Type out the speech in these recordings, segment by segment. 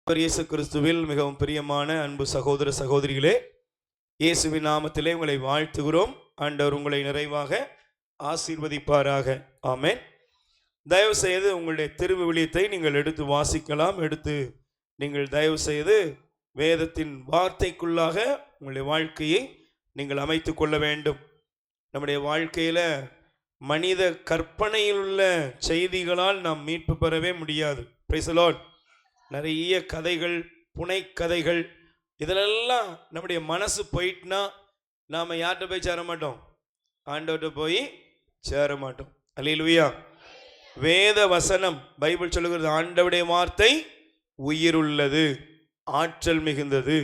இயேசு கிறிஸ்துவில் மிகவும் பிரியமான அன்பு சகோதர சகோதரிகளே, இயேசுவின் நாமத்திலே உங்களை வாழ்த்துகிறோம். ஆண்டவர் உங்களை நிறைவாக ஆசீர்வதிப்பாராக. ஆமென். தயவு செய்து உங்களுடைய திருவிவிலியத்தை நீங்கள் எடுத்து வாசிக்கலாம். எடுத்து நீங்கள் தயவு செய்து வேதத்தின் வார்த்தைக்குள்ளாக உங்களுடைய வாழ்க்கையை நீங்கள் அமைத்து கொள்ள வேண்டும். நம்முடைய வாழ்க்கையில் மனித கற்பனையில் உள்ள செய்திகளால் நாம் மீட்பு பெறவே முடியாது. Price the Lord. நிறைய கதைகள், புனைக்கதைகள், இதிலெல்லாம் நம்முடைய மனசு போயிட்டுனா நாம் யார்கிட்ட போய் சேர மாட்டோம்? ஆண்டவர்கிட்ட போய் சேர மாட்டோம். அல்லேலூயா. வேத வசனம் பைபிள் சொல்லுகிறது, ஆண்டவருடைய வார்த்தை உயிருள்ளது, ஆற்றல் மிகுந்தது.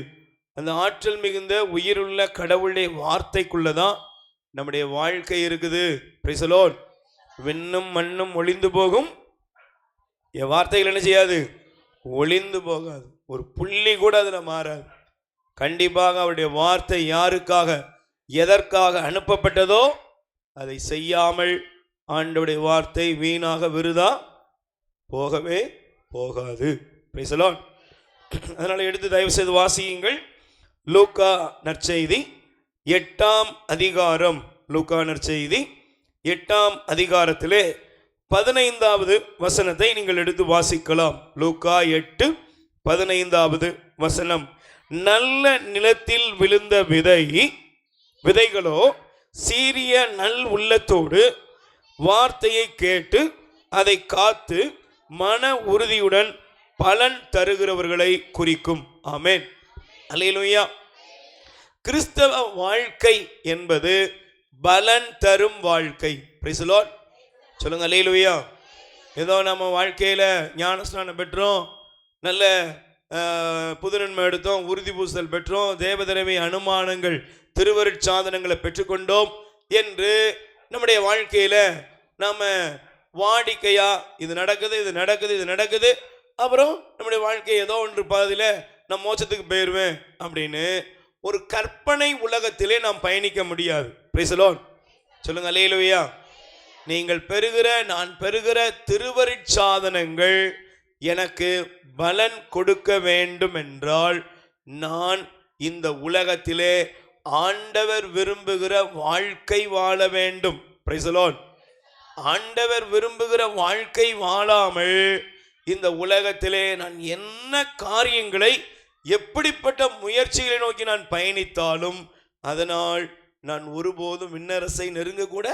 அந்த ஆற்றல் மிகுந்த உயிருள்ள கடவுளுடைய வார்த்தைக்குள்ளதான் நம்முடைய வாழ்க்கை இருக்குது. Price the Lord. விண்ணும் மண்ணும் ஒளிந்து போகும், என் வார்த்தைகள் என்ன செய்யாது? ஒளிந்து போகாது. ஒரு புள்ளி கூட அதில் மாறாது. கண்டிப்பாக அவருடைய வார்த்தை யாருக்காக எதற்காக அனுப்பப்பட்டதோ அதை செய்யாமல் ஆண்டவருடைய வார்த்தை வீணாக விருதா போகவே போகாது. Price the Lord. அதனால் எடுத்து தயவு செய்து வாசியுங்கள். லூக்கா நற்செய்தி 8ஆம் அதிகாரம். லூக்கா நற்செய்தி 8ஆம் அதிகாரத்திலே 15வது வசனத்தை நீங்கள் எடுத்து வாசிக்கலாம். லூக்கா 8:15 வசனம். நல்ல நிலத்தில் விழுந்த விதைகளோ சீரிய நல் உள்ளத்தோடு வார்த்தையை கேட்டு அதை காத்து மன உறுதியுடன் பலன் தருகிறவர்களை குறிக்கும். ஆமென். அல்லேலூயா. கிறிஸ்தவ வாழ்க்கை என்பது பலன் தரும் வாழ்க்கை. Price the Lord. சொல்லுங்க அல்லேலூயா. ஏதோ நம்ம வாழ்க்கையில் ஞானஸ்நானம் பெற்றோம், நல்ல புதுநன்மை எடுத்தோம், உறுதி பூசல் பெற்றோம், தேவதரவை அனுமானங்கள் திருவருட்சாதனங்களை பெற்றுக்கொண்டோம் என்று நம்முடைய வாழ்க்கையில் நாம் வாடிக்கையா இது நடக்குது இது நடக்குது இது நடக்குது, அப்புறம் நம்முடைய வாழ்க்கை ஏதோ ஒன்று பாதியில் நான் மோட்சத்துக்கு போயிடுவேன் அப்படின்னு ஒரு கற்பனை உலகத்திலே நாம் பயணிக்க முடியாது. Price the Lord. சொல்லுங்க அல்லேலூயா. நீங்கள் பெறுகிற, நான் பெறுகிற திருவருட்சாதனங்கள் எனக்கு பலன் கொடுக்க வேண்டும் என்றால் நான் இந்த உலகத்திலே ஆண்டவர் விரும்புகிற வாழ்க்கை வாழ வேண்டும். Price the Lord. ஆண்டவர் விரும்புகிற வாழ்க்கை வாழாமல் இந்த உலகத்திலே நான் என்ன காரியங்களை, எப்படிப்பட்ட முயற்சிகளை நோக்கி நான் பயணித்தாலும் அதனால் நான் ஒருபோதும் விண்ணரசை நெருங்க கூட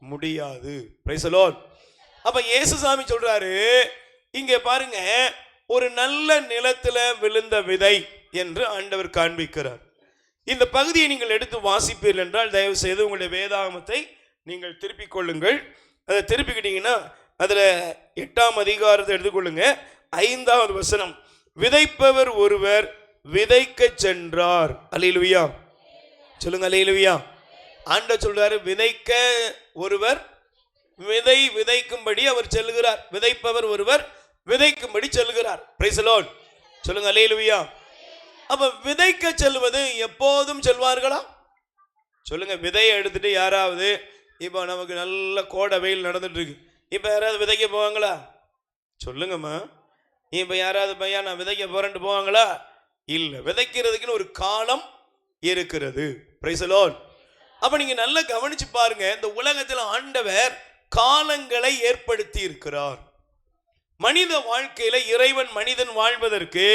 முடியாது. Price the Lord. அப்ப இயேசுசாமி சொல்றாரு, இங்கே பாருங்க, ஒரு நல்ல நிலத்துல விழுந்த விதை என்று ஆண்டவர் காண்பிக்கிறார். இந்த பகுதியை நீங்கள் எடுத்து வாசிப்பீர்கள் என்றால் தயவு செய்து உங்களுடைய வேதாகமத்தை நீங்கள் திருப்பிக் கொள்ளுங்கள். அதை திருப்பிக்கிட்டீங்கன்னா அதுல 8ஆம் அதிகாரத்தை எடுத்துக்கொள்ளுங்க. 5வது வசனம். விதைப்பவர் ஒருவர் விதைக்க சென்றார். அல்லேலூயா. சொல்லுங்க அல்லேலூயா. ஆண்டவர் சொல்றாரு, விதைக்க ஒருவர் விதைக்கும்படி அவர் செல்கிறார். விதைப்பவர் ஒருவர் விதைக்கும்படி செல்கிறார். Price the Lord. சொல்லுங்க அல்லேலூயா. அப்ப விதைக்க செல்வது எப்போதும் செல்வார்களா? சொல்லுங்க. விதையை எடுத்துட்டு யாராவது, இப்போ நமக்கு நல்ல கோடை வெயில் நடந்துட்டு இருக்கு, இப்போ யாராவது விதைக்க போவாங்களா? சொல்லுங்கம்மா. இப்போ யாராவது பையன் நான் விதைக்க போறேன்ட்டு போவாங்களா? இல்லை. விதைக்கிறதுக்குன்னு ஒரு காலம் இருக்கிறது. Price the Lord. அப்ப நீங்க நல்லா கவனிச்சு பாருங்க, இந்த உலகத்தில் ஆண்டவர் காலங்களை ஏற்படுத்தி இருக்கிறார். மனித வாழ்க்கையில இறைவன் மனிதன் வாழ்வதற்கு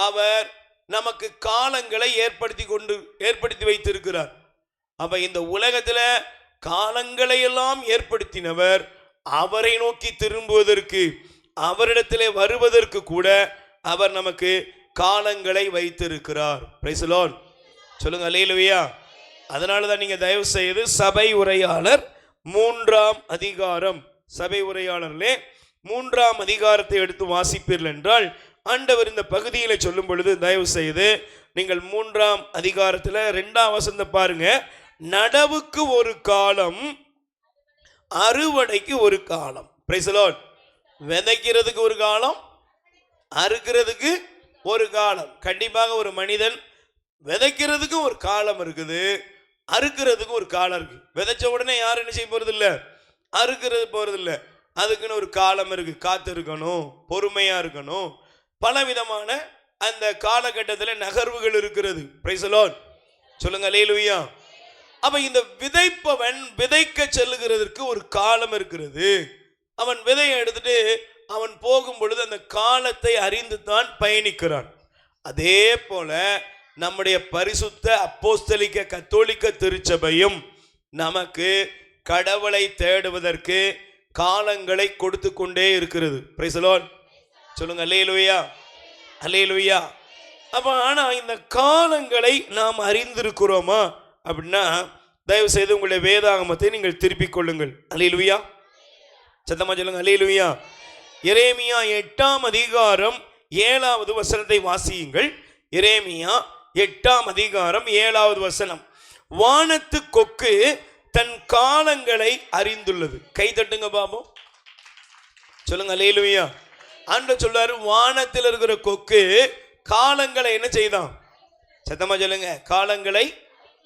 அவர் நமக்கு காலங்களை ஏற்படுத்தி வைத்திருக்கிறார். அப்ப இந்த உலகத்துல காலங்களை எல்லாம் ஏற்படுத்தினவர் அவரை நோக்கி திரும்புவதற்கு, அவரிடத்திலே வருவதற்கு கூட அவர் நமக்கு காலங்களை வைத்திருக்கிறார். Price the Lord. சொல்லுங்க அல்லேலூயா. அதனாலதான் நீங்க தயவு செய்து சபை உரையாளர் 3ஆம் அதிகாரம், சபை உரையாளர்களே 3ஆம் அதிகாரத்தை எடுத்து வாசிப்பீர்கள் என்றால் ஆண்டவர் இந்த பகுதியில் சொல்லும் பொழுது தயவு செய்து நீங்கள் 3ஆம் அதிகாரத்தில் 2ஆம் வசனத்தை பாருங்க. நடவுக்கு ஒரு காலம், அறுவடைக்கு ஒரு காலம். Price the Lord. விதைக்கிறதுக்கு ஒரு காலம், அறுக்கிறதுக்கு ஒரு காலம். கண்டிப்பாக ஒரு மனிதன் விதைக்கிறதுக்கு ஒரு காலம் இருக்குது, அறுக்கிறதுக்கு ஒரு காலம் இருக்கு. விதைச்ச உடனே யாரும் என்ன செய்ய போறது இல்லை, அறுக்கிறது போறது இல்லை. அதுக்குன்னு ஒரு காலம் இருக்கு. காத்து இருக்கணும், பொறுமையா இருக்கணும். பலவிதமான அந்த காலகட்டத்தில் நகர்வுகள் இருக்கிறது. Price the Lord. சொல்லுங்க அல்லேலூயா. அப்ப இந்த விதைப்பவன் விதைக்க செல்லுகிறதற்கு ஒரு காலம் இருக்கிறது. அவன் விதையை எடுத்துட்டு அவன் போகும் பொழுது அந்த காலத்தை அறிந்து தான் பயணிக்கிறான். அதே போல நம்முடைய பரிசுத்த அப்போஸ்தலிக்க கத்தோலிக்க திருச்சபையும் நமக்கு கடவுளை தேடுவதற்கு காலங்களை கொடுத்து கொண்டே இருக்கிறது. Price the Lord. சொல்லுங்க அல்லேலூயா, அல்லேலூயா. அப்ப ஆனா இந்த காலங்களை நாம் அறிந்திருக்கிறோமா அப்படின்னா, தயவு செய்து உங்களுடைய வேதாகமத்தை நீங்கள் திருப்பிக் கொள்ளுங்கள். அல்லேலூயா. சத்தமா சொல்லுங்க அல்லேலூயா. எரேமியா 8ஆம் அதிகாரம் 7வது வசனத்தை வாசியுங்கள். எரேமியா 8ஆம் அதிகாரம் 7வது வசனம். வானத்து கொக்கு தன் காலங்களை அறிந்துள்ளது. கை தட்டுங்க பாப்போம். சொல்லுங்க அல்லேலூயா. ஆண்டவர் சொல்றாரு, வானத்தில் இருக்கிற கொக்கு காலங்களை என்ன செய்தான்? சத்தமா சொல்லுங்க, காலங்களை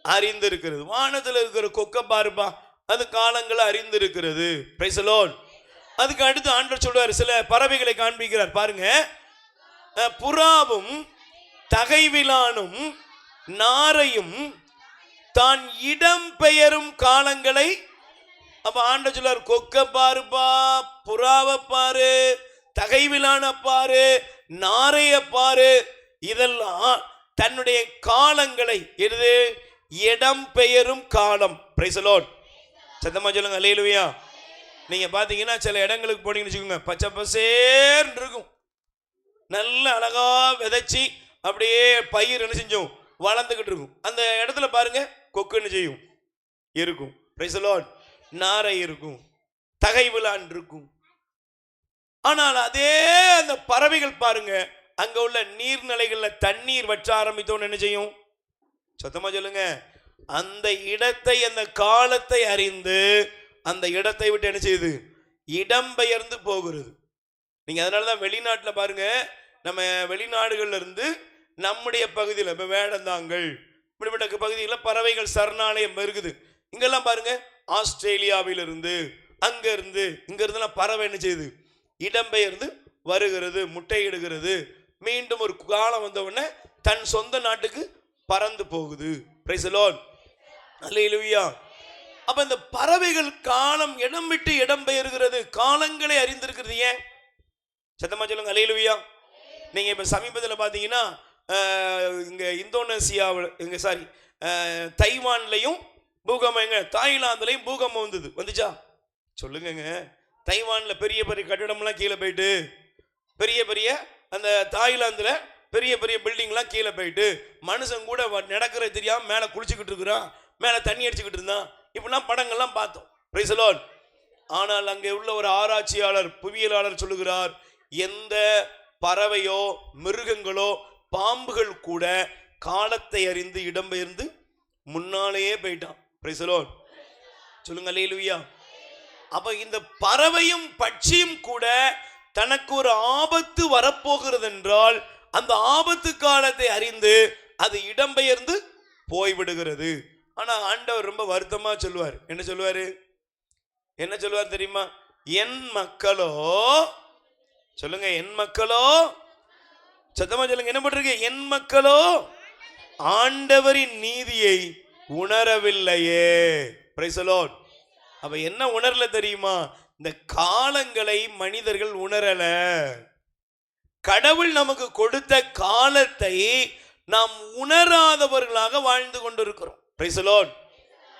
அறிந்திருக்கிறது. வானத்தில் இருக்கிற கொக்க பாருப்பா, அது காலங்களை அறிந்திருக்கிறது. Price the Lord. அதுக்கு அடுத்து ஆண்டவர் சொல்றாரு, சில பறவைகளை காண்பிக்கிறார் பாருங்க. புறாவும் தகைவிலானும் நாரையும் தான் இடம் பெயரும் காலங்களை. அப்ப ஆண்டவர் சொல்றார், கொக்க பாருப்பா, புறாவை பாரு, தகைவிலான பாரு, நாரைய பாரு, இதெல்லாம் தன்னுடைய காலங்களை எது இடம் பெயரும் காலம். Price the lord. சத்தமா சொல்லுங்க அல்லேலூயா. நீங்க பாத்தீங்கன்னா சில இடங்களுக்கு போனீங்கன்னு வச்சுக்கோங்க, பச்சை பசேர்னு இருக்கும். நல்ல அழகா விதைச்சி அப்படியே பயிர் என்ன செஞ்சோம் வளர்ந்துகிட்டு இருக்கும். அந்த இடத்துல பாருங்க கொக்குன்னு செய்யும் இருக்கும். Price the Lord. நாரை இருக்கும், தகைவிலான் இருக்கும். ஆனால் அதே அந்த பறவைகள் பாருங்க, அங்க உள்ள நீர்நிலைகள்ல தண்ணீர் வற்ற ஆரம்பித்தோன்னு என்ன செய்யும்? சத்தமா சொல்லுங்க, அந்த இடத்தை அந்த காலத்தை அறிந்து அந்த இடத்தை விட்டு என்ன செய்யுது? இடம்பெயர்ந்து போகிறது. நீங்க அதனாலதான் வெளிநாட்டில் பாருங்க, நம்ம வெளிநாடுகள்ல இருந்து நம்முடைய பகுதியில் இப்ப வேடந்தாங்கல் இப்படிப்பட்ட பகுதிகளில் பறவைகள் சரணாலயம் இருக்குது. இங்கெல்லாம் பாருங்க, ஆஸ்திரேலியாவிலிருந்து அங்க இருந்து இங்க இருந்தெல்லாம் பறவை என்ன செய்யுது? இடம்பெயர்ந்து வருகிறது, முட்டையிடுகிறது. மீண்டும் ஒரு காலம் வந்த உடனே தன் சொந்த நாட்டுக்கு பறந்து போகுது. Praise the lord. அல்லேலூயா. அப்ப இந்த பறவைகள் காலம் இடம் விட்டு இடம் பெயர்கிறது, காலங்களை அறிந்திருக்கிறது. ஏன்? சத்தமா சொல்லுங்க அல்லேலூயா. நீங்க இப்ப சமீபத்தில் பாத்தீங்கன்னா இங்க இந்தோனேசியாவில் இங்க சாரி தைவான்லையும் பூகம்பம், தாய்லாந்துலையும் பூகம்பம் வந்துச்சா? சொல்லுங்க. தைவான்ல பெரிய பெரிய கட்டிடம்லாம் கீழே போயிட்டு, பெரிய பெரிய அந்த தாய்லாந்துல பெரிய பெரிய பில்டிங்லாம் கீழே போயிட்டு, மனுஷன் கூட நடக்கிறது தெரியாம மேலே குளிச்சுக்கிட்டு இருக்கிறான், மேலே தண்ணி அடிச்சுக்கிட்டு இருந்தான். இப்படிலாம் படங்கள்லாம் பார்த்தோம். Price the Lord. ஆனால் அங்கே உள்ள ஒரு ஆராய்ச்சியாளர், புவியியலாளர் சொல்லுகிறார், எந்த பறவையோ மிருகங்களோ பாம்புகள் கூட காலத்தை அறிந்து இடம்பெயர்ந்து முன்னாலேயே போயிட்டான். Price the Lord. சொல்லுங்க அல்லேலூயா. அப்ப இந்த பறவையும் பட்சியும் கூட தனக்கு ஒரு ஆபத்து வரப்போகிறது என்றால் அந்த ஆபத்து காலத்தை அறிந்து அது இடம்பெயர்ந்து போய்விடுகிறது. ஆனா ஆண்டவர் ரொம்ப வருத்தமா சொல்லுவார். என்ன சொல்லுவாரு? என்ன சொல்லுவார் தெரியுமா? என் மக்களோ, சொல்லுங்க, என் மக்களோ, சத்தமா சொல்லுங்க, என்ன பண்றீங்க? என் மக்களோ ஆண்டவரின் நீதியை உணரவில்லையே. Price the Lord. அப்ப என்ன உணரல தெரியுமா? இந்த காலங்களை மனிதர்கள் உணரல. கடவுள் நமக்கு கொடுத்த காலத்தை நாம் உணராதவர்களாக வாழ்ந்து கொண்டிருக்கிறோம். Price the Lord.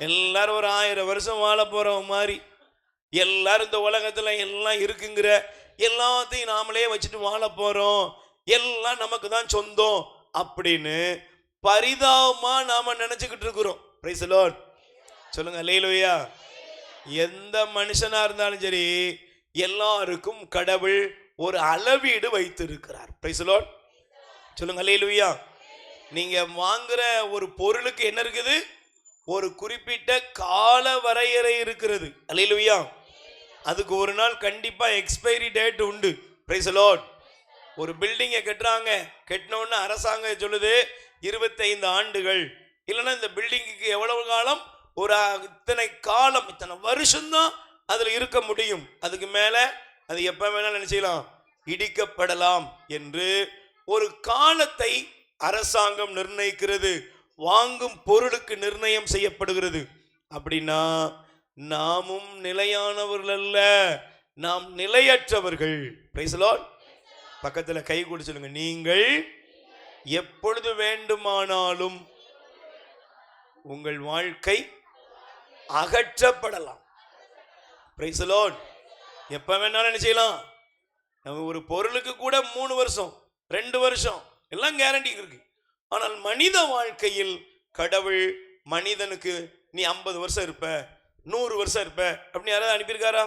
எல்லாரும் ஒரு 1000 வருஷம் வாழ போறோம் மாதிரி, எல்லாரும் இந்த உலகத்துல எல்லாம் இருக்குங்கிற எல்லாத்தையும் நாமளே வச்சுட்டு வாழ போறோம், எல்லாம் நமக்கு தான் சொந்தம் அப்படின்னு பரிதாபமா நாம நினைச்சுக்கிட்டு இருக்கிறோம். Price the Lord. சொல்லுங்க அல்லேலூயா. எந்த மனுஷனா இருந்தாலும் சரி, எல்லாருக்கும் கடவுள் ஒரு அளவீடு வைத்திருக்கிறார். Price the Lord. சொல்லுங்க அல்லேலூயா. நீங்க வாங்குற ஒரு பொருளுக்கு என்ன இருக்குது? ஒரு குறிப்பிட்ட கால வரையறை இருக்கிறது. அல்லேலூயா. அதுக்கு ஒரு நாள் கண்டிப்பா எக்ஸ்பைரி டேட் உண்டு. Price the Lord. ஒரு பில்டிங்கை கட்டுறாங்க, கட்டினோன்னு அரசாங்கம் சொல்லுது 25 ஆண்டுகள், இல்லைன்னா இந்த பில்டிங்குக்கு எவ்வளவு காலம், ஒரு இத்தனை காலம், இத்தனை வருஷம்தான் அதில் இருக்க முடியும். அதுக்கு மேலே அது எப்போ வேணாலும் நினைச்சலாம் இடிக்கப்படலாம் என்று ஒரு காலத்தை அரசாங்கம் நிர்ணயிக்கிறது. வாங்கும் பொருளுக்கு நிர்ணயம் செய்யப்படுகிறது. அப்படின்னா நாமும் நிலையானவர்கள் அல்ல, நாம் நிலையற்றவர்கள். Price the Lord. பக்கத்துல கை கொடு சொல்லுங்க, நீங்கள் எப்பொழுது வேண்டுமானாலும் உங்கள் வாழ்க்கை அகற்றப்படலாம். Price the Lord. எப்ப வேணாலும் என்ன செய்யலாம். நம்ம ஒரு பொருளுக்கு கூட 3 வருஷம் 2 வருஷம் எல்லாம் கேரண்டி இருக்கு. ஆனால் மனித வாழ்க்கையில் கடவுள் மனிதனுக்கு நீ 50 வருஷம் இருப்ப, 100 வருஷம் இருப்ப அப்படின்னு யாராவது அனுப்பியிருக்காரா?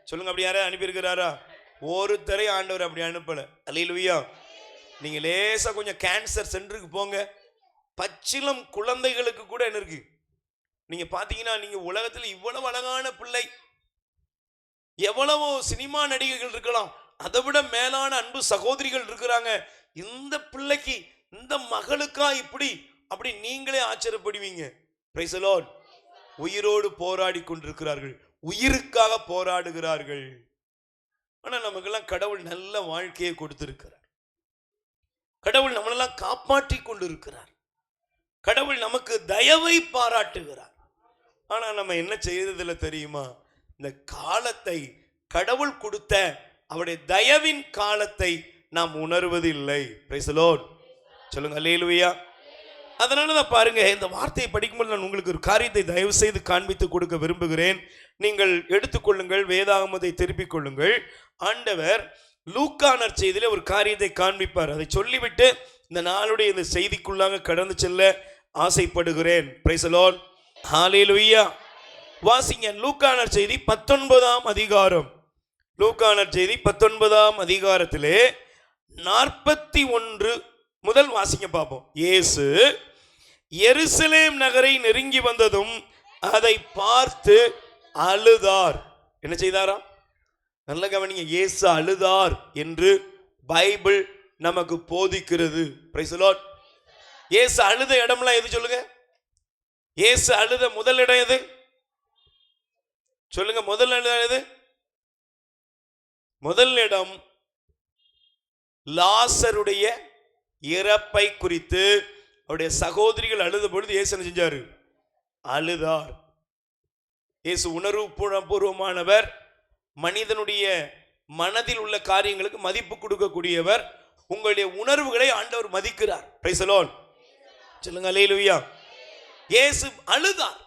சொல்லுங்க, அப்படி யாராவது அனுப்பியிருக்கிறாரா? ஒருத்தரை ஆண்டவர் அப்படி அனுப்பல. அல்லேலூயா. நீங்க லேசா கொஞ்சம் கேன்சர் சென்டருக்கு போங்க, பச்சிளம் குழந்தைகளுக்கு கூட என்ன இருக்கு. நீங்க பாத்தீங்கன்னா, நீங்க உலகத்தில் இவ்வளவு அழகான பிள்ளை, எவ்வளவோ சினிமா நடிகைகள் இருக்கலாம், அதை விட மேலான அன்பு சகோதரிகள் இருக்கிறாங்க. இந்த பிள்ளைக்கு, இந்த மகளுக்கா இப்படி அப்படி நீங்களே ஆச்சரியப்படுவீங்க. Price the Lord. உயிரோடு போராடி கொண்டிருக்கிறார்கள், உயிருக்காக போராடுகிறார்கள். ஆனா நமக்கெல்லாம் கடவுள் நல்ல வாழ்க்கையை கொடுத்திருக்கிறார். கடவுள் நம்மளெல்லாம் காப்பாற்றி கொண்டிருக்கிறார். கடவுள் நமக்கு தயவை பாராட்டுகிறார். ஆனா நம்ம என்ன செய்யறதில்ல தெரியுமா? இந்த காலத்தை, கடவுள் கொடுத்த அவருடைய தயவின் காலத்தை நாம் உணர்வதில்லை. Price the Lord. சொல்லுங்க அல்லேலூயா. அதனால தான் பாருங்க, இந்த வார்த்தையை படிக்கும்போது நான் உங்களுக்கு ஒரு காரியத்தை தயவு செய்து காண்பித்து கொடுக்க விரும்புகிறேன். நீங்கள் எடுத்துக்கொள்ளுங்கள், வேதாகமத்தை திருப்பிக் கொள்ளுங்கள். ஆண்டவர் லூக்கா நற்செய்தியிலே ஒரு காரியத்தை காண்பிப்பார். அதை சொல்லிவிட்டு இந்த நாளுடைய இந்த செய்திக்குள்ளாக கடந்து செல்ல ஆசைப்படுகிறேன். Praise the lord. ஹல்லேலூயா. வாசிங்க லூக்கா நற்செய்தி 19ஆம் அதிகாரம். லூக்கா நற்செய்தி 19ஆம் அதிகாரத்திலே 41 முதல் வாசிங்க பார்ப்போம். இயேசு எருசலேம் நகரை நெருங்கி வந்ததும் அதை பார்த்து அழுதார். என்ன செய்தாராம்? நல்ல கவனிங்க, இயேசு அழுதார் என்று பைபிள் நமக்கு போதிக்கிறது. Price the Lord. இயேசு அழுத இடம்லாம் எது சொல்லுங்க? இயேசு அழுத முதல் இடம் எது சொல்லுங்க? முதல் இடம் எது? முதல் இடம் லாசருடைய இறப்பை குறித்து அவருடைய சகோதரிகள் அழுத பொழுது இயேசு என்ன செஞ்சாரு? அழுதார். இயேசு உணர்வு பூர்வமானவர், மனிதனுடைய மனதில் உள்ள காரியங்களுக்கு மதிப்பு கொடுக்கக்கூடியவர். உங்களுடைய உணர்வுகளை ஆண்டவர் மதிக்கிறார். Price the Lord. சொல்லுங்க அல்லேலூயா. இயேசு அழுதார்.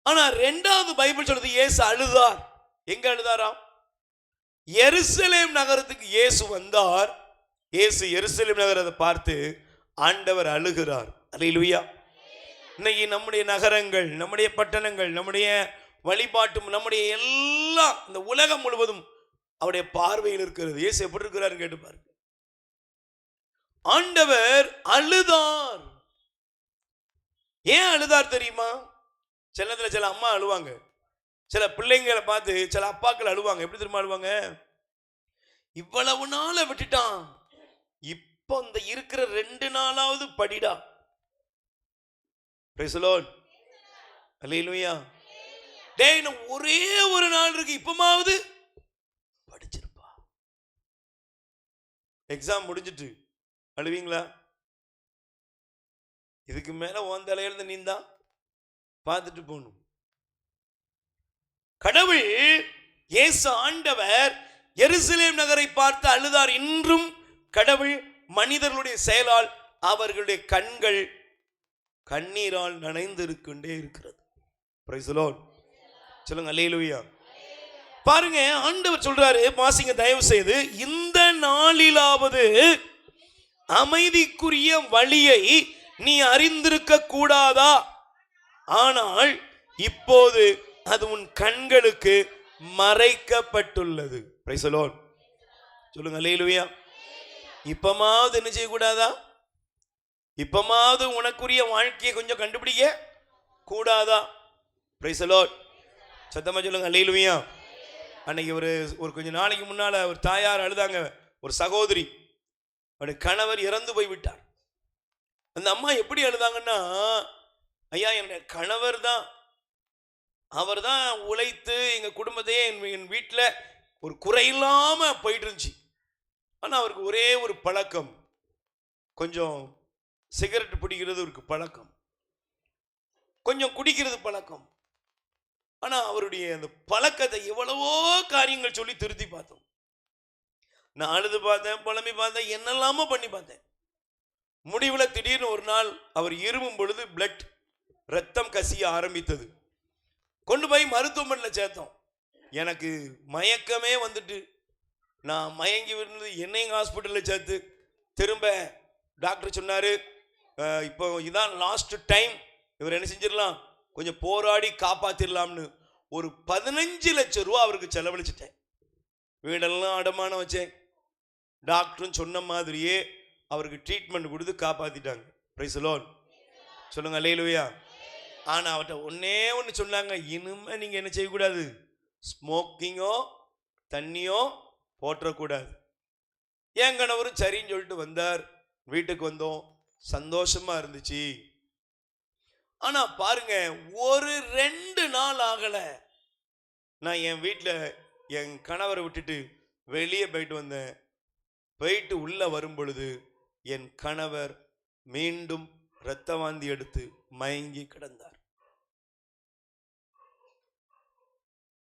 ஆனா இரண்டாவது பைபிள் சொல்றது இயேசு அழுதார். எங்க அழுதாராம்? எருசலேம் நகரத்துக்கு இயேசு வந்தார். இயேசு எருசலேம் நகரத்தை பார்த்து ஆண்டவர் அழுகிறார். அல்லேலூயா. இன்னைக்கு நம்முடைய நகரங்கள், நம்முடைய பட்டணங்கள், நம்முடைய வழிபாட்டு, நம்முடைய எல்லாம் இந்த உலகம் முழுவதும் அவருடைய பார்வையில் இருக்கிறது. இயேசு எப்படி இருக்கிறார் கேட்டு பாருங்க. ஆண்டவர் அழுதார். ஏன் அழுதார் தெரியுமா? சில அம்மா அழுவாங்க, சில பிள்ளைங்களை பார்த்து சில அப்பாக்கள் அழுவாங்க. எப்படி தெரியுமா அழுவாங்க? இவ்வளவு நாளை விட்டுட்டான், இப்போ இந்த இருக்கிற 2 நாளாவது படிடா. Price the lord. அல்லேலூயா. டேய், இன்னும் ஒரே ஒரு நாள் இருக்கு, இப்பமாவது படிச்சிருப்பா. எக்ஸாம் முடிஞ்சிட்டு அழுவீங்களா? இதுக்கு மேல உன் தலையிலிருந்து நீந்தா பார்த்துட்டு போகணும். கடவுள் இயேசு ஆண்டவர் எருசலேம் நகரை பார்த்து அழுதார். இன்றும் கடவுள் மனிதர்களுடைய செயலால் அவர்களுடைய கண்கள் கண்ணீரால் நனைந்திருக்கின்றே இருக்கிறது. Price the Lord. சொல்லுங்க அல்லேலூயா. பாருங்க, ஆண்டவர் சொல்றாரு, வாசிங்க தயவு செய்து. இந்த நாளிலாவது அமைதிக்குரிய வழியை நீ அறிந்திருக்க கூடாதா? ஆனால் இப்போது அது உன் கண்களுக்கு மறைக்கப்பட்டுள்ளது. Price the Lord. சொல்லுங்க அல்லேலூயா. இப்பமாவது என்ன செய்யக்கூடாதா? இப்பமாவது உனக்குரிய வாழ்க்கையை கொஞ்சம் கண்டுபிடிக்க கூடாதா? Price the lord. சத்தமா சொல்லுங்க அல்லேலூயா. அன்னைக்கு ஒரு கொஞ்ச நாளைக்கு முன்னால ஒரு தாயார் அழுதாங்க. ஒரு சகோதரி, அவருடைய கணவர் இறந்து போய் விட்டார். அந்த அம்மா எப்படி அழுதாங்கன்னா, ஐயா, என்னுடைய கணவர் தான், அவர் தான் உழைத்து எங்கள் குடும்பத்தையே என் வீட்டில் ஒரு குறையில்லாம போயிட்டு இருந்துச்சு. ஆனா அவருக்கு ஒரே ஒரு பழக்கம், கொஞ்சம் சிகரெட் பிடிக்கிறது ஒரு பழக்கம், கொஞ்சம் குடிக்கிறது பழக்கம். ஆனா அவருடைய அந்த பழக்கத்தை எவ்வளவோ காரியங்கள் சொல்லி திருத்தி பார்த்தோம். நான் அழுது பார்த்தேன், புலம்பி பார்த்தேன், என்னெல்லாமோ பண்ணி பார்த்தேன். முடிவில் திடீர்னு ஒரு நாள் அவர் இருமும் பொழுது பிளட், ரத்தம் கசிய ஆரம்பித்தது. கொண்டு போய் மருத்துவமனையில் சேர்த்தோம். எனக்கு மயக்கமே வந்துட்டு நான் மயங்கி விழுந்து என்னையும் ஹாஸ்பிட்டலில் சேர்த்து திரும்ப டாக்டர் சொன்னார், இப்போ இதான் லாஸ்ட் டைம், இவர் என்ன செஞ்சிடலாம், கொஞ்சம் போராடி காப்பாற்றிடலாம்னு ஒரு 15 லட்சம் ரூபா அவருக்கு செலவழிச்சிட்டேன். வீடெல்லாம் அடமானம் வச்சேன். டாக்டரும் சொன்ன மாதிரியே அவருக்கு ட்ரீட்மெண்ட் கொடுத்து காப்பாற்றிட்டாங்க. பிரைஸ் தி லார்ட் சொல்லுங்க, அல்லேலூயா. ஆனால் அவர்கிட்ட ஒன்னே ஒன்று சொன்னாங்க, இனிமே நீங்கள் என்ன செய்யக்கூடாது, ஸ்மோக்கிங்கோ தண்ணியோ போற்றக்கூடாது. என் கணவரும் சரின்னு சொல்லிட்டு வந்தார். வீட்டுக்கு வந்தோம், சந்தோஷமா இருந்துச்சு. ஆனா பாருங்க, ஒரு 2 நாள் ஆகல, நான் என் வீட்டில் என் கணவரை விட்டுட்டு வெளியே போயிட்டு வந்தேன். போயிட்டு உள்ள வரும் பொழுது என் கணவர் மீண்டும் இரத்த வாந்தி எடுத்து மயங்கி கிடந்தார்.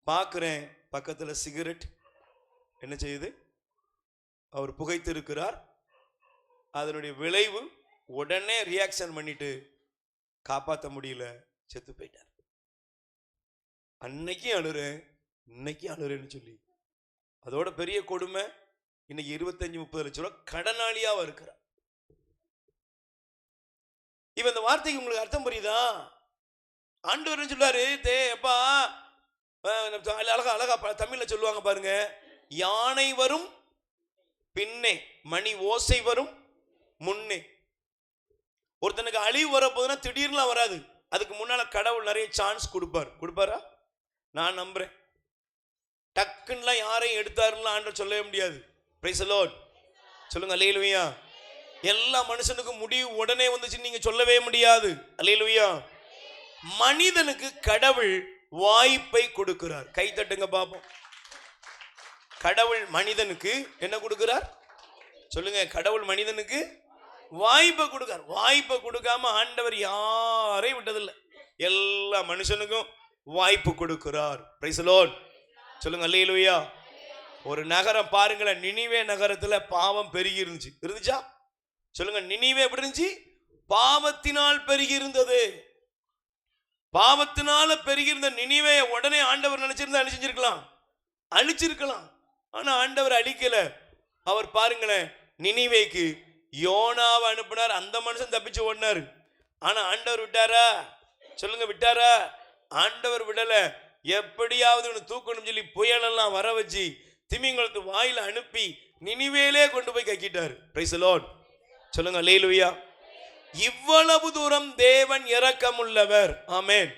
பார்க்கிறேன், பக்கத்தில் சிகரெட் என்ன செய்யுது, அவர் புகைத்து இருக்கிறார். அதனுடைய விளைவு உடனே ரியாக்ஷன் பண்ணிட்டு காப்பாற்ற முடியல, செத்து போயிட்டார். அன்னைக்கு அழுறேன், இன்னைக்கு அழுறேன்னு சொல்லி. அதோட பெரிய கொடுமை, இன்னைக்கு 25-30 லட்சம் ரூபாய் கடனாளியாவ இருக்கிறார். இப்ப இந்த வார்த்தைக்கு உங்களுக்கு அர்த்தம் புரியுதா? ஆண்டவர் சொல்றாரு, அப்பா அழகா அழகா தமிழ்ல சொல்லுவாங்க பாருங்க, யானை வரும் பின்னே, மணி ஓசை வரும் முன்னே. ஒருத்தனுக்கு அழிவு வரப்போதுன்னா திடீர்னு வராது, அதுக்கு முன்னால கடவுள் நிறைய சான்ஸ் கொடுப்பாரா? நான் நம்புறேன். டக்குன்னு யாரையும் எடுத்தாருன்னு ஆண்டவர் சொல்லவே முடியாது. பிரைஸ் தி லார்ட் சொல்லுங்க, அல்லேலூயா. எல்லா மனுஷனுக்கும் முடிவு உடனே வந்துச்சு நீங்க சொல்லவே முடியாது. அல்லேலூயா. மனிதனுக்கு கடவுள் வாய்ப்பை கொடுக்கிறார். கை தட்டுங்க பாப்போம். கடவுள் மனிதனுக்கு என்ன கொடுக்கிறார் சொல்லுங்க? கடவுள் மனிதனுக்கு வாய்ப்பை கொடுக்கிறார். வாய்ப்பை கொடுக்காம ஆண்டவர் யாரையும் விட்டதில்லை, எல்லா மனுஷனுக்கும் வாய்ப்பு கொடுக்கிறார். பிரைஸ் தி லார்ட் சொல்லுங்க, அல்லேலூயா. ஒரு நகரம் பாருங்களேன், நினிவே நகரத்துல பாவம் பெருகி இருந்துச்சா? சொல்லுங்க, நினிவே எப்படி இருந்துச்சு? பாவத்தினால் பெருகி இருந்தது. பாவத்தினால பெருகி இருந்த நினிவே உடனே ஆண்டவர் நினைச்சிருந்தா அழிச்சிருக்கலாம், அழிச்சிருக்கலாம். ஆனா ஆண்டவர் அழிக்கல. அவர் பாருங்களேன், நினிவேக்கு யோனாவை அனுப்பினார், அந்த மனுஷன் தப்பிச்சு ஓடினார். ஆனா ஆண்டவர் விட்டாரா? சொல்லுங்க, விட்டாரா? ஆண்டவர் விடல. எப்படியாவது தூக்கணும் சொல்லி புயலெல்லாம் வர வச்சு திமிங்கலத்து வாயில அனுப்பி நினிவேலே கொண்டு போய் கக்கிட்டார். பிரைஸ் தி லார்ட் சொல்லுங்க, அல்லேலூயா. இவ்வளவு தூரம் தேவன் இரக்கம் உள்ளவர். ஆமென்.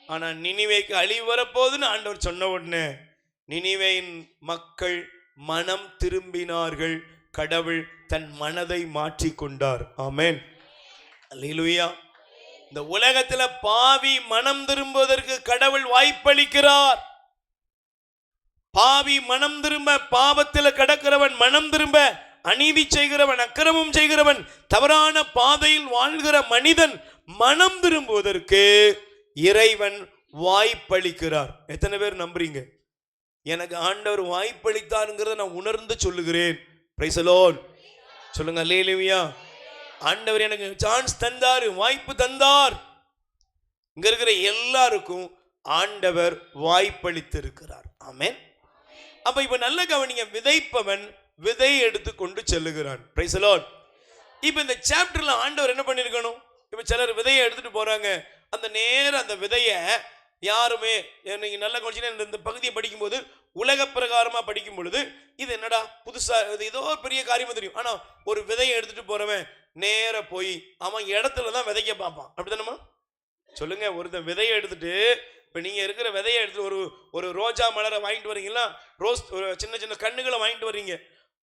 ஆனா நினிவேக்கு அழிவு வரப்போகுதுன்னு ஆண்டவர் சொன்ன உடனே நினிவேயின் மக்கள் மனம் திரும்பினார்கள். கடவுள் தன் மனதை மாற்றி கொண்டார். ஆமென், அல்லேலூயா. இந்த உலகத்துல பாவி மனம் திரும்புவதற்கு கடவுள் வாய்ப்பளிக்கிறார். பாவி மனம் திரும்ப, பாவத்தில் கடக்கிறவன் மனம் திரும்ப, அநீதி செய்கிறவன், அக்கிரமம் செய்கிறவன், தவறான பாதையில் வாழ்கிற மனிதன் மனம் திரும்புவதற்கு இறைவன் வாய்ப்பளிக்கிறார். எத்தனை பேர் நம்புறீங்க? எனக்கு ஆண்டவர் வாய்ப்பளித்தாருங்கிறத நான் உணர்ந்து சொல்லுகிறேன். பிரைஸ் தி லார்ட் சொல்லுங்க, அல்லேலூயா. ஆண்டவர் எனக்கு சான்ஸ் தந்தார், வாய்ப்பு தந்தார். இங்க இருக்கிற எல்லாருக்கும் ஆண்டவர் வாய்ப்பளித்து இருக்கிறார். ஆமென். அப்ப இப்ப நல்ல கவனிங்க, விதைப்பவன் விதை எடுத்து கொண்டு செல்லுகிறான். Price the Lord. இப்ப இந்த சாப்டர்ல ஆண்டவர் என்ன பண்ணிருக்கணும்? இப்ப சிலர் விதையை எடுத்துட்டு போறாங்க, அந்த நேரம் அந்த விதையை யாருமே, நீங்க நல்ல கவனிச்சீங்கன்னா இந்த பகுதியை படிக்கும்போது உலக பிரகாரமா படிக்கும் பொழுது இது என்னடா புதுசா, இது ஏதோ ஒரு பெரிய காரியமா தெரியும். ஆனா ஒரு விதையை எடுத்துட்டு போறவன் நேர போய் அவன் இடத்துல தான் விதைக்க பார்ப்பான். அப்படித்தானமா? சொல்லுங்க. ஒருத்தன் விதையை எடுத்துட்டு, இப்போ நீங்கள் இருக்கிற விதையை எடுத்துட்டு ஒரு ரோஜா மலரை வாங்கிட்டு வரீங்களா, ரோஸ் ஒரு சின்ன சின்ன கண்ணுகளை வாங்கிட்டு வர்றீங்க.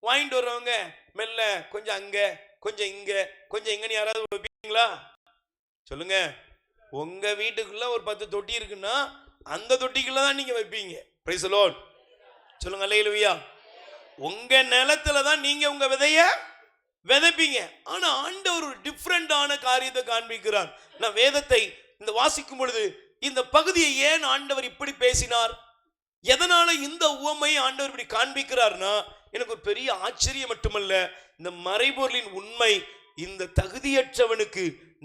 வாங்கிட்டு வர்றவங்க மெல்ல கொஞ்சம் அங்கே கொஞ்சம் இங்கே கொஞ்சம் இங்கன்னு யாராவது வைப்பீங்களா? சொல்லுங்க. உங்கள் வீட்டுக்குள்ள ஒரு 10 தொட்டி இருக்குன்னா அந்த தொட்டிக்குள்ள தான் நீங்கள் வைப்பீங்க. பிரைஸ் தி லார்ட் சொல்லுங்க அல்லேலூயா. உங்க நிலத்துல தான் நீங்க உங்க விதைய விதைப்பீங்க. ஆனா ஆண்டவர் ஒரு டிஃபரெண்டான காரியத்தை காண்பிக்கிறார். நான் வேதத்தை இந்த வாசிக்கும் பொழுது இந்த பகுதியை ஏன் ஆண்டவர் இப்படி பேசினார், எதனால இந்த உவமையை ஆண்டவர் இப்படி காண்பிக்கிறார்னா, எனக்கு ஒரு பெரிய ஆச்சரியம் மட்டுமல்ல, இந்த மறைபொருளின் உண்மை இந்த தகுதியற்றவனுக்கு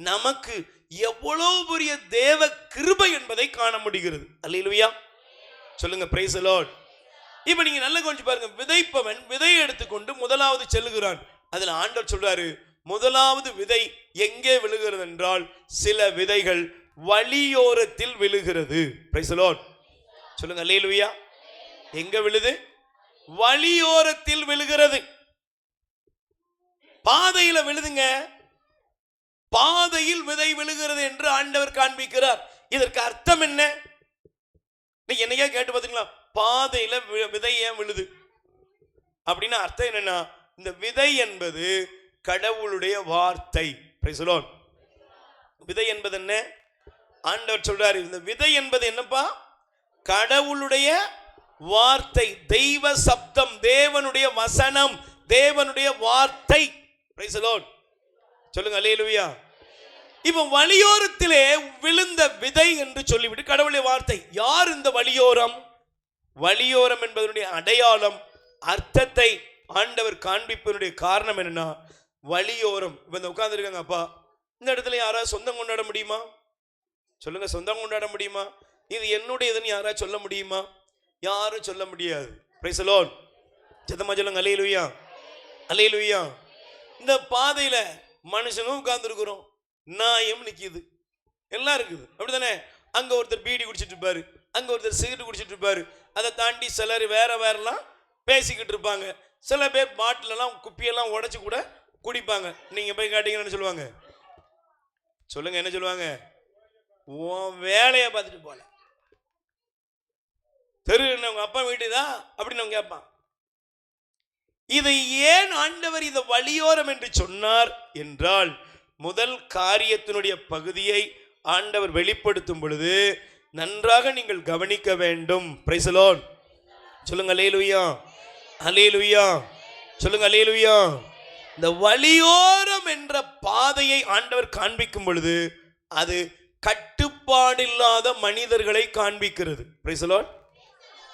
நமக்கு எவ்வளவு பெரிய தேவ கிருபை என்பதை காண முடிகிறது. அல்லேலூயா. சொல்லுங்க பிரைஸ் தி லார்ட். இப்ப நீங்க நல்லா கொஞ்சம் பாருங்க. விதைப்பவன் விதையை எடுத்துக்கொண்டு முதலாவது செல்லுகிறான். அதுல ஆண்டவர் சொல்றாரு, முதலாவது விதை எங்கே விழுகிறது என்றால், சில விதைகள் வழியோரத்தில் விழுகிறது. Price the Lord. சொல்லுங்க அல்லேலூயா. எங்க விழுது? வழியோரத்தில் விழுகிறது. பாதையில விழுதுங்க. பாதையில் விதை விழுகிறது என்று ஆண்டவர் காண்பிக்கிறார். இதற்கு அர்த்தம் என்ன? நீங்க என்னையா கேட்டு பாத்தீங்களா? பாதையில விதை ஏன் விழுது அப்படின்னு அர்த்தம் என்னன்னா, இந்த விதை என்பது கடவுளுடைய வார்த்தை. Price the Lord. விதை என்பது என்ன? ஆண்டவர் சொல்றாரு, இந்த விதை என்பது என்னப்பா? கடவுளுடைய வார்த்தை, தெய்வ சப்தம், தேவனுடைய வசனம், தேவனுடைய வார்த்தை. Price the Lord. சொல்லுங்க அல்லேலூயா. இப்ப வழியோரத்திலே விழுந்த விதை என்று சொல்லிவிட்டு கடவுளுடைய வார்த்தை. யார் இந்த வழியோரம்? வழியோரம் என்பதனுடைய அடையாளம், அர்த்தத்தை ஆண்டவர் காண்பிப்பதனுடைய காரணம் என்னன்னா, வழியோரம். இப்ப இந்த உட்கார்ந்து இருக்காங்க அப்பா, இந்த இடத்துல யாராவது சொந்தம் கொண்டாட முடியுமா? சொல்லுங்க, சொந்தம் கொண்டாட முடியுமா? இது என்னுடையதுன்னு யாராவது சொல்ல முடியுமா? யாரும் சொல்ல முடியாது. Price the lord. சத்தமா சொல்லுங்க அல்லேலூயா. அல்லேலூயா. இந்த பாதையில மனுஷனும் உட்கார்ந்து இருக்கிறோம், நாயும் நிக்குது, எல்லாம் இருக்குது, அப்படிதானே? அங்க ஒருத்தர் பீடி குடிச்சிட்டு இருப்பாரு, அங்க ஒருத்தர் சிகரெட் குடிச்சிட்டு இருப்பாரு, அதை தாண்டி சிலர் வேற வேறலாம் பேசிக்கிட்டு இருப்பாங்க. சில பேர் பாட்டில் எல்லாம் குப்பியெல்லாம் உடைச்சு கூட குடிப்பாங்க. நீங்க போய் கேட்டீங்கன்னு என்ன சொல்லுவாங்க? சொல்லுங்க, என்ன சொல்லுவாங்க? உன் வேலையை பார்த்துட்டு போல, தெரு உங்க அப்பா வீட்டுதான் அப்படின்னு அவங்க கேட்பான். இதை ஏன் ஆண்டவர் இதை வழியோரம் என்று சொன்னார் என்றால், முதல் காரியத்தினுடைய பகுதியை ஆண்டவர் வெளிப்படுத்தும் பொழுது நன்றாக நீங்கள் கவனிக்க வேண்டும். Price the Lord. சொல்லுங்க அல்லேலூயா. அல்லேலூயா. சொல்லுங்க அல்லேலூயா. இந்த வழியோரம் என்ற பாதையை ஆண்டவர் காண்பிக்கும் பொழுது அது கட்டுப்பாடில்லாத மனிதர்களை காண்பிக்கிறது. Price the Lord.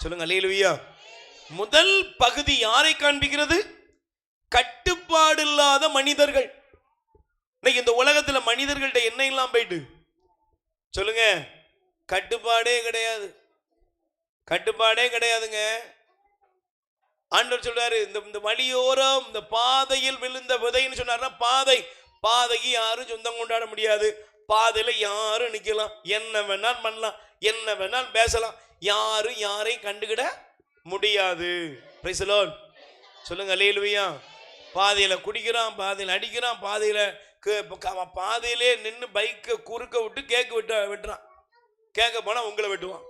சொல்லுங்க அல்லேலூயா. முதல் பகுதி யாரை காண்பிக்கிறது? கட்டுப்பாடு இல்லாத மனிதர்கள். இந்த உலகத்துல மனிதர்கள்ட்ட என்ன இல்லாம போயிட்டு, சொல்லுங்க, கட்டுப்பாடே கிடையாது. கட்டுப்பாடே கிடையாதுங்க. ஆண்டவர் சொல்றாரு, இந்த வழியோரம், இந்த பாதையில் விழுந்த விதைன்னு சொன்னார்னா, பாதைக்கு யாரும் சொந்தம் கொண்டாட முடியாது. பாதையில யாரும் நிக்கலாம், என்ன வேணாலும் பண்ணலாம், என்ன வேணாலும் பேசலாம், யாரும் யாரையும் கண்டுகிட முடியாது. Price the Lord. சொல்லுங்க அல்லேலூயா. பாதையில குடிக்கிறான், பாதையில அடிக்கிறான், பாதையிலே நின்று பைக்கை குறுக்க விட்டு கேக்கு வெட்டுறான். கேட்க போனா உங்களை வெட்டுவான்.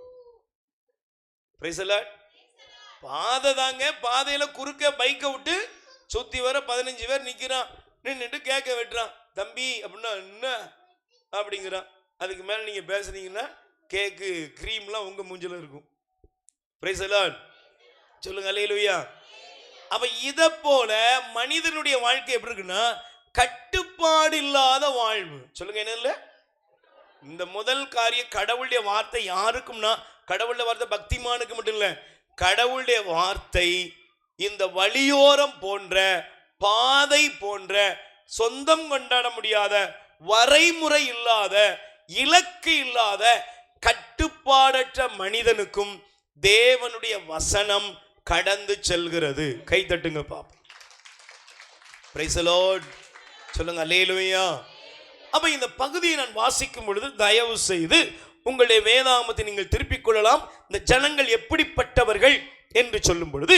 Price the Lord. பாதை தாங்க, பாதையில குறுக்க பைக்கை விட்டு சுத்தி வர 15 பேர் நிக்கிறான், நின்றுட்டு கேட்க வெட்டுறான். தம்பி அப்படின்னா என்ன அப்படிங்கிறான். அதுக்கு மேல நீங்க பேசுனீங்கன்னா கேக்கு கிரீம்லாம் உங்க மூஞ்சில இருக்கும். Price the Lord. சொல்லுங்க அல்லேலூயா. அப்ப இத போல மனிதனுடைய வாழ்க்கை எப்படி இருக்குன்னா, கட்டுப்பாடு இல்லாத வாழ்வு. சொல்லுங்க, என்ன இல்ல? இந்த முதல் காரியம், கடவுளுடைய வார்த்தை யாருக்கும்னா, கடவுளுடைய வார்த்தை பக்திமானுக்கு மட்டும் இல்ல, கடவுளுடைய வார்த்தை இந்த வழியோரம் போன்ற, பாதை போன்ற, சொந்தம் கொண்டாட முடியாத, வரைமுறை இல்லாத, இலக்கு இல்லாத, கட்டுப்பாடற்ற மனிதனுக்கும் தேவனுடைய வசனம் கடந்து செல்கிறது. கை தட்டுங்க பாப்போம். Price the Lord. சொல்லுங்க அல்லேலூயா. அப்ப இந்த பகுதியை நான் வாசிக்கும் பொழுது தயவு செய்து உங்களுடைய வேதாகமத்தை நீங்கள் திருப்பிக் கொள்ளலாம். இந்த ஜனங்கள் எப்படிப்பட்டவர்கள் என்று சொல்லும் பொழுது,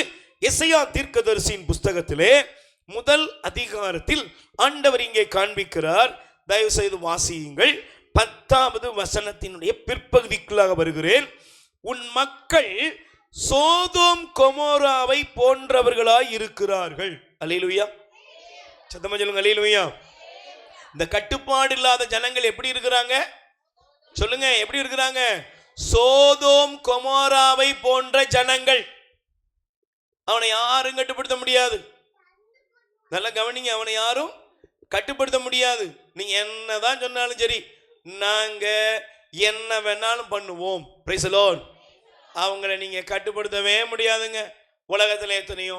எசையா தீர்க்கதரிசியின் புஸ்தகத்திலே முதல் அதிகாரத்தில் ஆண்டவர் இங்கே காண்பிக்கிறார். தயவு செய்து வாசியுங்கள். 10வது வசனத்தினுடைய பிற்பகுதிக்குள்ளாக வருகிறேன். உன் மக்கள் சோதோம் கொமோராவை போன்றவர்களாய் இருக்கிறார்கள். அல்லேலூயா. சத்தமா சொல்லுங்க அல்லேலூயா. இந்த கட்டுப்பாடு இல்லாத ஜனங்கள் எப்படி இருக்கிறாங்க? சொல்லுங்க, எப்படி இருக்கிறாங்க? சோதோம் கொமோராவை போன்ற ஜனங்கள். அவனை யாரும் கட்டுப்படுத்த முடியாது. நல்லா கவனிங்க, அவனை யாரும் கட்டுப்படுத்த முடியாது. நீங்க என்னதான் சொன்னாலும் சரி, நாங்க என்ன வேணாலும் பண்ணுவோம். Price the Lord. அவங்கள நீங்க கட்டுப்படுத்தவே முடியாதுங்க. உலகத்துல எத்தனையோ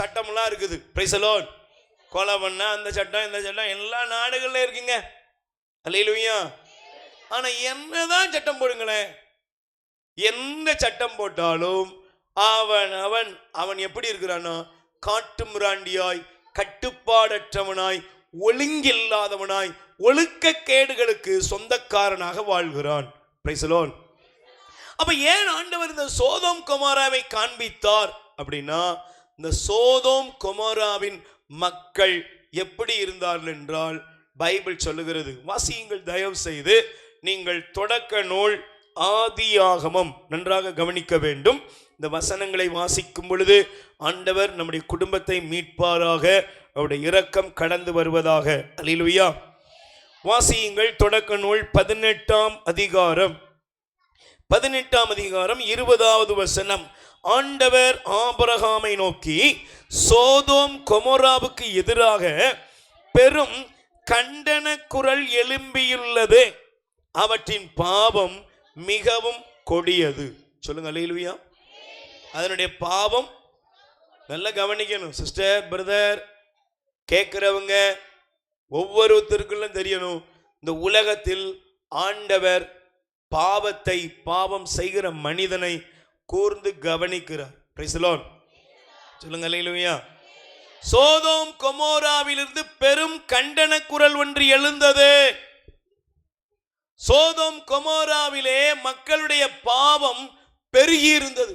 சட்டம்லாம் இருக்குது. Price the Lord. கொலை பண்ண அந்த சட்டம் இந்த சட்டம் எல்லா நாடுகள்ல இருக்குங்க. அல்லேலூயா. ஆனா என்னதான் சட்டம் போடுங்களேன், எந்த சட்டம் போட்டாலும் அவன் எப்படி இருக்கிறான்னா, காட்டு மிராண்டியாய், கட்டுப்பாடற்றவனாய், ஒழுங்கில்லாதவனாய், ஒழுக்கக்கேடுகளுக்கு சொந்தக்காரனாக வாழ்கிறான். Price the Lord. அப்ப ஏன் ஆண்டவர் இந்த சோதோம் கொமோராவை காண்பித்தார் அப்படின்னா, இந்த சோதோம் கொமோராவின் மக்கள் எப்படி இருந்தார்கள் என்றால் பைபிள் சொல்லுகிறது. வாசியுங்கள் தயவு செய்து. நீங்கள் தொடக்க நூல் ஆதியாகமம் நன்றாக கவனிக்க வேண்டும். இந்த வசனங்களை வாசிக்கும் பொழுது ஆண்டவர் நம்முடைய குடும்பத்தை மீட்பாராக, அவருடைய இரக்கம் கடந்து வருவதாக. அல்லேலூயா. வாசியுங்கள் தொடக்க நூல் 18ஆம் அதிகாரம் 20வது வசனம். ஆண்டவர் ஆபிரகாமை நோக்கி, சோதோம் கொமோராவுக்கு எதிராக பெரும் கண்டன குரல் எழும்பியுள்ளது, அவற்றின் பாவம் மிகவும் கொடியது. சொல்லுங்க அல்லேலூயா. அதனுடைய பாவம் நல்லா கவனிக்கணும் சிஸ்டர், பிரதர், கேட்கிறவங்க ஒவ்வொருத்தருக்குள்ளும் தெரியணும். இந்த உலகத்தில் ஆண்டவர் பாவம் செய்கிற மனிதனை கூர்ந்து கவனிக்கிறார். Price the Lord. சொல்லுங்க அல்லேலூயா. சோதோம் கொமோராவிலிருந்து பெரும் கண்டன குரல் ஒன்று எழுந்தது. சோதோம் கொமோராவிலே மக்களுடைய பாவம் பெருகி இருந்தது.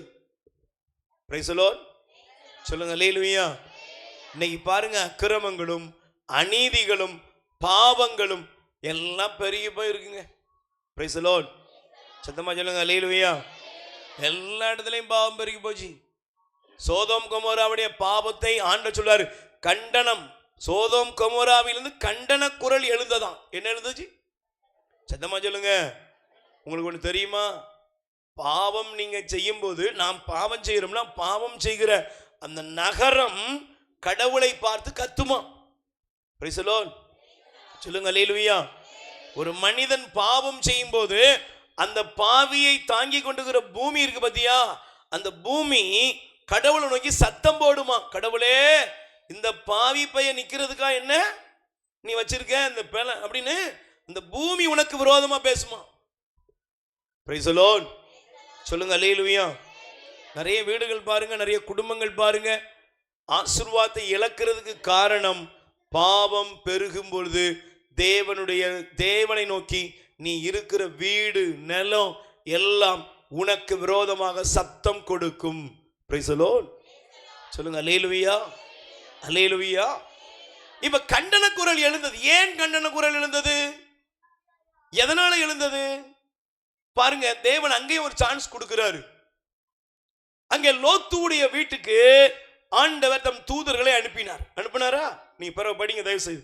Price the Lord. சொல்லுங்க அல்லேலூயா. இன்னைக்கு பாருங்க, அக்கிரமங்களும் அநீதிகளும் பாவங்களும் எல்லாம் பெருகி போயிருக்குங்க. Price the lord. சத்தமா சொல்லுங்க அல்லேலூயா. எல்லா இடத்துலையும் பாவம் பெருகி போச்சு. சோதோம் கொமோராவுடைய பாவத்தை ஆண்டவர் சொல்றாரு, கண்டனம். சோதோம் கொமோராவிலிருந்து கண்டன குரல் எழுந்ததாம். என்ன எழுந்துச்சு? சத்தமா சொல்லுங்க. உங்களுக்கு ஒன்று தெரியுமா? பாவம் நீங்க செய்யும் போது, நாம் பாவம் செய்கிறோம்னா, பாவம் செய்கிற அந்த நகரம் கடவுளை பார்த்து கத்துமா. Price the Lord. சொல்லுங்க அல்லேலூயா. ஒரு மனிதன் பாவம் செய்யும் போது அந்த பாவியை தாங்கி கொண்டுகிற பூமி இருக்கு பத்தியா, அந்த பூமி கடவுளை நோக்கி சத்தம் போடுமா. கடவுளே, இந்த பாவி பையன் நிக்கிறதுக்கா என்ன நீ வச்சிருக்க இந்த பேல அப்படின்னு இந்த பூமி உனக்கு விரோதமா பேசுமா. Price the Lord. சொல்லுங்க அல்லேலூயா. நிறைய வீடுகள் பாருங்க, நிறைய குடும்பங்கள் பாருங்க, ஆசீர்வாதத்தை இழக்கிறதுக்கு காரணம் பாவம் பெருகும் பொழுது தேவனை நோக்கி நீ இருக்கிற வீடு நிலம் எல்லாம் உனக்கு விரோதமாக சத்தம் கொடுக்கும். Price the Lord. சொல்லுங்க அல்லேலூயா. அல்லேலூயா. இப்ப கண்டன குரல் எழுந்தது. ஏன் கண்டன குரல் எழுந்தது? எதனால எழுந்தது? பாருங்க, தேவன் அங்கேயும் ஒரு சான்ஸ் கொடுக்கிறாரு. அங்கே லோத்துடைய வீட்டுக்கு ஆண்டவர் தம் தூதர்களை அனுப்பினாரா? நீ பிறகு படிங்க தயவு செய்து.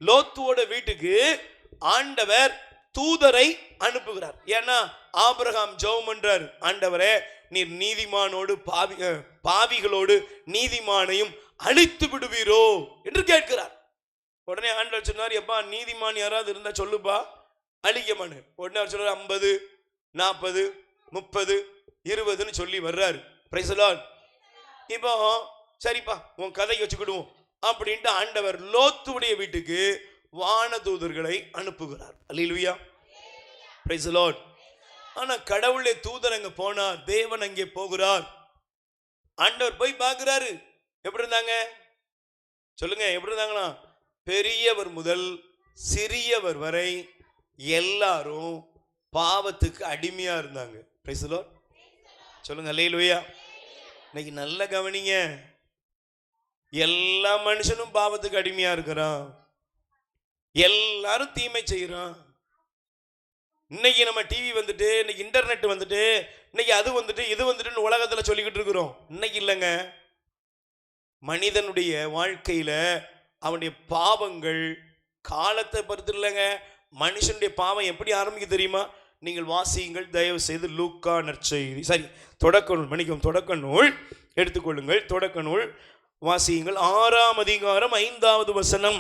லோத்துவோட வீட்டுக்கு ஆண்டவர் தூதரை அனுப்புகிறார். ஏன்னா ஆபிரகாம் ஜெபம் பண்றார், ஆண்டவரே நீர் நீதிமானோடு பாவிகளோடு நீதிமானையும் அழித்து விடுவீரோ என்று கேட்கிறார். உடனே ஆண்டவர் சொன்னார், எப்பா நீதிமான் யாராவது இருந்தா சொல்லுப்பா, அழிக்க மாட்டேன். உடனே அவர் சொல்றார் 50, 40, 30, 20ன்னு சொல்லி வர்றாரு. Price the Lord. இப்போ சரிப்பா உன் கதைக்கு வச்சுக்கிடுவோம் அப்படின்ட்டு ஆண்டவர் லோத்துடைய வீட்டுக்கு வானதூதர்களை அனுப்புகிறார். அல்லேலூயா. Praise the lord. ஆனா கடவுளுடைய தூதர் அங்க போனார், தேவன் அங்கே போகிறார். ஆண்டவர் போய் பார்க்கிறாரு. எப்படி இருந்தாங்க சொல்லுங்க? எப்படி இருந்தாங்களா? பெரியவர் முதல் சிறியவர் வரை எல்லாரும் பாவத்துக்கு அடிமையா இருந்தாங்க. Price the Lord. சொல்லுங்க அல்லேலூயா. இன்னைக்கு நல்ல கவனிங்க, எல்லா மனுஷனும் பாவத்துக்கு அடிமையா இருக்கிறான். எல்லாரும் தீமை செய்யறான். இன்னைக்கு நம்ம டிவி வந்துட்டு, இன்னைக்கு இன்டர்நெட் வந்துட்டு, இன்னைக்கு அது வந்துட்டு இது வந்துட்டு உலகத்துல சொல்லிக்கிட்டு இருக்கிறோம். இன்னைக்கு இல்லைங்க, மனிதனுடைய வாழ்க்கையில அவனுடைய பாவங்கள் காலத்தை பொறுத்து இல்லைங்க. மனுஷனுடைய பாவம் எப்படி ஆரம்பிக்க தெரியுமா? நீங்கள் வாசியுங்கள் தயவு செய்து லூக்கா நற்செய்தி, சரி தொடக்க நூல், மன்னிக்கும், தொடக்க நூல் எடுத்துக்கொள்ளுங்கள். தொடக்க நூல் வாசியுங்கள். 6ஆம் அதிகாரம் 5வது வசனம்.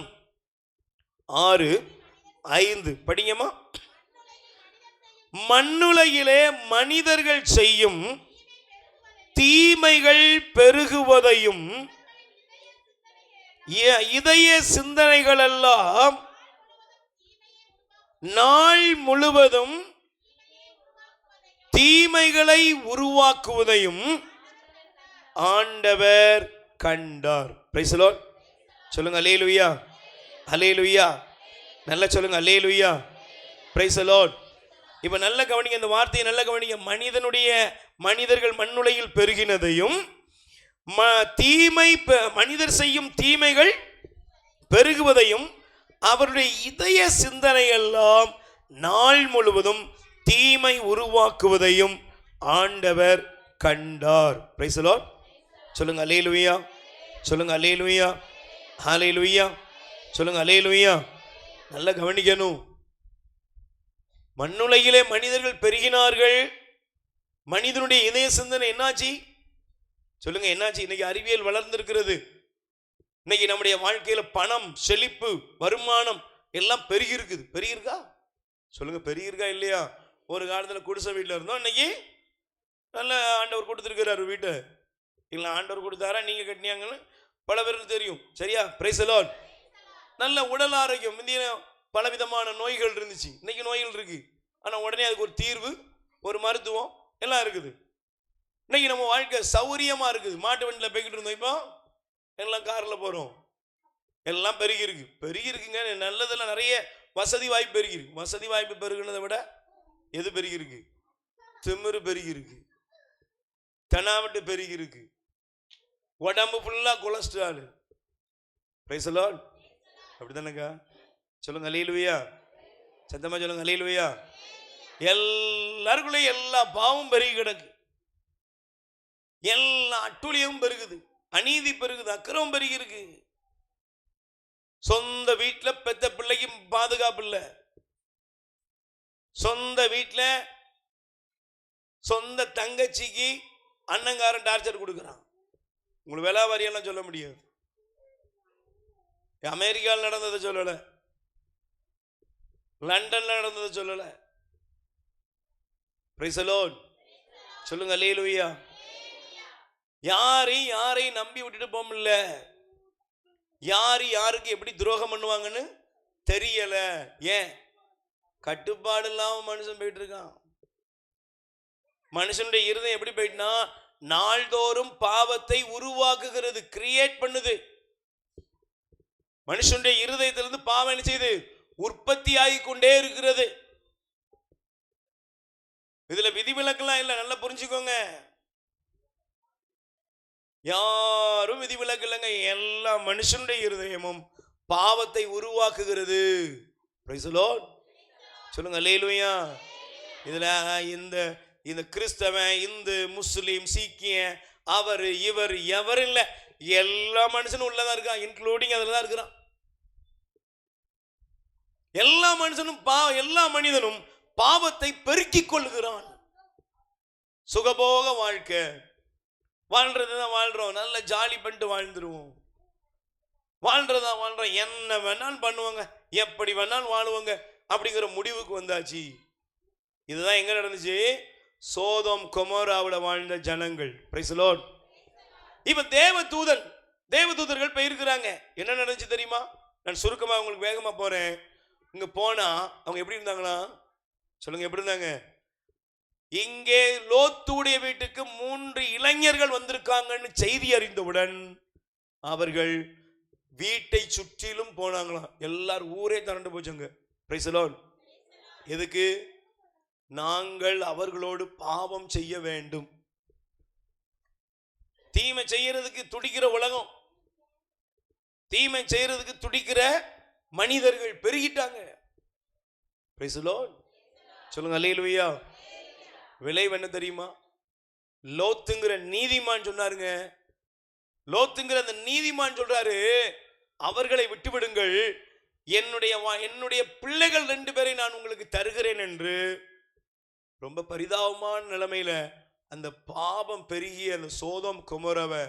6:5 படிங்கம்மா. மண்ணுலகிலே மனிதர்கள் செய்யும் தீமைகள் பெருகுவதையும் இதய சிந்தனைகள் எல்லாம் நாள் முழுவதும் தீமைகளை உருவாக்குவதையும் ஆண்டவர் கண்டார். Price the Lord. சொல்லுங்க அல்லேலூயா, அல்லேலூயா. நல்லா சொல்லுங்க அல்லேலூயா, பிரைஸ் தி லார்ட். இப்ப நல்ல கவனிங்க, இந்த வார்த்தையை நல்ல கவனிங்க. மனிதர்கள் மண்ணுலகில் பெருகினதையும் மனிதர் செய்யும் தீமைகள் பெருகுவதையும் அவருடைய இதய சிந்தனை எல்லாம் நாள் முழுவதும் தீமை உருவாக்குவதையும் ஆண்டவர் கண்டார். Price the Lord. சொல்லுங்க அல்லேலூயா, சொல்லுங்க அல்லேலூயா, ஹல்லேலூயா, சொல்லுங்க அல்லேலூயா. நல்லா கவனிக்கணும். மண்ணுலகிலே மனிதர்கள் பெருகினார்கள். மனிதனுடைய இதய சிந்தனை என்னாச்சு? சொல்லுங்க என்னாச்சு? இன்னைக்கு அறிவியல் வளர்ந்திருக்கிறது. இன்னைக்கு நம்முடைய வாழ்க்கையில பணம், செழிப்பு, வருமானம் எல்லாம் பெருகி இருக்குது. பெருகிருக்கா? சொல்லுங்க பெருகிருக்கா இல்லையா? ஒரு காலத்துல குடிசை வீட்டில் இருந்தோம், இன்னைக்கு நல்ல ஆண்டவர் கொடுத்துருக்கிறாரு வீட்டை. இல்லை ஆண்டவர் கொடுத்தாரா நீங்க கட்டினியாங்கன்னு பல பேருக்கு தெரியும். சரியா? Price the Lord. நல்ல உடல் ஆரோக்கியம். இந்திய பலவிதமான நோய்கள் இருந்துச்சு, இன்னைக்கு நோய்கள் இருக்கு. ஆனால் உடனே அதுக்கு ஒரு தீர்வு, ஒரு மருத்துவம் எல்லாம் இருக்குது. இன்னைக்கு நம்ம வாழ்க்கை சௌரியமா இருக்குது. மாட்டு வண்டியில் போய்கிட்டு இருந்தோம், இப்போ எல்லாம் காரில் போகிறோம். எல்லாம் பெருகி இருக்குங்க. நல்லதெல்லாம் நிறைய வசதி வாய்ப்பு பெருகி இருக்கு. வசதி வாய்ப்பு பெருகினதை விட எது பெருகி இருக்கு? திமிரு பெருகி இருக்கு, தெனாவட்டு பெருகி இருக்கு, உடம்பு ஃபுல்லா கொலஸ்ட்ரால். Praise the lord. அப்படிதானக்கா? சொல்லுங்க அல்லேலூயா, சத்தமா சொல்லுங்க அல்லேலூயா. எல்லாருக்குள்ளேயும் எல்லா பாவம் பெருகி கிடக்கு, எல்லா அட்டுழியமும் பெருகுது, அநீதி பெருகுது, அக்கிரமம் பெருகி இருக்கு. சொந்த வீட்டில் பெத்த பிள்ளைக்கு பாதுகாப்பு இல்லை. சொந்த வீட்டில் சொந்த தங்கச்சிக்கு அண்ணங்காரன் டார்ச்சர் கொடுக்குறான். உங்களுக்கு விலை வாரியெல்லாம் சொல்ல முடியாது. அமெரிக்காவில் நடந்ததை சொல்லலை, லண்டன்ல நடந்ததை சொல்லலை. Price the Lord. சொல்லுங்க அல்லேலூயா. யாரையும் நம்பி விட்டுட்டு போக முடியல. யாருக்கு எப்படி துரோகம் பண்ணுவாங்கன்னு தெரியல. ஏன்? கட்டுப்பாடு இல்லாம மனுஷன் போயிட்டு இருக்கான். மனுஷனுடைய இருதயம் எப்படி போயிட்டுனா, நாள்தோறும் பாவத்தை உருவாக்குகிறது, கிரியேட் பண்ணுது. மனுஷனுடைய இருதயத்திலிருந்து பாவம் என்ன செய்யுது? உற்பத்தி ஆகி கொண்டே இருக்கிறது. இதுல விதிவிலக்கெல்லாம் இல்லை, நல்லா புரிஞ்சுக்கோங்க. யாரும் விதிவிலக்கு இல்லைங்க. எல்லா மனுஷனுடைய இருதயமும் பாவத்தை உருவாக்குகிறது. Price the Lord. சொல்லுங்க அல்லேலூயா. இதுல இந்த கிறிஸ்தவன், இந்து, முஸ்லீம், சீக்கியன், அவர் இவர் எவர் இல்லை, எல்லா மனுஷனும் உள்ளதான் இருக்கான், இன்க்ளூடிங் அதுல தான் இருக்கிறான். எல்லா மனிதனும் பாவத்தை பெருக்கிக் கொள்கிறான். சுகபோக வாழ்க்கை வாழ்றதுதான் வாழ்றோம், நல்ல ஜாலி பண்ணிட்டு வாழ்ந்துருவோம். வாழ்றதுதான் வாழ்றோம், என்ன வேணாலும் பண்ணுவாங்க, எப்படி வேணாலும் வாழுவாங்க அப்படிங்கிற முடிவுக்கு வந்தாச்சு. இதுதான் எங்க நடந்துச்சு? சோதோம் கொமோராவுல வாழ்ந்த ஜனங்கள். Price the Lord. இப்ப தேவதூதர்கள் போயிருக்கிறாங்க. என்ன நடந்துச்சு தெரியுமா? நான் சுருக்கமா உங்களுக்கு வேகமா போறேன். இங்க போனா அவங்க எப்படி இருந்தாங்களா? சொல்லுங்க எப்படி இருந்தாங்க? இங்கே லோத்துடைய வீட்டுக்கு 3 இளைஞர்கள் வந்திருக்காங்கன்னு செய்தி அறிந்தவுடன் அவர்கள் வீட்டை சுற்றிலும் போனாங்களாம். எல்லாரும் ஊரே திரண்டு போச்சுங்க. Price the Lord. எதுக்கு? நாங்கள் அவர்களோடு பாவம் செய்ய வேண்டும். தீமை செய்யறதுக்கு துடிக்கிற உலகம், தீமை செய்யறதுக்கு துடிக்கிற மனிதர்கள் பெருகிட்டாங்க. Price the Lord. சொல்லுங்க அல்லேலூயா. விளைவு என்ன தெரியுமா? லோத்துங்கிற நீதிமான் சொன்னாருங்க. லோத்துங்கிற அந்த நீதிமான் சொல்றாரு, அவர்களை விட்டுவிடுங்கள், என்னுடைய பிள்ளைகள் 2 பேரை நான் உங்களுக்கு தருகிறேன் என்று. ரொம்ப பரிதாபமான நிலைமையில அந்த பாவம் பெருகிய அந்த சோதோம் குமரவை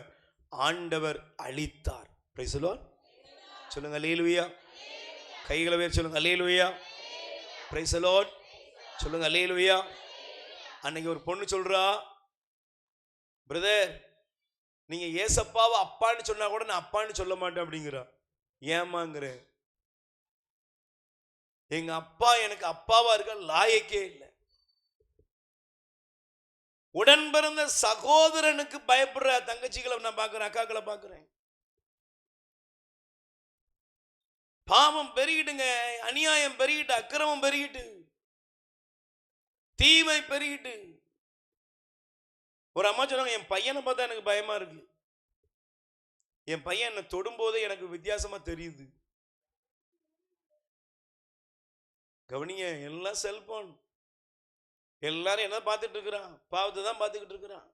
ஆண்டவர் அழித்தார். Price the Lord. சொல்லுங்க அல்லேலூயா. கைகளை உயர்த்தி சொல்லுங்க அல்லேலூயா. Praise the Lord. சொல்லுங்க அல்லேலூயா. அன்னைக்கு ஒரு பொண்ணு சொல்றா, பிரதர் நீங்க ஏசப்பாவை அப்பான்னு சொன்னா கூட நான் அப்பான்னு சொல்ல மாட்டேன் அப்படிங்கிறா. ஏமாங்கிறேன், எங்க அப்பா எனக்கு அப்பாவா இருக்க லாயக்கே இல்லை. உடன் பிறந்த சகோதரனுக்கு பயப்படுற தங்கச்சிகளை நான் பார்க்கிறேன், அக்காக்களை பார்க்கிறேன். பாவம் பெருகிடுங்க, அநியாயம் பெருகிட்டு, அக்கிரமம் பெருகிட்டு, தீமை பெருகிட்டு. ஒரு அம்மா சொன்னாங்க, என் பையனை பார்த்தா எனக்கு பயமா இருக்கு. என் பையன் என்னை தொடும்போதே எனக்கு வித்தியாசமா தெரியுது. கவனிங்க, எல்லாம் செல்போன், எல்லாரும் என்ன பார்த்துட்டு இருக்கிறான்? பாவத்தை தான் பார்த்துக்கிட்டு இருக்கிறான்.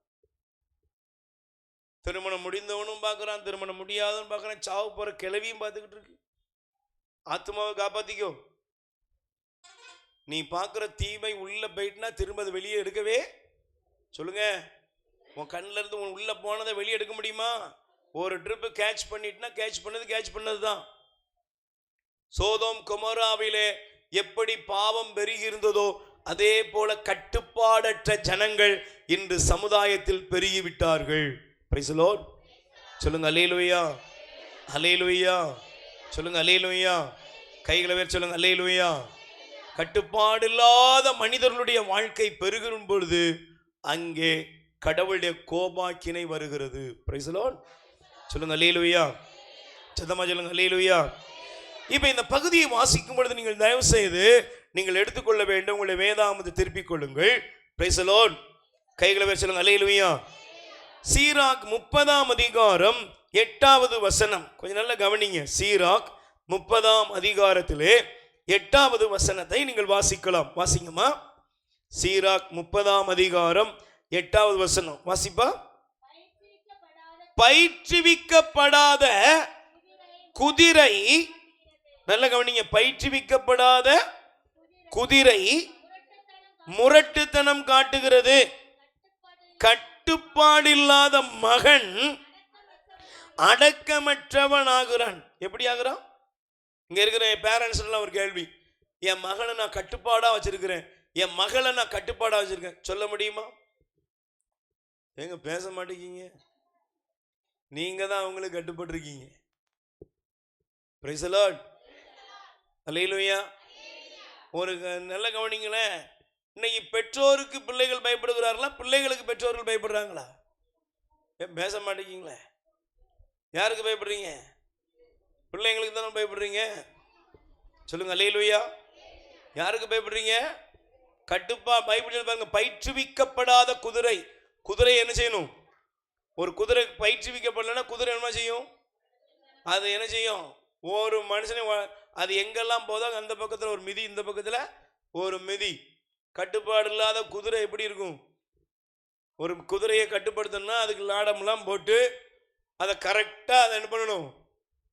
திருமணம் முடிந்தவனும் பார்க்குறான், திருமணம் முடியாதவனும் பார்க்குறான், சாவு போகிற கிளவியும் பார்த்துக்கிட்டு இருக்கு. ஆத்மாவை காப்பாத்திக்கோ. நீ பார்க்குற தீமை உள்ள போயிட்டுனா திரும்ப அதை வெளியே எடுக்கவே சொல்லுங்க. உன் கண்ணில் இருந்து உன் உள்ள போனதை வெளியே எடுக்க முடியுமா? ஒரு ட்ரிப்பு கேட்ச் பண்ணிட்டுனா கேட்ச் பண்ணது தான். சோதோம் கொமோராவிலே எப்படி பாவம் பெருகி இருந்ததோ அதே போல கட்டுப்பாடற்ற ஜனங்கள் இன்று சமுதாயத்தில் பெருகிவிட்டார்கள். Price the Lord. சொல்லுங்க அல்லேலூயா. அல்லேலூயா. சொல்லுங்க அல்லேலூயா. கைகளை உயர்த்தி சொல்லுங்க அல்லேலூயா. கட்டுப்பாடு இல்லாத மனிதர்களுடைய வாழ்க்கை பெருகும் பொழுது அங்கே கடவுளுடைய கோபாக்கினை வருகிறது. Price the Lord. சொல்லுங்க அல்லேலூயா. சத்தமா சொல்லுங்க அல்லேலூயா. இப்ப இந்த பகுதியை வாசிக்கும் பொழுது நீங்கள் தயவு செய்து நீங்கள் எடுத்துக்கொள்ள வேண்டும், உங்களை வேதாகமத்தை திருப்பிக் கொள்ளுங்கள். Price the Lord. கைகளை உயர்த்தி சொல்லுங்க அல்லேலூயா. சீராக் 30ஆம் அதிகாரம் 8வது வசனம். கொஞ்சம் நல்லா கவனிங்க. சீராக் 30ஆம் அதிகாரத்திலே 8வது வசனத்தை நீங்கள் வாசிக்கலாம். வாசிங்கம்மா. சீராக் 30ஆம் அதிகாரம் 8வது வசனம் வாசிப்பா. பயிற்றுவிக்கப்படாத குதிரை, நல்ல கவனிங்க, பயிற்றுவிக்கப்படாத குதிரை முரட்டுத்தனம் காட்டுகிறது. கட்டுப்பாடில்லாத மகன் அடக்கமற்றவன் ஆகிறான். எப்படி ஆகிறான்? இங்க இருக்கிற பேரண்ட்ஸ் எல்லாம் ஒரு கேள்வி, என் மகனை நான் கட்டுப்பாடா வச்சிருக்கிறேன், என் மகளை நான் கட்டுப்பாடா வச்சிருக்கேன், சொல்ல முடியுமா? எங்க பேச மாட்டேங்க. நீங்க தான் அவங்களுக்கு கட்டுப்பட்டு இருக்கீங்க. Praise the lord. அல்லேலூயா. ஒரு நல்ல கவனிங்களேன், இன்னைக்கு பெற்றோருக்கு பிள்ளைகள் பயப்படுகிறார்களா, பிள்ளைகளுக்கு பெற்றோர்கள் பயப்படுறாங்களா? பேச மாட்டேங்கிங்களே. யாருக்கு பயப்படுறீங்க? பிள்ளைங்களுக்கு தானே பயப்படுறீங்க. சொல்லுங்க அல்லேலூயா. யாருக்கு பயப்படுறீங்க? பைபிள் பாருங்க, பயிற்றுவிக்கப்படாத குதிரை. குதிரை என்ன செய்யணும்? ஒரு குதிரை பயிற்றுவிக்கப்படலைன்னா குதிரை என்ன செய்யும்? அது என்ன செய்யும்? ஒரு மனுஷனை அது எங்கெல்லாம் போதோ அந்த பக்கத்தில் ஒரு மிதி, இந்த பக்கத்தில் ஒரு மிதி. கட்டுப்பாடு இல்லாத குதிரை எப்படி இருக்கும்? ஒரு குதிரையை கட்டுப்படுத்தணும்னா அதுக்கு லாடம்லாம் போட்டு அதை கரெக்டாக அதை என்ன பண்ணணும்?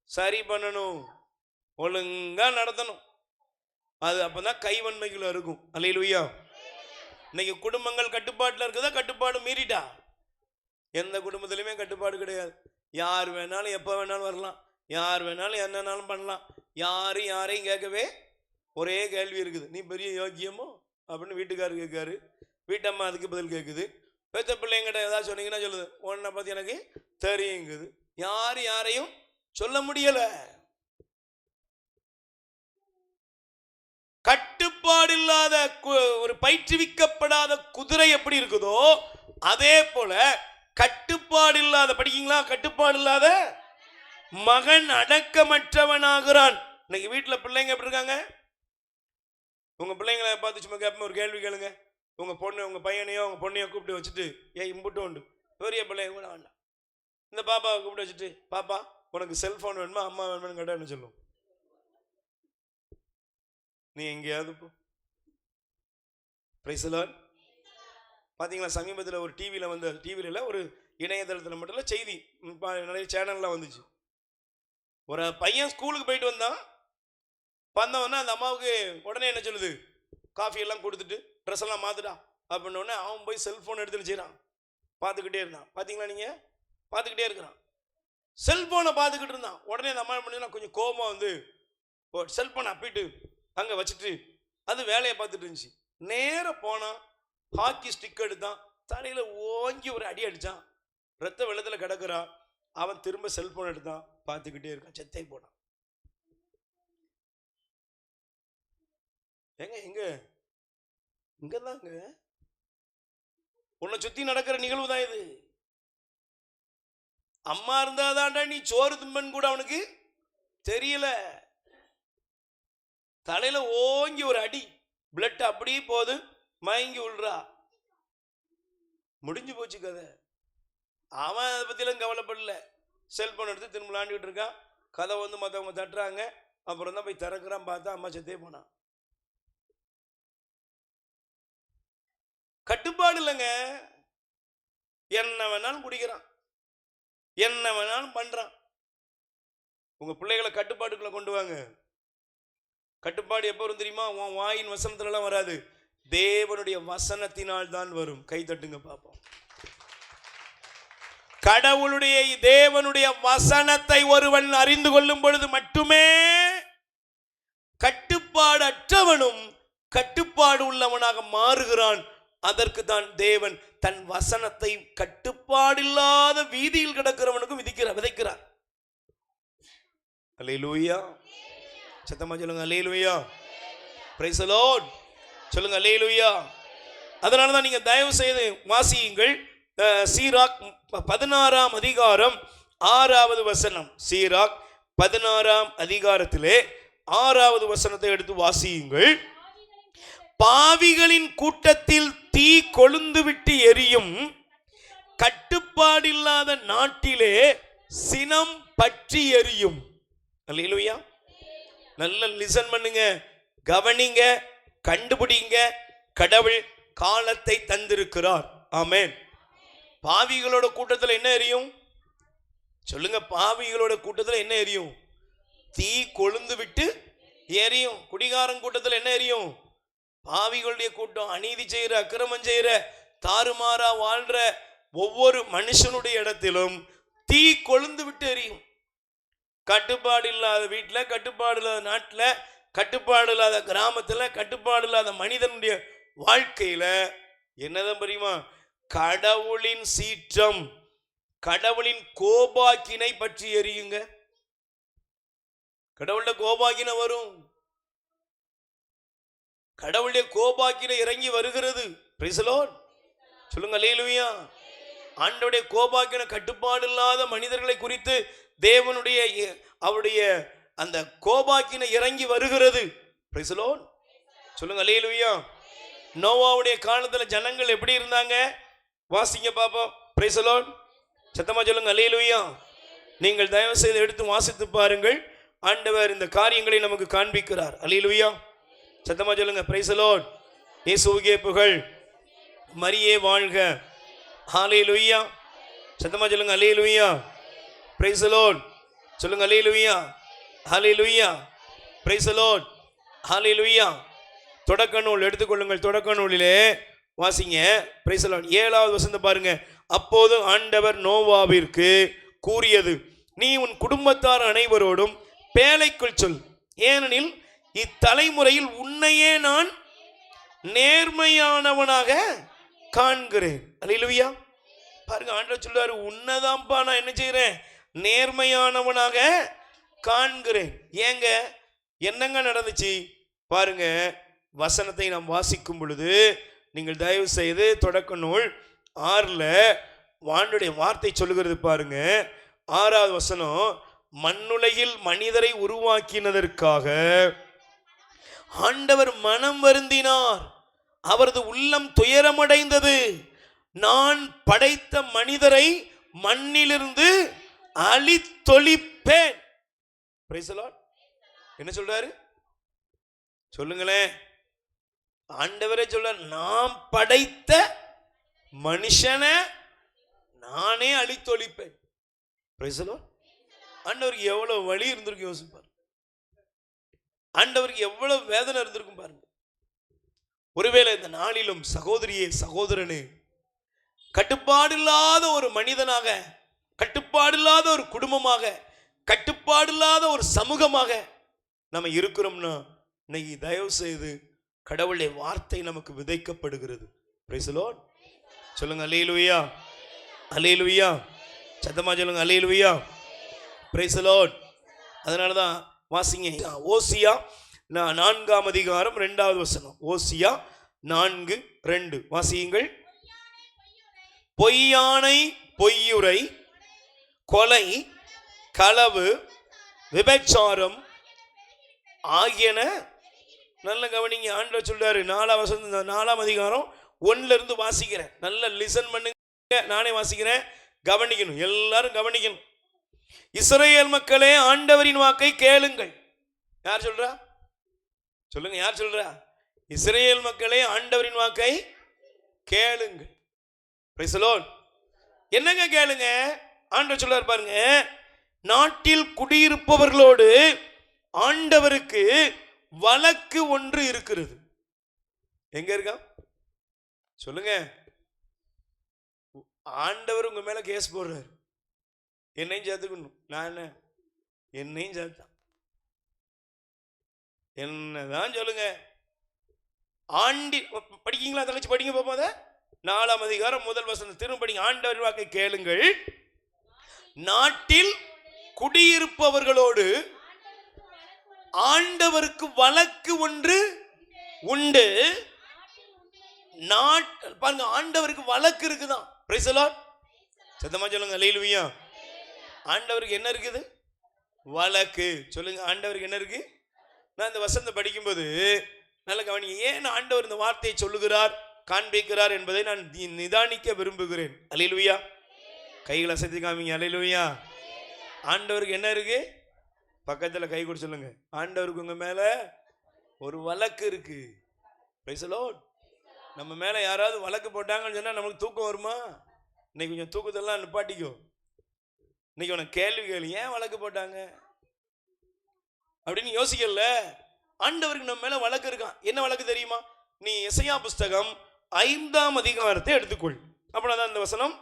சரி பண்ணணும், ஒழுங்காக நடத்தணும். அது அப்போ தான் கைவன்மைகள் இருக்கும். அல்லேலூயா. இன்னைக்கு குடும்பங்கள் கட்டுப்பாட்டில் இருக்குதா, கட்டுப்பாடு மீறிட்டா? எந்த குடும்பத்திலையுமே கட்டுப்பாடு கிடையாது. யார் வேணாலும் எப்போ வேணாலும் வரலாம், யார் வேணாலும் என்னன்னாலும் பண்ணலாம். யாரையும் கேட்கவே ஒரே கேள்வி இருக்குது, நீ பெரிய யோக்கியமோ அப்படின்னு வீட்டுக்காரர் கேட்காரு, வீட்டம்மா அதுக்கு பதில் கேட்குது. பெத்த பிள்ளைங்கிட்ட ஏதாவது சொன்னீங்கன்னா சொல்லுது, உன்னை பற்றி எனக்கு தெரியுங்குது. யாரையும் சொல்ல முடியல. கட்டுப்பாடு இல்லாத ஒரு பயிற்றுவிக்கப்படாத குதிரை எப்படி இருக்குதோ அதே போல கட்டுப்பாடு இல்லாத, படிக்கீங்களா, கட்டுப்பாடு இல்லாத மகன் அடக்கமற்றவனாகிறான். இன்னைக்கு வீட்டில் பிள்ளைங்க எப்படி இருக்காங்க? உங்க பிள்ளைங்களை பார்த்து சும்மா கேட்போம், ஒரு கேள்வி கேளுங்க. உங்க பையனையோ உங்க பொண்ணையோ கூப்பிட்டு வச்சுட்டு, ஏன் இம்புட்டு உண்டு, பெரிய பிள்ளைங்க கூட வேண்டாம், இந்த பாப்பாவை கூப்பிட்டு வச்சுட்டு, பாப்பா உனக்கு செல்போன் வேணுமா அம்மா வேணுமான்னு கேட்டா என்ன சொல்லும்? நீ எங்கேயாவது போ. Price the Lord. பார்த்தீங்களா, சமீபத்தில் ஒரு டிவியில் ஒரு இணையதளத்தில் மட்டும் இல்லை, செய்தி நிறைய சேனல்லாம் வந்துச்சு. ஒரு பையன் ஸ்கூலுக்கு போயிட்டு வந்தவொடனே அந்த அம்மாவுக்கு உடனே என்ன சொல்லுது, காஃபி எல்லாம் கொடுத்துட்டு ட்ரெஸ் எல்லாம் மாத்துடா, அப்படின்னோடனே அவன் போய் செல்ஃபோன் எடுத்துன்னு செய்கிறான், பார்த்துக்கிட்டே இருந்தான். பார்த்தீங்களா நீங்கள்? பார்த்துக்கிட்டே இருக்கிறான், செல்ஃபோனை பார்த்துக்கிட்டு இருந்தான். உடனே அந்த அம்மா பண்ணி கொஞ்சம் கோபமாக வந்து செல்ஃபோனை அப்பிட்டு அங்கே வச்சுட்டு அது வேலையை பார்த்துட்டு இருந்துச்சு. நேராக போனான், ஹாக்கி ஸ்டிக் எடுத்தான், தலையில் ஓங்கி ஒரு அடி அடித்தான், ரத்த வெள்ளத்தில் கிடக்குறான். அவன் திரும்ப செல்ஃபோன் எடுத்தான், பார்த்துக்கிட்டே இருக்கான், செத்தே போனான். எங்க எங்க இங்கதாங்க உன்னை சுத்தி நடக்கிற நிகழ்வு தான் இது. அம்மா இருந்தாதான்டா நீ சோறு தும்பன் கூட அவனுக்கு தெரியல. தலையில ஓங்கி ஒரு அடி, பிளட் அப்படியே போது, மயங்கி விழுறா, முடிஞ்சு போச்சு கதை. அவன் அதை பத்திலாம் கவலைப்படல, செல்போன் எடுத்து திரும்ப விளாண்டுக்கிட்டு இருக்கான். கதை வந்து மற்றவங்க தட்டுறாங்க, அப்புறம் தான் போய் திறக்கிறான், பார்த்தா அம்மா செத்தே போனான். கட்டுப்பாடு இல்லைங்க. என்ன வேணாலும் குடிக்கிறான், என்ன வேணாலும் பண்றான். உங்க பிள்ளைகளை கட்டுப்பாட்டுக்குள்ள கொண்டு வாங்க. கட்டுப்பாடு எப்போ வரும் தெரியுமா? உன் வாயின் வசனத்துலலாம் வராது, தேவனுடைய வசனத்தினால் தான் வரும். கை தட்டுங்க பாப்போம். கடவுளுடைய தேவனுடைய வசனத்தை ஒருவன் அறிந்து கொள்ளும் பொழுது மட்டுமே கட்டுப்பாடு அற்றவனும் கட்டுப்பாடு உள்ளவனாக மாறுகிறான். அதற்கு தான் தேவன் தன் வசனத்தை கட்டுப்பாடில்லாத வீதியில் கிடக்கிறவனுக்கும் விதைக்கிறார். அல்லேலூயா, சத்தமா சொல்லுங்க அல்லேலூயா, பிரைஸ் தி லார்ட் சொல்லுங்க அல்லேலூயா. அதனால தான் நீங்க தயவு செய்து வாசியுங்கள், சீராக் 16ஆம் அதிகாரம் 6வது வசனம். சீராக் 16ஆம் அதிகாரத்திலே 6வது வசனத்தை எடுத்து வாசியுங்கள். பாவிகளின் கூட்டத்தில் தீ கொழுந்து விட்டு எரியும், கட்டுப்பாடில்லாத நாட்டிலே சினம் பற்றி எரியும். அல்லேலூயா. நல்ல லிசன் பண்ணுங்க, கவனிங்க, கண்டுபிடிங்க. கடவுள் காலத்தை தந்திருக்கிறார். ஆமென். பாவிகளோட கூட்டத்தில் என்ன எரியும் சொல்லுங்க? பாவிகளோட கூட்டத்தில் என்ன எரியும்? தீ கொழுந்து விட்டு எரியும். குடிகாரன் கூட்டத்தில் என்ன எரியும்? பாவிகளுடைய கூட்டம், அநீதி செய்கிற, அக்கிரமம் செய்கிற, தாறுமாறா வாழ்ற ஒவ்வொரு மனுஷனுடைய இடத்திலும் தீ கொழுந்து விட்டு எரியும். கட்டுப்பாடு இல்லாத வீட்டில், கட்டுப்பாடு இல்லாத நாட்டில், கட்டுப்பாடு இல்லாத கிராமத்தில், கட்டுப்பாடு இல்லாத மனிதனுடைய வாழ்க்கையில என்னதான் தெரியுமா? கடவுளின் சீற்றம், கடவுளின் கோபாக்கினை பற்றி எரியுங்க. கடவுளோட கோபாக்கினை வரும், கடவுளுடைய கோபாக்கினை இறங்கி வருகிறது. பிரைஸ் தி லார்ட் சொல்லுங்க அல்லேலூயா. ஆண்டவருடைய கோபாக்கினை கட்டுப்பாடு இல்லாத மனிதர்களை குறித்து தேவனுடைய அவருடைய அந்த கோபாக்கினை இறங்கி வருகிறது. பிரைஸ் தி லார்ட் சொல்லுங்க அல்லேலூயா. நோவாவுடைய காலத்துல ஜனங்கள் எப்படி இருந்தாங்க? வாசிங்க பாப்போம். பிரைஸ் தி லார்ட் சத்தமா சொல்லுங்க அல்லேலூயா. நீங்கள் தயவு செய்து எடுத்து வாசித்து பாருங்கள். ஆண்டவர் இந்த காரியங்களை நமக்கு காண்பிக்கிறார். அல்லேலூயா. சத்தமா சொல்லுங்க பிரைஸ் தி லார்ட். இயேசுவுக்கே புகழ், மரியே வாழ்க. ஹல்லேலூயா. சத்தமா சொல்லுங்க அல்லேலூயா. பிரைஸ் தி லார்ட் சொல்லுங்க அல்லேலூயா. ஹல்லேலூயா. Price the lord. ஹல்லேலூயா. தொடக்க நூல் எடுத்துக்கொள்ளுங்கள். தொடக்க நூலிலே வாசிங்க. பிரைஸ் தி லார்ட் 7வது வசனம் பாருங்க. அப்போது ஆண்டவர் நோவாவிற்கு கூறியது, நீ உன் குடும்பத்தார் அனைவரோடும் பேழைக்குள் சொல், ஏனெனில் இத்தலைமுறையில் உன்னையே நான் நேர்மையானவனாக காண்கிறேன். அல்லேலூயா. பாருங்க, ஆண்டவர் சொல்றாரு, உன்னதான்பா நான் என்ன செய்கிறேன்? நேர்மையானவனாக காண்கிறேன். ஏங்க, என்னங்க நடந்துச்சு பாருங்க. வசனத்தை நாம் வாசிக்கும் பொழுது நீங்கள் தயவு செய்து தொடக்க நூல் 6ல் ஆண்டவருடைய வார்த்தை சொல்லுகிறது பாருங்க. 6வது வசனம், மண்ணுலகில் மனிதரை உருவாக்கினதற்காக ஆண்டவர் மனம் வருந்தினார், அவரது உள்ளம் துயரமடைந்தது. நான் படைத்த மனிதரை மண்ணிலிருந்து அழித்தொழிப்பேன். Price the Lord. என்ன சொல்றாரு சொல்லுங்களேன்? ஆண்டவரே சொல்ற, நான் படைத்த மனுஷனை நானே அழித்தொழிப்பேன். Price the Lord. ஆண்டவருக்கு எவ்வளவு வலி இருந்திருக்கு யோசிப்பார். ஆண்டவருக்கு எவ்வளவு வேதனை இருந்திருக்கும் பாருங்க. ஒருவேளை இந்த நாளிலும் சகோதரியே சகோதரனே, கட்டுப்பாடில்லாத ஒரு மனிதனாக, கட்டுப்பாடில்லாத ஒரு குடும்பமாக, கட்டுப்பாடில்லாத ஒரு சமூகமாக நம்ம இருக்கிறோம்னா, இன்னைக்கு தயவு செய்து கடவுளுடைய வார்த்தை நமக்கு விதைக்கப்படுகிறது. Price the Lord. சொல்லுங்க அல்லேலூயா, அல்லேலூயா. சத்தமா சொல்லுங்க அல்லேலூயா. Praise the Lord. அதனால தான் வாசிங்க ஓசியா 4ஆம் அதிகாரம் 2வது வசனம். ஓசியா 4:2 வாசியுங்கள். பொய்யானை பொய்யுரை, கொலை, களவு, விபச்சாரம் ஆகியன. நல்ல கவனிங்க. ஆண்டவர் சொல்றாரு 4ஆம் அதிகாரம் 1ல இருந்து வாசிக்கிறேன். நல்ல லிசன் பண்ணுங்க. நானே வாசிக்கிறேன், கவனிக்கணும், எல்லாரும் கவனிக்கணும். இஸ்ரவேல் மக்களே, ஆண்டவரின் வாக்கை கேளுங்கள். யார் சொல்றா? சொல்லுங்க, யார் சொல்றா? இஸ்ரவேல் மக்களே, ஆண்டவரின் வாக்கை கேளுங்கள். Price the Lord. என்னங்க கேளுங்க? ஆண்டவர் சொல்றாரு பாருங்க, நாட்டில் குடியிருப்பவர்களோடு ஆண்டவருக்கு வழக்கு ஒன்று இருக்கிறது. எங்க இருக்கா? சொல்லுங்க. ஆண்டவர் உங்க மேல கேஸ் போடுறாரு. என்னையும் சேர்த்துக்கணும். நான் என்னையும் சேர்த்தான். என்னதான் சொல்லுங்க. ஆண்டி படிக்கீங்களா? தலைச்சு படிங்க போத 4ஆம் அதிகாரம் 1 வசனம் திரும்ப படிங்க. ஆண்டவர் வாக்கை கேளுங்கள். நாட்டில் குடியிருப்பவர்களோடு ஆண்டவருக்கு வழக்கு ஒன்று உண்டு. பாருங்க, ஆண்டவருக்கு வழக்கு இருக்குதான். Price the lord. சத்தமா சொல்லுங்க அல்லேலூயா. ஆண்டவருக்கு என்ன இருக்குது? வழக்கு. சொல்லுங்க, ஆண்டவருக்கு என்ன இருக்கு? நான் இந்த வசனத்தை படிக்கும்போது நல்ல கவனிங்க. ஏன் ஆண்டவர் இந்த வார்த்தையை சொல்லுகிறார், காண்பிக்கிறார் என்பதை நான் நிதானிக்க விரும்புகிறேன். அல்லேலூயா. கைகளை அசைத்து காமிங்க. அல்லேலூயா. ஆண்டவருக்கு என்ன இருக்கு? பக்கத்தில் கை கொடுத்து சொல்லுங்க, ஆண்டவருக்கு உங்க மேல ஒரு வழக்கு இருக்கு. Price the Lord. நம்ம மேல யாராவது வழக்கு போட்டாங்கன்னு சொன்னா நமக்கு தூக்கம் வருமா? இன்னைக்கு கொஞ்சம் தூக்கத்தெல்லாம் நிப்பாட்டிக்கோ. இன்னைக்கு உனக்கு கேள்வி கேள்வி, ஏன் வழக்கு போட்டாங்க அப்படின்னு யோசிக்கல. ஆண்டவருக்கு நம்ம மேல வழக்கு இருக்கான். என்ன வழக்கு தெரியுமா? நீ எசையா புஸ்தகம் 5ஆம் அதிகாரத்தை எடுத்துக்கொள். அப்படின்னா அந்த வசனம்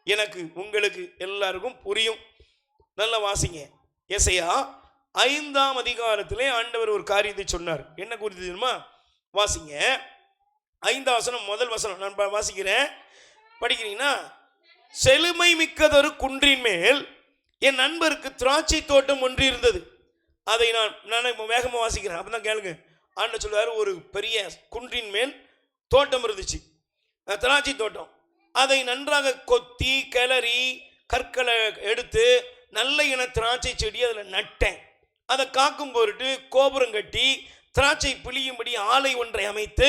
எனக்கு உங்களுக்கு எல்லாருக்கும் புரியும். நல்லா வாசிங்க. எசையா 5ஆம் அதிகாரத்திலே ஆண்டவர் ஒரு காரியத்தை சொன்னார். என்ன குறித்து தெரியுமா? வாசிங்க. 5ஆம் வசனம், முதல் வசனம் நான் வாசிக்கிறேன், படிக்கிறீங்கன்னா. செழுமை மிக்கதொரு குன்றின் மேல் என் நண்பருக்கு திராட்சை தோட்டம் ஒன்று இருந்தது. அதை நான் வேகமாக வாசிக்கிறேன், அப்பதான் கேளுங்க. ஆண்டவர் சொல்றாரு, ஒரு பெரிய குன்றின் மேல் தோட்டம் இருந்துச்சு, திராட்சை தோட்டம். அதை நன்றாக கொத்தி கிளறி கற்களை எடுத்து நல்ல இன திராட்சை செடி அதில் நட்டேன். அதை காக்கும் பொருட்டு கோபுரம் கட்டி திராட்சை பிழியும்படி ஆலை ஒன்றை அமைத்து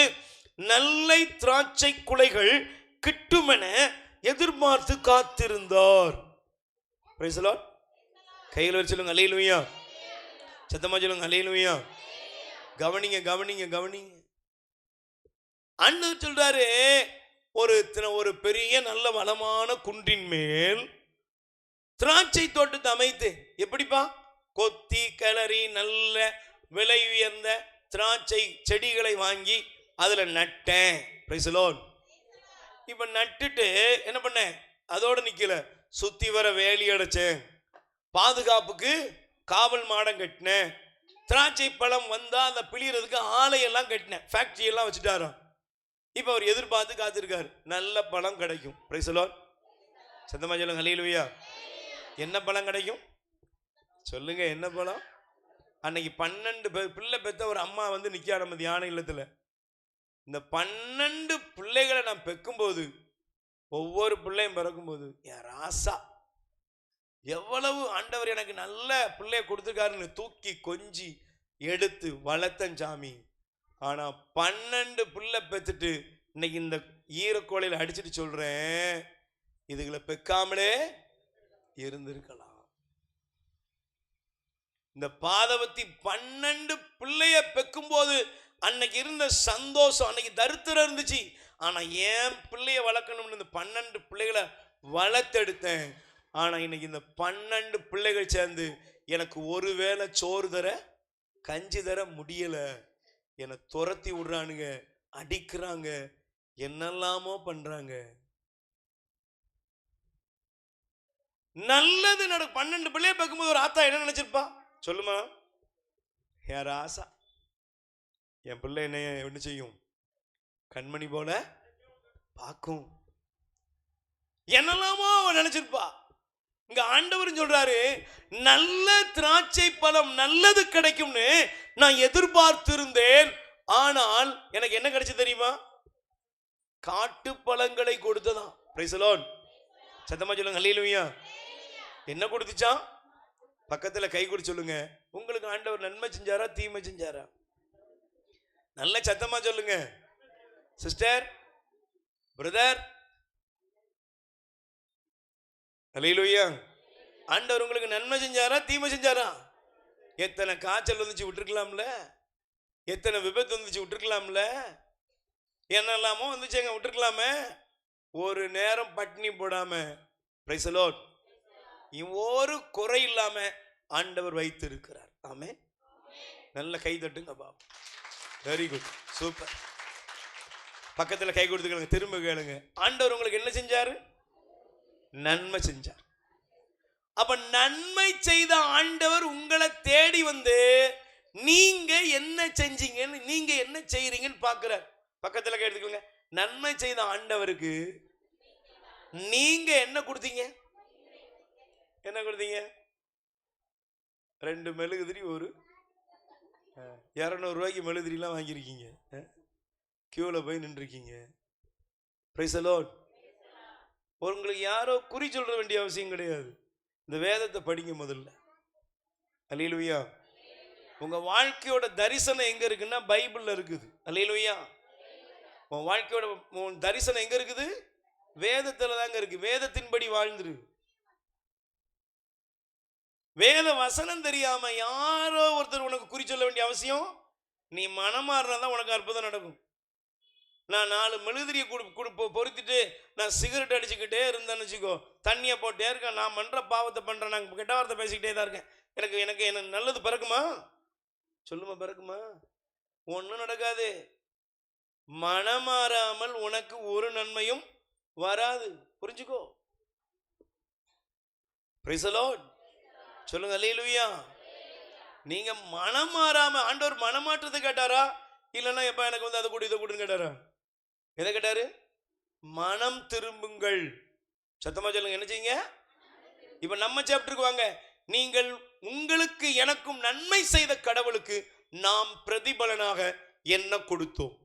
நல்ல திராட்சை குலைகள் கிட்டுமென எதிர்பார்த்து காத்திருந்தார். Price the Lord. கையில் வச்சு சொல்லுங்க அல்லேலூயா. சத்தமா சொல்லுங்க அல்லேலூயா. கவனிங்க கவனிங்க கவனிங்க. ஆண்டவர் சொல்றாரு, ஒரு பெரிய நல்ல வளமான குன்றின் மேல் திராட்சை தோட்டத்தை அமைத்து, எப்படிப்பா? கொத்தி கிளறி நல்ல விலை உயர்ந்த திராட்சை செடிகளை வாங்கி அதுல நட்டேன். Price the Lord. இப்ப நட்டுட்டு என்ன பண்ண? அதோட நிக்கல, சுத்தி வர வேலி அடைச்சேன், பாதுகாப்புக்கு காவல் மாடம் கட்டினேன், திராட்சை பழம் வந்தா அந்த பிழியறதுக்கு ஆலையெல்லாம் கட்டினேன், ஃபேக்டரி எல்லாம் வச்சுட்டாராம். இப்ப அவர் எதிர்பார்த்து காத்திருக்காரு, நல்ல பழம் கிடைக்கும். Price the lord. சத்தமா சொல்லுங்க அல்லேலூயா. என்ன பழம் கிடைக்கும்? சொல்லுங்க, என்ன பழம்? அன்னைக்கு 12 பிள்ளை பெத்த ஒரு அம்மா வந்து நிக்க நம்ம தியான இல்லத்துல. இந்த 12 பிள்ளைகளை நான் பெக்கும்போது, ஒவ்வொரு பிள்ளையும் பிறக்கும்போது, என் ராசா எவ்வளவு ஆண்டவர் எனக்கு நல்ல பிள்ளைய கொடுத்துருக்காருன்னு தூக்கி கொஞ்சி எடுத்து வளர்த்தன் சாமி. ஆனா 12 பிள்ளை பெத்துட்டு இன்னைக்கு இந்த ஈரக்கோளையில் அடிச்சுட்டு சொல்றேன், இதுகளை பெக்காமலே இருந்திருக்கலாம். இந்த பாதவத்தி 12 பிள்ளைய பெக்கும் போது அன்னைக்கு இருந்த சந்தோஷம், அன்னைக்கு தரித்திரம் இருந்துச்சு. ஆனா என் பிள்ளைய வளர்க்கணும்னு இந்த 12 பிள்ளைகளை வளர்த்தெடுத்தேன். ஆனா இன்னைக்கு இந்த 12 பிள்ளைகள் சேர்ந்து எனக்கு ஒருவேளை சோறு தர கஞ்சி தர முடியல, என்னை துரத்தி விடுறானுங்க. அடிக்கிறாங்க, என்னெல்லாமோ பண்றாங்க. நல்லது 12 பிள்ளைய பார்க்கும்போது ஒரு ஆத்தா என்ன நினைச்சிருப்பா சொல்லுமா? யார் ஆசா, என் பிள்ளை என்ன செய்யும், கண்மணி போல பார்க்கும், என்னெல்லாமோ நினைச்சிருப்பா. இங்க ஆண்டவர் சொல்றாரு, நல்ல திராட்சை பழம் நல்லது கிடைக்கும்னு நான் எதிர்பார்த்திருந்தேன், ஆனால் எனக்கு என்ன கிடைச்சு தெரியுமா? காட்டு பழங்களை கொடுத்ததான். Price the lord. சத்தமா சொல்லுங்க அல்லேலூயா. என்ன கொடுத்துச்சா? பக்கத்துல கை கொடுத்து சொல்லுங்க, உங்களுக்கு ஆண்டவர் நன்மை செஞ்சாரா தீமை செஞ்சாரா? நல்ல சத்தமா சொல்லுங்க சிஸ்டர், பிரதர். அல்லேலூயா. ஆண்டவர் உங்களுக்கு நன்மை செஞ்சாரா தீமை செஞ்சாரா? எத்தனை காய்ச்சல் வந்துச்சு விட்டுருக்கலாம்ல, எத்தனை விபத்து வந்துச்சு விட்டுருக்கலாம்ல, என்னெல்லாமோ வந்துச்சுங்க விட்டுருக்கலாமே. ஒரு நேரம் பட்டினி போடாம, பிரைஸ் தி லார்ட், ஒரு குறை இல்லாம ஆண்டவர் வைத்து இருக்கிறார். ஆமென். நல்ல கை தட்டுங்க பாபா. Very good, super. பக்கத்துல கை கொடுத்து கேளுங்க, திரும்ப கேளுங்க, ஆண்டவர் உங்களுக்கு என்ன செஞ்சாரு? நன்மை செஞ்சார். அப்ப நன்மை செய்த ஆண்டவர் உங்களை தேடி வந்து நீங்க என்ன செஞ்சீங்கன்னு, நீங்க என்ன செய்றீங்கன்னு பார்க்கிறார். பக்கத்துல கேட்டுக்கோங்க, நன்மை செய்த ஆண்டவருக்கு நீங்க என்ன கொடுத்தீங்க? என்ன கொடுத்தீங்க? 2 மெழுகுதிரி, ஒரு 200 ரூபாய்க்கு மெழுகுதிரிலாம் வாங்கியிருக்கீங்க, கியூவில் போய் நின்றுருக்கீங்க. Price the Lord. உங்களுக்கு யாரோ குறி சொல்ற வேண்டிய அவசியம் கிடையாது. இந்த வேதத்தை படிங்க முதல்ல. அல்லேலூயா. உங்க வாழ்க்கையோட தரிசனம் எங்க இருக்குன்னா பைபிள்ல இருக்குது. அல்லேலூயா. உன் வாழ்க்கையோட தரிசனம் எங்க இருக்குது? வேதத்துல தாங்க இருக்கு. வேதத்தின்படி வாழ்ந்துரு. வேத வசனம் தெரியாம யாரோ ஒருத்தர் உனக்கு குறி சொல்ல வேண்டிய அவசியம், நீ மனமாறினாதான் உனக்கு அற்புதம் நடக்கும். நான் 4 மெழுகுதிரியை பொருத்திட்டு நான் சிகரெட் அடிச்சுக்கிட்டே இருந்தேன்னு வச்சுக்கோ, தண்ணியை போட்டே இருக்கேன், நான் பண்ற பாவத்தை பண்றேன், நான் கெட்ட வார்த்தை பேசிக்கிட்டே தான் இருக்கேன், எனக்கு நல்லது பிறக்குமா? சொல்லுமா, பிறக்குமா? ஒன்றும் நடக்காது. மனமாறாமல் உனக்கு ஒரு நன்மையும் வராது. புரிஞ்சுக்கோ. Price the Lord. சொல்லுங்க அல்லேலூயா. நீங்க மனம் மாறாம, ஆண்டவர் மனமாற்றத்தை கேட்டாரா, இல்லைன்னா எப்ப எனக்கு வந்து அதை கூட இதை கூடன்னு கேட்டாரா? எதை கேட்டாரு? மனம் திரும்புங்கள். சத்தமா சொல்லுங்க, என்ன செய்யுங்க? இப்ப நம்ம சாப்டருக்கு வாங்க. நீங்கள் உங்களுக்கு எனக்கும் நன்மை செய்த கடவுளுக்கு நாம் பிரதிபலனாக என்ன கொடுத்தோம்?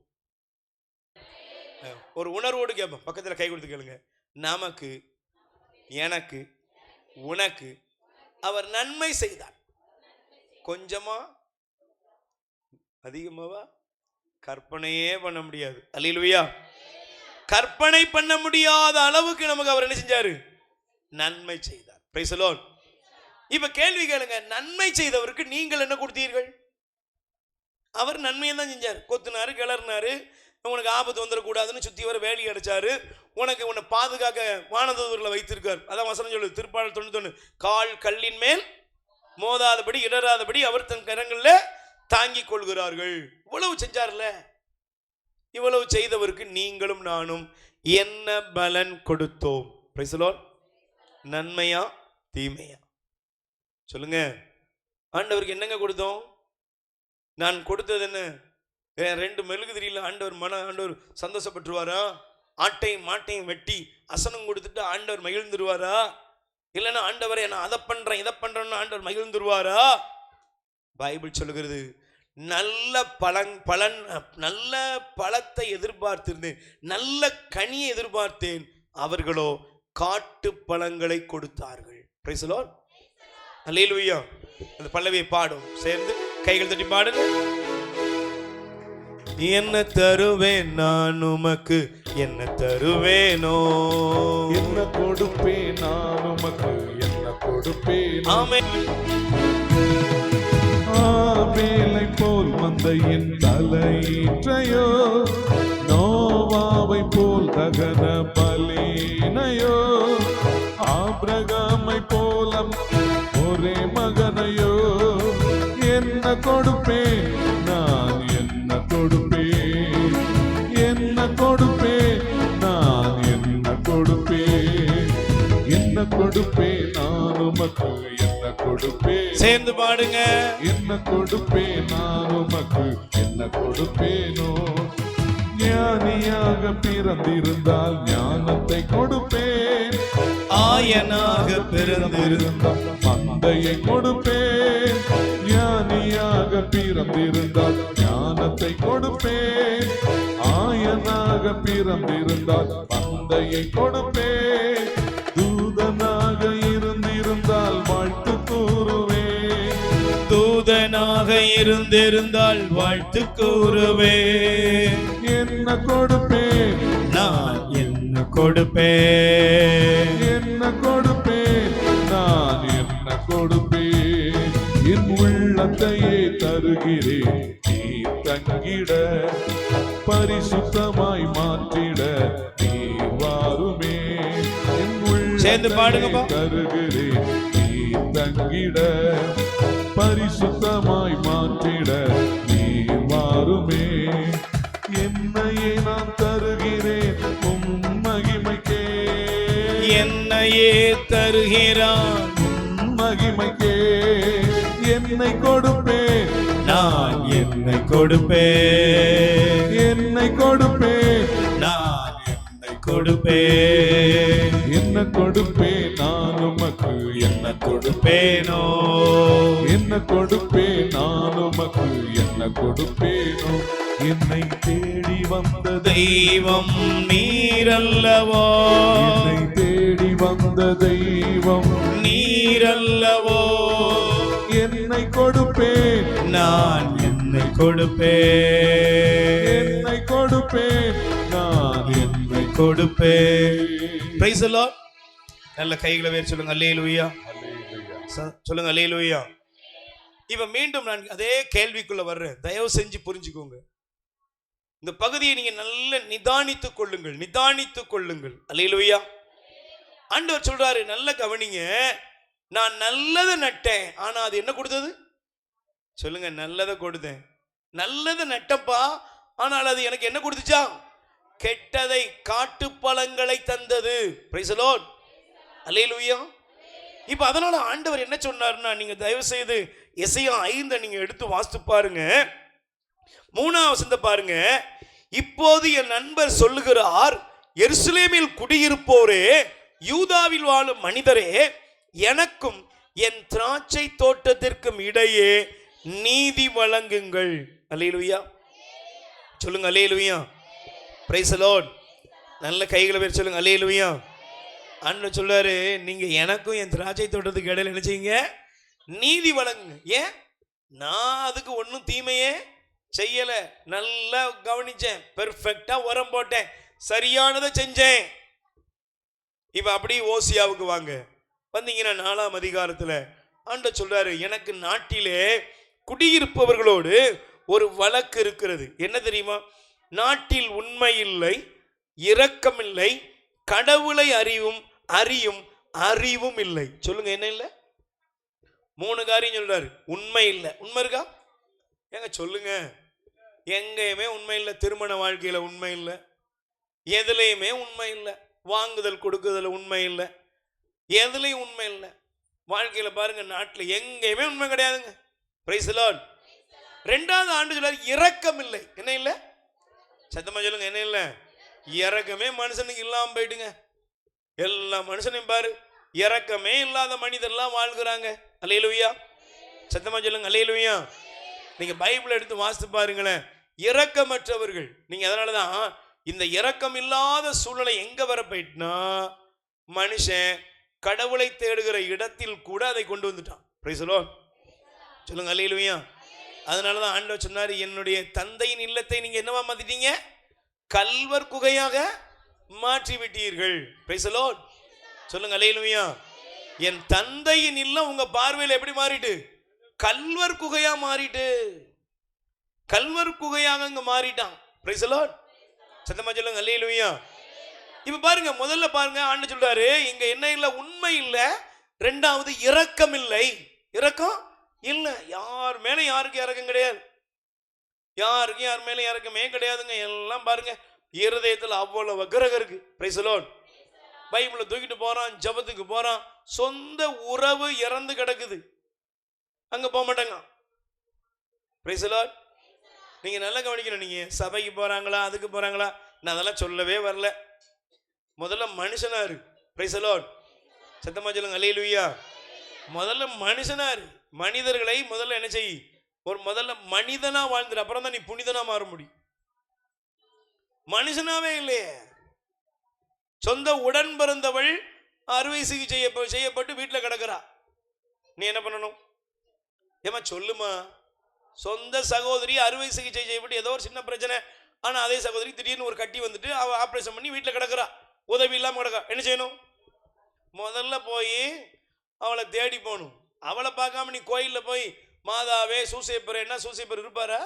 ஒரு உணர்வோடு கேட்போம். பக்கத்துல கை கொடுத்து கேளுங்க, நமக்கு எனக்கு உனக்கு அவர் நன்மை செய்தார். கொஞ்சமா அதிகமாவா? கற்பனையே பண்ண முடியாது. அல்லேலூயா. கற்பனை பண்ண முடியாத அளவுக்கு நமக்கு அவர் என்ன செஞ்சாரு? நன்மை செய்தார். Price the Lord. இப்ப கேள்வி கேளுங்க, நன்மை செய்தவருக்கு நீங்கள் என்ன கொடுத்தீர்கள்? அவர் நன்மையை தான் செஞ்சார். கொத்துனாரு, கிளறினாரு, உனக்கு ஆபத்து வந்துடக்கூடாதுன்னு சுத்தி வர வேலி அடைச்சாரு, உன்னை பாதுகாக்க வானதூதர்களை வைத்திருக்கார். அதான் வசனம் சொல்லுது, திருப்பாடல் 91, கால் கல்லின் மேல் மோதாதபடி இடராதபடி அவர் தன் கரங்களில் தாங்கிக் கொள்கிறார்கள். இவ்வளவு செஞ்சார்ல. இவ்வளவு செய்தவருக்கு நீங்களும் நானும் என்ன பலன் கொடுத்தோம்? Price the Lord. நன்மையா தீமையா? சொல்லுங்க. ஆண்டவருக்கு என்னங்க கொடுத்தோம்? நான் கொடுத்தது என்ன? 2 மெழுகுதிரியில் ஆண்டவர் சந்தோஷப்பட்டுருவாரா? ஆட்டையும் மாட்டையும் வெட்டி அசனம் கொடுத்துட்டு ஆண்டவர் மகிழ்ந்துருவாரா? இல்லைன்னா ஆண்டவரை நான் அதை பண்றேன் இதை பண்றேன்னு ஆண்டவர் மகிழ்ந்துருவாரா? பைபிள் சொல்லுகிறது, நல்ல நல்ல பழத்தை எதிர்பார்த்திருந்தேன், நல்ல கனியை எதிர்பார்த்தேன், அவர்களோ காட்டு பழங்களை கொடுத்தார்கள். Praise the lord. அல்லேலூயா. அந்த பல்லவியை பாடும், சேர்ந்து கைகள் தட்டி பாடுங்க. என்ன தருவேன் நான் உமக்கு, என்ன தருவேனோ, என்ன கொடுப்பேன் நான் உமக்கு, என்ன கொடுப்பேன். ஆமென். ஆபேலை போல் மந்தையின் தலையீற்றையோ, நோவாவை போல் தகன பலினையோ, ஆபிரகாமை போல ஒரே மகனையோ, என்ன கொடுப்பேன் நான், என்ன கொடுப்பேன். உமக்கு என்ன கொடுப்பேன்? சேர்ந்து பாடுங்க. என்ன கொடுப்பேன் நான் உமக்கு என்ன கொடுப்பேனோ? ஞானியாக பிறந்திருந்தால் ஞானத்தை கொடுப்பேன். ஆயனாக பிறந்திருந்தால் மந்தையை கொடுப்பேன். ஞானியாக பிறந்திருந்தால் ஞானத்தை கொடுப்பேன். ஆயனாக பிறந்திருந்தால் மந்தையை கொடுப்பேன். தூதனாக இருந்திருந்தால் வாழ்த்து கூறுவேன். தூதனாக இருந்திருந்தால் வாழ்த்து கூறுவேன். என்ன கொடுப்பேன் நான் என்ன கொடுப்பேன்? என்ன கொடுப்பேன் நான் என்ன கொடுப்பேன்? என் உள்ளத்தையே தருகிறேன் நீ தங்கிட. பரிசுத்தமாய் மாற்றிட நீ வாருமே. என் சேர்ந்து பாடுங்கப்பா. உள்ளத்தையே தருகிறேன் நீ தங்கிட. பரிசுத்தமாய் மாற்றிட நீ வாருமே. என்னையே நான் தருகிறேன் உம் மகிமைக்கே. என்னையே தருகிறான் உம் மகிமைக்கே. என்னை கொடுப்பேன் நான் என்னை கொடுப்பேன். என்னை கொடுப்பேன் நான் என்னை கொடுப்பேன். என்ன கொடுப்பேன் நான் உமக்கு என்ன கொடுப்பேனோ? என்ன கொடுப்பேன் நான் உமக்கு என்ன கொடுப்பேனோ? என்னை தேடி வந்த தெய்வம் நீரல்லவோ? என்னை தேடி வந்த தெய்வம் நீரல்லவோ? என்னை கொடுப்பேன் நான் என்னை கொடுப்பேன். என்னை கொடுப்பேன் நான் என்னை கொடுப்பேன். Praise the Lord. நல்ல கைகளை வேறு சொல்லுங்க. அல்லேலூயா. சொல்லுங்க அல்லேலூயா. இப்ப மீண்டும் நான் அதே கேள்விக்குள்ள வர்றேன். தயவு செஞ்சு புரிஞ்சுக்கோங்க. இந்த பகுதியை நீங்க நல்ல நிதானித்துக் கொள்ளுங்கள். நிதானித்துக் கொள்ளுங்கள். அல்லேலூயா. ஆண்டவர் சொல்றாரு, நல்ல கவனிங்க. நான் நல்லதை நட்டேன், ஆனா அது என்ன கொடுத்தது? சொல்லுங்க. நல்லதை கொடுத்தேன். நல்லதை நட்டப்பா, ஆனால் அது எனக்கு என்ன கொடுத்துச்சா? கெட்டதை, காட்டு பழங்களை தந்தது. Praise the lord. அல்லேலூயா. இப்ப அதனால ஆண்டவர் என்ன சொன்னார்னா, நீங்க தயவு செய்து எசையா 5 நீங்க எடுத்து வாசித்து பாருங்க. 3ஆம் வசனத்தை பாருங்க. இப்போது என் நண்பர் சொல்லுகிறார், எருசலேமில் குடியிருப்போரே, யூதாவில் வாழும் மனிதரே, எனக்கும் என் திராட்சை தோட்டத்திற்கும் இடையே நீதி வழங்குங்கள். அல்லேலூயா. சொல்லுங்க அல்லேலூயா. Praise the Lord. நல்ல கைகளை பேர் சொல்லுங்க. அல்லேலூயா. ஆண்டவர் சொல்றாரு, நீங்க எனக்கும் என் திராட்சை தோட்டத்துக்கு இடையில என்ன செய்யுங்க? நீதி வழங்குங்க. ஏன்? நான் அதுக்கு ஒன்றும் தீமையே செய்யல. நல்லா கவனிச்சேன், பெர்ஃபெக்டா உரம் போட்டேன், சரியானதை செஞ்சேன். இப்ப அப்படி ஓசியாவுக்கு வாங்க. வந்தீங்கன்னா 4ஆம் அதிகாரத்துல ஆண்டவர் சொல்றாரு, எனக்கு நாட்டிலே குடியிருப்பவர்களோடு ஒரு வழக்கு இருக்கிறது. என்ன தெரியுமா? நாட்டில் உண்மை இல்லை, இரக்கம் இல்லை, கடவுளை அறியும் அறிவும் இல்லை. சொல்லுங்க, என்ன இல்லை? 3 காரியம் சொல்றாரு. உண்மை இல்லை. உண்மை இருக்கா? ஏங்க சொல்லுங்க. எங்கேயுமே உண்மை இல்லை. திருமண வாழ்க்கையில உண்மை இல்லை, எதுலையுமே உண்மை இல்லை. வாங்குதல் கொடுக்குதல் உண்மை இல்லை, எதுலையும் உண்மை இல்லை. வாழ்க்கையில பாருங்க, நாட்டில் எங்கேயுமே உண்மை கிடையாதுங்க. Price the Lord. 2வது ஆண்டு சொல்றாரு, இரக்கம் இல்லை. என்ன இல்லை? சத்தமா சொல்லுங்க. என்ன இல்லை? இரக்கமே மனுஷனுக்கு இல்லாம போயிட்டுங்க. எல்லா மனுஷனையும் பாரு, இரக்கமே இல்லாத மனிதர்லாம் வாழ்கிறாங்க. அல்லேலூயா. சத்தமா சொல்லுங்க. அல்லேலூயா. நீங்க பைபிள் எடுத்து வாசித்து பாருங்களேன். இரக்கமற்றவர்கள். நீங்க அதனாலதான் இந்த இரக்கம் இல்லாத சூழ்நிலை எங்க வர போயிட்டுனா, மனுஷன் கடவுளை தேடுகிற இடத்தில் கூட அதை கொண்டு வந்துட்டான். Price the Lord. சொல்லுங்க அல்லேலூயா. அதனாலதான் ஆண்டவர் சொன்னாரு, என்னுடைய தந்தையின் இல்லத்தை நீங்க என்னவா மாத்திட்டீங்க? கல்வர் குகையாக மாற்றி விட்டீர்கள். Price the Lord. சொல்லுங்க அல்லேலூயா. என் தந்தையின் இல்லம் உங்க பார்வையில் எப்படி மாறிட்டு? கல்வர் குகையா மாறிட்டு. கல்வர் குகையாக அங்க மாறிட்டான். Praise the lord. சத்தமா சொல்லுங்க அல்லேலூயா. இப்ப பாருங்க, முதல்ல பாருங்க, ஆண்டவர் சொல்றாரு, இங்க என்ன இல்ல? உண்மை இல்ல. 2வது இரக்கம் இல்லை. இரக்கம் இல்ல. யார் மேல யாருக்கு இரக்கம் கிடையாது. யாருக்கு யார் மேல இரக்கமே கிடையாதுங்க. எல்லாம் பாருங்க, இருதயத்தில் அவ்வளவு வக்கிரகம் இருக்கு. Price the Lord. பைபிளை தூக்கிட்டு போறான், ஜபத்துக்கு போறான், சொந்த உறவு இறந்து கிடக்குது, அங்க போக மாட்டாங்க. Price the Lord. நீங்க நல்லா கவனிக்கணும். நீங்க சபைக்கு போறாங்களா, அதுக்கு போறாங்களா, நான் அதெல்லாம் சொல்லவே வரல. முதல்ல மனுஷனாரு. Price the lord. சத்தமா சொல்லுங்க அல்லேலூயா. முதல்ல மனுஷனாரு. மனிதர்களை முதல்ல என்ன செய், ஒரு முதல்ல மனிதனா வாழ்ந்துரு, அப்புறம் தான் நீ புனிதனா மாற முடியும். மனுஷனாவே இல்லையே. சொந்த உடன் பிறந்தவள் அறுவை சிகிச்சை செய்யப்பட்டு வீட்டில் கிடக்கிறா, நீ என்ன பண்ணணும்? ஏமா சொல்லுமா. சொந்த சகோதரி அறுவை சிகிச்சை செய்யப்பட்டு ஏதோ ஒரு சின்ன பிரச்சனை, ஆனா அதே சகோதரி திடீர்னு ஒரு கட்டி வந்துட்டு அவ ஆபரேஷன் பண்ணி வீட்டில் கிடக்கிறா, உதவி இல்லாம கிடக்கா, என்ன செய்யணும்? முதல்ல போய் அவளை தேடி போகணும். அவளை பார்க்காம நீ கோயிலில் போய் மாதாவே சூசைப்பறேன்னா சூசைப்பர் இருப்பாரா?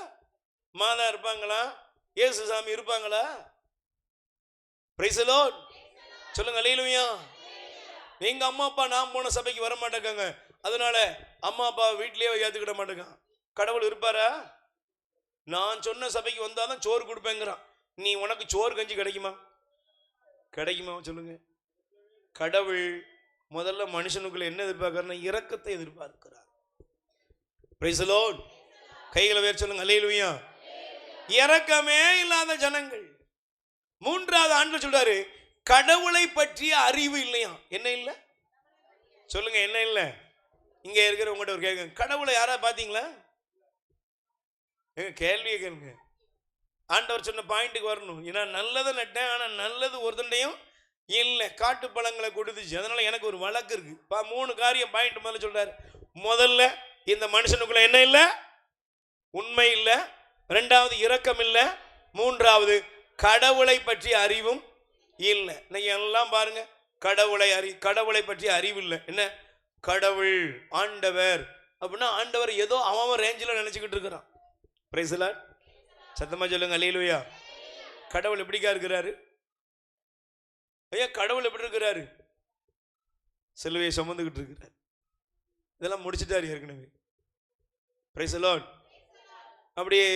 மாதா இருப்பாங்களா? இயேசு சாமி இருப்பாங்களா? Price the Lord. சொல்லுங்க அல்லேலூயா. எங்க அம்மா அப்பா நான் போன சபைக்கு வர மாட்டேங்க, அதனால அம்மா அப்பா வீட்லயே ஏத்துக்கிட மாட்டேங்க. கடவுள் இருப்பாரா? நான் சொன்ன சபைக்கு வந்தாதான் சோறு கொடுப்பேங்கிறான். நீ உனக்கு சோறு கஞ்சி கிடைக்குமா? கிடைக்குமா? சொல்லுங்க. கடவுள் முதல்ல மனுஷனுக்குள்ள என்ன எதிர்பார்க்கிறார்? இரக்கத்தை எதிர்பார்க்கிறார். Price the Lord. கைகளை உயர்த்தி சொல்லுங்க அல்லேலூயா. இரக்கமே இல்லாத ஜனங்கள். மூன்றாவது ஆண்டு சொல்றாரு, கடவுளை பற்றிய அறிவு இல்லையா? என்ன இல்லை? சொல்லுங்க, என்ன இல்லை? இங்க இருக்கிற உங்கள்கிட்ட ஒரு கேட்க, கடவுளை யாரா பாத்தீங்களா? கேள்வியை கேளுங்க. ஆண்டவர் சொன்ன பாயிண்ட்டுக்கு வரணும். ஏன்னா நல்லதை நட்டேன், ஆனா நல்லது ஒருத்தண்டையும் இல்லை, காட்டு பழங்களை கொடுத்துச்சு, அதனால எனக்கு ஒரு வழக்கு இருக்கு. 3 காரியம் பாயிண்ட் முதல்ல சொல்றாரு. முதல்ல இந்த மனுஷனுக்குள்ள என்ன இல்லை? உண்மை இல்லை. ரெண்டாவது இரக்கம் இல்லை. மூன்றாவது கடவுளை பற்றிய அறிவும் இல்லை. நீங்க எல்லாம் பாருங்க, கடவுளை பற்றிய அறிவு இல்லை. என்ன கடவுள் ஆண்டவர் அப்படின்னா ஆண்டவர் ஏதோ அவன் ரேஞ்சில் நினைச்சுக்கிட்டு இருக்கிறான். Price the lord. சத்தமா சொல்லுங்க அல்லேலூயா. கடவுள் எப்படிக்கா இருக்கிறாரு? ஐயா கடவுள் எப்படி இருக்கிறாரு? சிலுவையை சுமந்துக்கிட்டு இருக்கிறார். இதெல்லாம் முடிச்சுட்டாரு ஏற்கனவே. Price the Lord. அப்படியே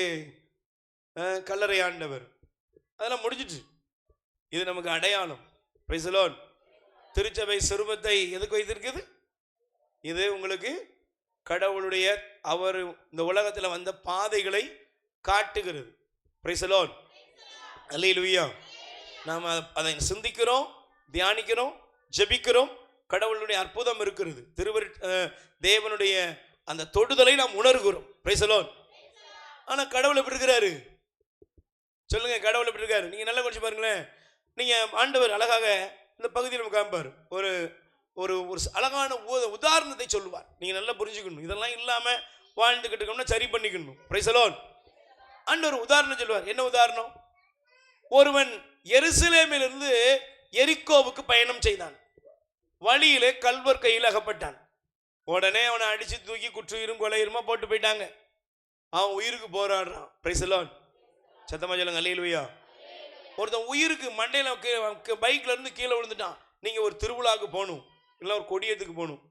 கல்லறை ஆண்டவர், அதெல்லாம் முடிஞ்சிட்டு. இது நமக்கு அடையாளம். Price the Lord. திருச்சபை சிறுபத்தை எதுக்கு வைத்திருக்குது? இது உங்களுக்கு கடவுளுடைய அவர் இந்த உலகத்தில் வந்த பாதைகளை காட்டுகிறது. Praise the lord. அல்லேலூயா. நாம் அதை சிந்திக்கிறோம், தியானிக்கிறோம், ஜெபிக்கிறோம். கடவுளுடைய அற்புதம் இருக்கிறது. தேவனுடைய அந்த தொடுதலை நாம் உணர்கிறோம். Price the lord. ஆனா கடவுள் எப்படி இருக்கிறாரு? சொல்லுங்க, கடவுள் எப்படி இருக்காரு? நீங்க நல்லா கொஞ்சம் பாருங்களேன். நீங்க ஆண்டவர் அழகாக இந்த பகுதியில் காமிப்பார். ஒரு ஒரு ஒரு அழகான உதாரணத்தை சொல்லுவார். நீங்க நல்லா புரிஞ்சுக்கணும். இதெல்லாம் இல்லாம வாழ்ந்துகிட்டு இருக்கோம்னா சரி பண்ணிக்கணும். Price the Lord. ஆண்டவர் உதாரணம் சொல்லுவார். என்ன உதாரணம்? ஒருவன் எருசலேமிலிருந்து எரிக்கோவுக்கு பயணம் செய்தான். வழியிலே கல்வர் கையில் அகப்பட்டான். உடனே அவனை அடிச்சு தூக்கி குற்றுயிரும் கொலையுமா போட்டு போயிட்டாங்க. அவன் உயிருக்கு போராடுறான். Price the lord. சத்தமா சொல்லுங்க அல்லேலூயா. ஒருத்தன் உயிருக்கு மண்டையில பைக்ல இருந்து கீழே விழுந்துட்டான். நீங்க ஒரு திருவிழாவுக்கு போகணும், இல்லை ஒரு கொடியத்துக்கு போகணும்,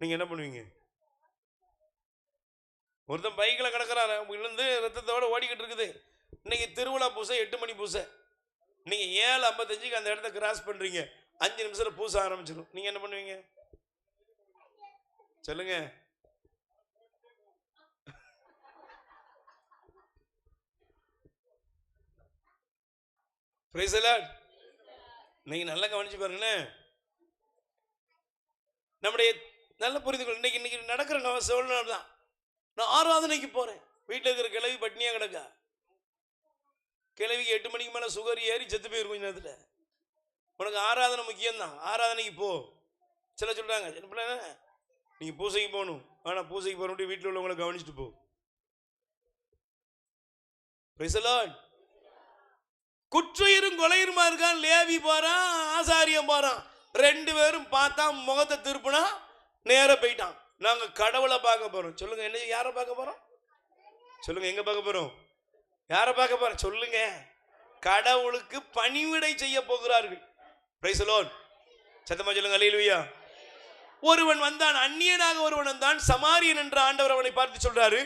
நீங்க என்ன பண்ணுவீங்க? ஒருத்தன் பைக்கில் கிடக்கிறாரு, விழுந்து ரத்தத்தோட ஓடிக்கிட்டு இருக்குது. இன்னைக்கு திருவிழா பூசை 8 மணி பூசை. நீங்க 7:55 அந்த இடத்த கிராஸ் பண்றீங்க, 5 நிமிஷத்துல பூசை ஆரம்பிச்சிடும். நீங்க என்ன பண்ணுவீங்க? சொல்லுங்க. Price the Lord. நீங்க நல்லா கவனிச்சு பாருங்களேன். நம்முடைய நல்ல புரிந்துகொள். இன்னைக்கு நடக்கிற சூழ்நிலை தான். நான் ஆராதனைக்கு போறேன், வீட்டில் இருக்கிற கிழவி பட்னியா கிடக்கா. கிழவிக்கு 8 மணிக்கு மேல சுகர் ஏறி செத்து போயிரும் கொஞ்ச நேரத்தில். உனக்கு ஆராதனை முக்கியம்தான், ஆராதனைக்கு போ. சில சொல்றாங்க, நீங்க பூசைக்கு போகணும், ஆனா பூசைக்கு போற வீட்டில் உள்ளவங்களை கவனிச்சுட்டு போ. Price the Lord. குற்றுயிரும் கொலையுமா இருக்கான். லேவி போறான், ஆசாரியம் போறான். 2 பேரும் பார்த்தா முகத்தை திருப்பினா நேர போயிட்டான். நாங்க கடவுளை பார்க்க போறோம். சொல்லுங்க, என்ன யாரை பார்க்க போறோம்? சொல்லுங்க, எங்க பார்க்க போறோம்? யாரை பார்க்க போறோம்? சொல்லுங்க. கடவுளுக்கு பணிவிடை செய்ய போகிறார்கள். Price the lord. சத்தமா சொல்லுங்க அல்லேலூயா. ஒருவன் வந்தான், அந்நியனாக ஒருவன் வந்தான், சமாரியன் என்ற ஆண்டவர் அவனை பார்த்து சொல்றாரு.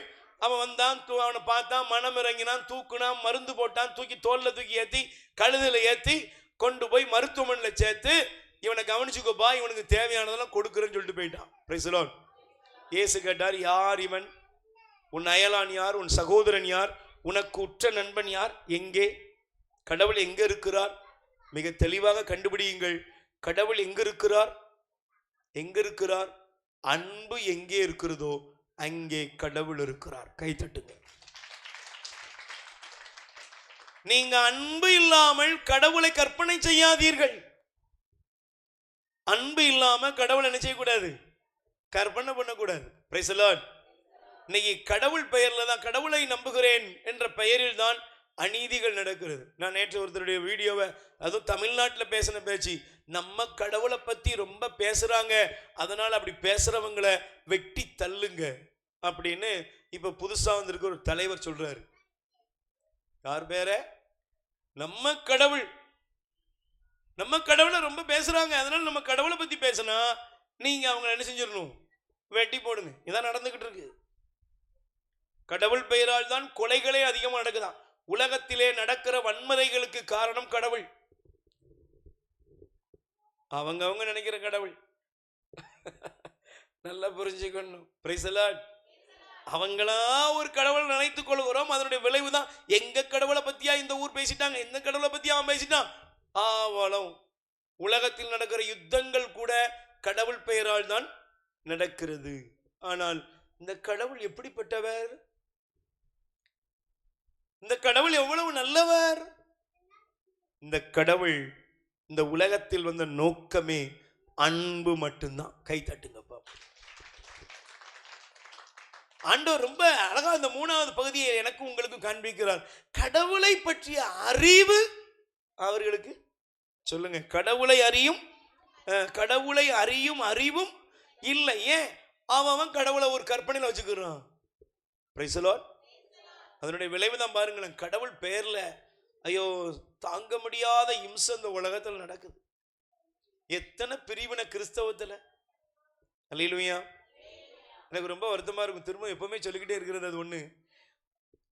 அவன் வந்தான், அவனை பார்த்தான், மனம் இறங்கினான், தூக்குனான், மருந்து போட்டான், தூக்கி தோல்ல தூக்கி ஏற்றி கழுதில் ஏற்றி கொண்டு போய் மருத்துவமனையில் சேர்த்து இவனை கவனிச்சுக்கோப்பா, இவனுக்கு தேவையானதெல்லாம் கொடுக்குறேன்னு சொல்லிட்டு போயிட்டான். Price the Lord. இயேசு கேட்டார், யார் இவன்? உன் அயலான் யார்? உன் சகோதரன் யார்? உனக்கு உற்ற நண்பன் யார்? எங்கே? கடவுள் எங்க இருக்கிறார்? மிக தெளிவாக கண்டுபிடியுங்கள். கடவுள் எங்க இருக்கிறார்? எங்க இருக்கிறார்? அன்பு எங்கே இருக்கிறதோ அங்கே கடவுள் இருக்கிறார். கை தட்டுங்க. நீங்க அன்பு இல்லாமல் கடவுளை கற்பனை செய்யாதீர்கள். அன்பு இல்லாம கடவுளை என்ன செய்யக்கூடாது? கற்பனை பண்ணக்கூடாது. Price the Lord. இன்னைக்கு கடவுள் பெயர்ல தான், கடவுளை நம்புகிறேன் என்ற பெயரில் தான் அநீதிகள் நடக்கிறது. நான் நேற்று ஒருத்தருடைய வீடியோவை, அதுவும் தமிழ்நாட்டில் பேசின பேச்சு, நம்ம கடவுளை பத்தி ரொம்ப பேசுறாங்க, அதனால அப்படி பேசுறவங்களை வெட்டி தள்ளுங்க அப்படின்னு இப்ப புதுசா வந்திருக்க ஒரு தலைவர் சொல்றாரு. யார் பேர? நம்ம கடவுளை ரொம்ப பேசுறாங்க, அதனால நம்ம கடவுளை பத்தி பேசினா நீங்க அவங்க என்ன செஞ்சிடணும்? வெட்டி போடுங்க. இதான் நடந்துகிட்டு இருக்கு. கடவுள் பெயரால் தான் கொலைகளே அதிகமாக நடக்குதான். உலகத்திலே நடக்கிற வன்முறைகளுக்கு காரணம் கடவுள். அவங்க நினைக்கிற கடவுள். நல்லா புரிஞ்சுக்கணும். Price the Lord. அவங்களா ஒரு கடவுளை நினைத்துக் கொள்கிறோம். அதனுடைய விளைவு தான், எங்க கடவுளை பத்தியா இந்த ஊர் பேசிட்டாங்க, எந்த கடவுளை பத்தியா அவன் பேசிட்டான். ஆவலம். உலகத்தில் நடக்கிற யுத்தங்கள் கூட கடவுள் பெயரால் தான் நடக்கிறது. ஆனால் இந்த கடவுள் எப்படிப்பட்டவர்? இந்த கடவுள் எவ்வளவு நல்லவர்! இந்த கடவுள் இந்த உலகத்தில் வந்த நோக்கமே அன்பு மட்டும்தான். கை தட்டுங்கப்பா. ஆண்டவர் ரொம்ப அழகா இந்த 3வது பகுதியை எனக்கும் உங்களுக்கும் காண்பிக்கிறார். கடவுளை பற்றிய அறிவு அவர்களுக்கு, சொல்லுங்க, கடவுளை அறியும் அறிவும் இல்லை. ஏன்? அவன் கடவுளை ஒரு கற்பனையில் வச்சுக்கிறான். Price the Lord. அதனுடைய விளைவு தான் பாருங்களேன். கடவுள் பெயர்ல ஐயோ தாங்க முடியாத இம்சை இந்த உலகத்தில் நடக்குது. எத்தனை பிரிவினை கிறிஸ்தவத்துல. அல்லேலூயா. எனக்கு ரொம்ப வருத்தமா இருக்கும். திரும்ப எப்பவுமே சொல்லிக்கிட்டே இருக்கிறது அது ஒண்ணு,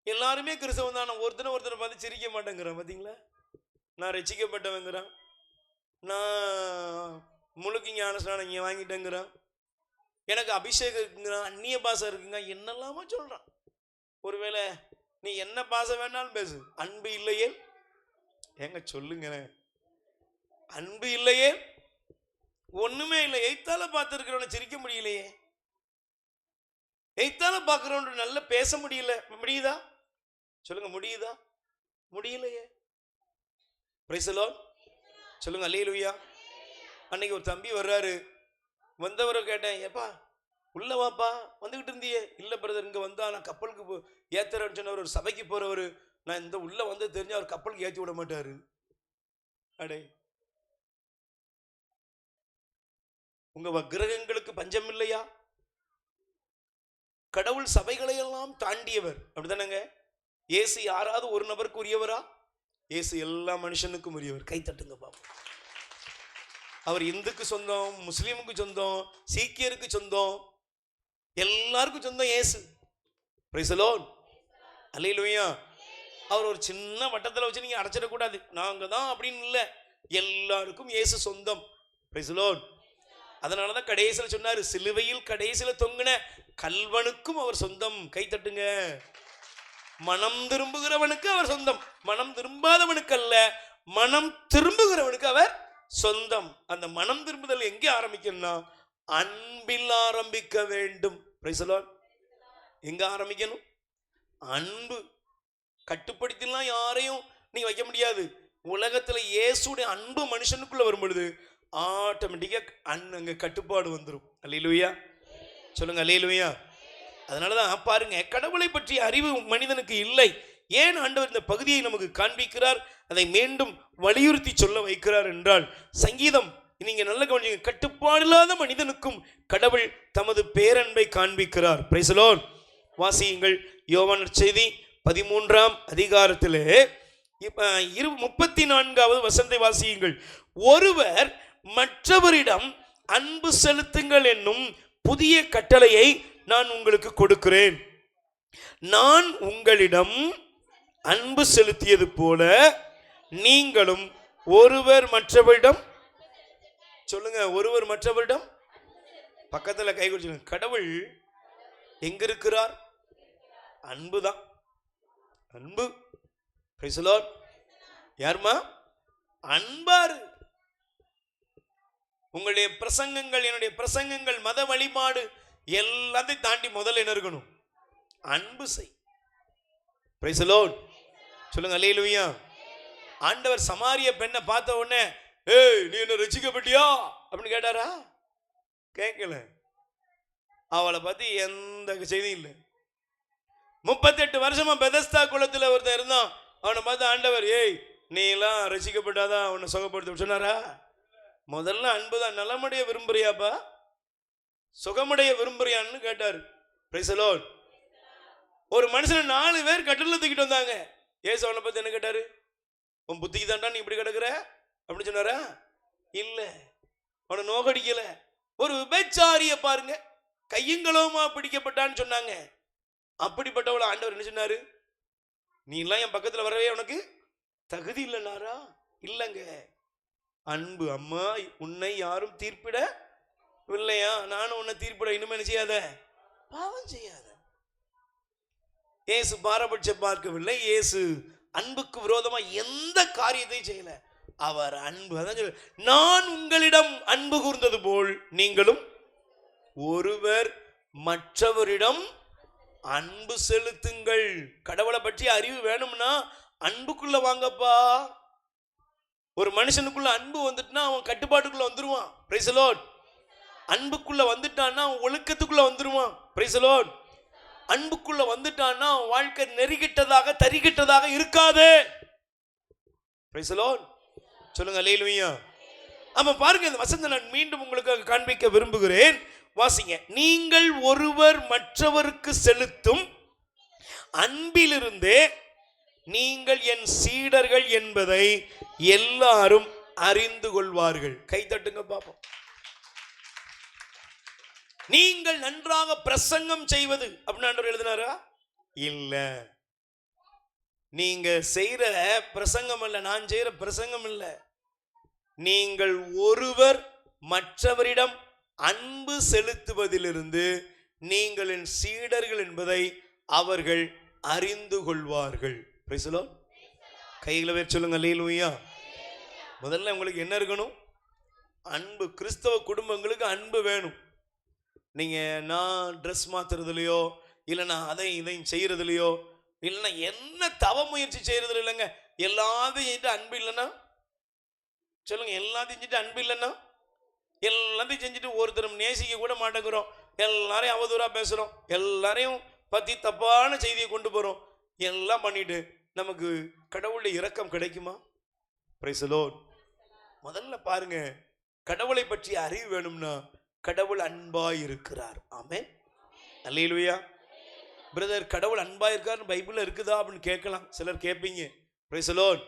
எல்லாருமே கிறிஸ்தவம் தான், ஒருத்தனை பார்த்து சிரிக்க மாட்டேங்கிறான். பாத்தீங்களா? நான் ரட்சிக்கப்பட்டவங்கிறான், நான் முழுக்க ஞான ஸ்நானம் இங்கே வாங்கிட்டேங்கிறான், எனக்கு அபிஷேகம் இருக்குங்கிறான், அந்நிய பாசை இருக்குங்க, என்னெல்லாமோ சொல்றான். ஒருவேளை நீ என்ன பாசை வேணாலும் பேசு, அன்பு இல்லையே எங்க சொல்லுங்க, அன்பு இல்லையே ஒண்ணுமே இல்லை. எய்த்தால பார்த்துருக்கிறவனை சிரிக்க முடியலையே, எய்த்தால பார்க்கிறவன் நல்லா பேச முடியுதா? சொல்லுங்க, முடியுதா? முடியலையே. Price the Lord. சொல்லுங்க அல்லேலூயா. அன்னைக்கு ஒரு தம்பி வர்றாரு. வந்தவரை கேட்டேன், ஏப்பா உள்ள வாப்பா, வந்துகிட்டு இருந்தியே. இல்லை பிரதர், இங்கே வந்தா நான் கப்பலுக்கு ஏத்துறேன்னு சொன்னவர், ஒரு சபைக்கு போறவர், நான் இந்த உள்ள வந்து தெரிஞ்ச அவர் கப்பலுக்கு ஏற்றி விட மாட்டாரு. அடே, உங்க விக்கிரகங்களுக்கு பஞ்சம் இல்லையா? கடவுள் சபைகளை எல்லாம் தாண்டியவர், அப்படிதானங்க? இயேசு யாராவது ஒரு நபருக்கு உரியவரா? இயேசு எல்லா மனுஷனுக்கும் உரியவர். கை தட்டுங்க பாப்போம். அவர் இந்துக்கு சொந்தம், முஸ்லீமுக்கு சொந்தம், சீக்கியருக்கு சொந்தம், எல்லாருக்கும் சொந்தம் இயேசு. Price the lord. அல்லேலூயா. அவர் ஒரு சின்ன வட்டத்தில் வச்சு நீங்க அடைச்சிடக்கூடாது, நாங்க தான் அப்படின்னு இல்லை, எல்லாருக்கும் இயேசு சொந்தம். Price the Lord. அதனாலதான் கடைசியில் சொன்னாரு, சிலுவையில் கடைசியில் தொங்கின கல்வனுக்கும் அவர் சொந்தம். கை தட்டுங்க. மனம் திரும்புகிறவனுக்கு அவர் சொந்தம், மனம் திரும்பாதவனுக்கு அல்ல, மனம் திரும்புகிறவனுக்கு அவர் சொந்தம். அந்த மனம் திரும்புதல் எங்கே ஆரம்பிக்கணும்னா அன்பில் ஆரம்பிக்க வேண்டும். Price the Lord. எங்க ஆரம்பிக்கணும்? அன்பு. கட்டுப்படுத்திலாம் யாரையும் நீங்க வைக்க முடியாது. உலகத்துல இயேசுடைய அன்பு மனுஷனுக்குள்ள வரும் பொழுது ஆட்டோமேட்டிக்கா அங்க கட்டுப்பாடு வந்துடும். அல்லேலூயா. சொல்லுங்க அல்லேலூயா. அதனாலதான் பாருங்க, கடவுளை பற்றிய அறிவு மனிதனுக்கு இல்லை. ஏன் ஆண்டவர் இந்த பகுதியை நமக்கு காண்பிக்கிறார், அதை மீண்டும் வலியுறுத்தி சொல்ல வைக்கிறார் என்றால், சங்கீதம் நீங்க நல்ல கவனிங்க, கட்டுப்பாடில்லாத மனிதனுக்கும் கடவுள் தமது பேரன்பை காண்பிக்கிறார். Price the Lord. வாசியுங்கள், யோவான் நற்செய்தி 13ஆம் அதிகாரத்திலே 34வது வசனத்தை வாசியுங்கள். ஒருவர் மற்றவரிடம் அன்பு செலுத்துங்கள் என்னும் புதிய கட்டளையை நான் உங்களுக்கு கொடுக்கிறேன். நான் உங்களிடம் அன்பு செலுத்தியது போல நீங்களும் ஒருவர் மற்றவரிடம் சொல்லுங்க, ஒருவர் மற்றவரிடம் பக்கத்துல கை கொடுத்து கடவுள் எங்க இருக்கிறார்? அன்புதான். அன்பு. Price the Lord. யாருமா? அன்பாரு. உங்களுடைய பிரசங்கங்கள், என்னுடைய பிரசங்கங்கள், மத வழிபாடு எல்லாத்தையும் தாண்டி முதல்ல என்ன இருக்கணும்? அன்பு செய். Price the Lord. சொல்லுங்க அல்லேலூயா. ஆண்டவர் சமாரிய பெண்ணை பார்த்த உடனே ஏய் நீ என்ன ரட்சிக்கப்பட்டியா அப்படின்னு கேட்டாரா? கேட்கல. அவளை பத்தி எந்த செய்தியும் இல்லை. 38 வருஷமா பெதஸ்தா குளத்துல ஒருத்தர் இருந்தான். அவனை பார்த்து ஆண்டவர் ஏய் நீ எல்லாம் ரசிக்கப்பட்டாதான் அவனை சுகப்படுத்த சொன்னாரா? முதல்ல அன்புதான். நலமடைய விரும்புறியாப்பா, சுகமடைய விரும்புறியான்னு கேட்டாரு. Price the Lord. ஒரு மனுஷனை 4 பேர் கட்டில தூக்கிட்டு வந்தாங்க. ஏசு அவனை பத்தி என்ன கேட்டாரு? உன் புத்திக்கு தாண்டா நீ இப்படி கிடக்குற அப்படின்னு சொன்னாரா? இல்ல. அவனை நோகடிக்கல. ஒரு விபச்சாரிய பாருங்க, கையுங்களவுமா பிடிக்கப்பட்டான்னு சொன்னாங்க. அப்படிப்பட்டவளை ஆண்டவர் என்ன சொன்னாரு? நீ எல்லாம் என் பக்கத்துல வரவே உனக்கு தகுதி இல்லைனாரா? இல்லைங்க. அன்பு. அம்மா உன்னை யாரும் தீர்ப்பிட இல்லையா, நானும் உன்னை தீர்ப்பிட இனிமே என்ன செய்யாத, பாவம் செய்யாத. இயேசு பாரபட்சம் பார்க்கவில்லை. இயேசு அன்புக்கு விரோதமா எந்த காரியத்தையும் செய்யல. அவர் அன்பு. அதான் சொல்ல, நான் உங்களிடம் அன்பு கூர்ந்தது போல் நீங்களும் ஒருவர் மற்றவரிடம் அன்பு செலுத்துங்கள். கடவுளை பற்றி அறிவு வேணும்னா அன்புக்குள்ள வாங்கப்பா. ஒரு மனுஷனுக்குள்ள அன்பு வந்துட்டுனா அவன் கட்டுப்பாட்டுக்குள்ள வந்துருவான். Price the Lord. அன்புக்குள்ள வந்துட்டான்னா அவன் ஒழுக்கத்துக்குள்ள வந்துருவான். Price the Lord. அன்புக்குள்ள வந்துட்டான்னா அவன் வாழ்க்கை நெறிகிட்டதாக தரிகிட்டதாக இருக்காது. Price the Lord. சொல்லுங்க அல்லேலூயா. அப்ப பாருங்க, இந்த வசனத்தை நான் மீண்டும் உங்களுக்கு காண்பிக்க விரும்புகிறேன். வாசிங்க. நீங்கள் ஒருவர் மற்றவருக்கு செலுத்தும் அன்பிலிருந்தே நீங்கள் என் சீடர்கள் என்பதை எல்லாரும் அறிந்து கொள்வார்கள். கை தட்டுங்க பாப்போம். நீங்கள் நன்றாக பிரசங்கம் செய்வது அப்படின்னு ஆண்டவர் எழுதினாரா? இல்ல. நீங்க செய்யற பிரசங்கம் அல்ல, நான் செய்யற பிரசங்கம் இல்ல. நீங்கள் ஒருவர் மற்றவரிடம் அன்பு செலுத்துவதிலிருந்து நீங்கள் என் சீடர்கள் என்பதை அவர்கள் அறிந்து கொள்வார்கள். Price the Lord. கைகளை வேறு சொல்லுங்க அல்லேலூயா. முதல்ல உங்களுக்கு என்ன இருக்கணும்? அன்பு. கிறிஸ்தவ குடும்பங்களுக்கு அன்பு வேணும். நீங்க நான் ட்ரெஸ் மாத்துறதுலையோ இல்லைன்னா அதையும் இதையும் செய்யறதுலையோ இல்லைன்னா என்ன தவ முயற்சி செய்யறதுல இல்லைங்க. எல்லாத்தையும் செஞ்சுட்டு அன்பு இல்லைன்னா சொல்லுங்க. எல்லாத்தையும் செஞ்சுட்டு அன்பு இல்லைன்னா எல்லாத்தையும் செஞ்சுட்டு ஒருத்தரும் நேசிக்க கூட மாட்டேங்கிறோம். எல்லாரையும் அவதூறா பேசுறோம். எல்லாரையும் பத்தி தப்பான செய்தியை கொண்டு போறோம். எல்லாம் பண்ணிட்டு நமக்கு கடவுளுடைய இரக்கம் கிடைக்குமா? Price the Lord. முதல்ல பாருங்க, கடவுளை பற்றி அறிவு வேணும்னா கடவுள் அன்பாய் இருக்கிறார். ஆமென். அல்லேலூயா. பிரதர், கடவுள் அன்பாய் இருக்காருன்னு பைபிள்ல இருக்குதா அப்படின்னு கேட்கலாம். சிலர் கேட்பீங்க. Price the Lord.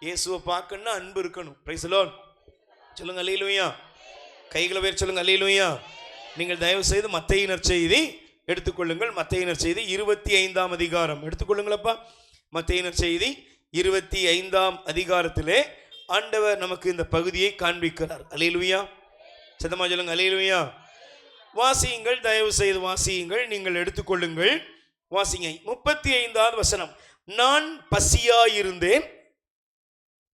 இயேசுவை பார்க்கணும்னா அன்பு இருக்கணும். Price the Lord. சொல்லுங்க அல்லேலூயா. கைகளை வேறு சொல்லுங்க அல்லேலூயா. நீங்கள் தயவு செய்து மத்தேயு நற்செய்தி எடுத்துக்கொள்ளுங்கள். மத்தேயு நற்செய்தி 25ஆம் அதிகாரம் எடுத்துக்கொள்ளுங்களப்பா. மத்தேயு நற்செய்தி 25ஆம் அதிகாரத்திலே ஆண்டவர் நமக்கு இந்த பகுதியை காண்பிக்கிறார். அல்லேலூயா. சத்தமா சொல்லுங்க அல்லேலூயா. வாசியுங்கள், தயவு செய்து வாசியுங்கள். நீங்கள் எடுத்துக்கொள்ளுங்கள். வாசிங்க. 35வது வசனம். நான் பசியாயிருந்தேன்.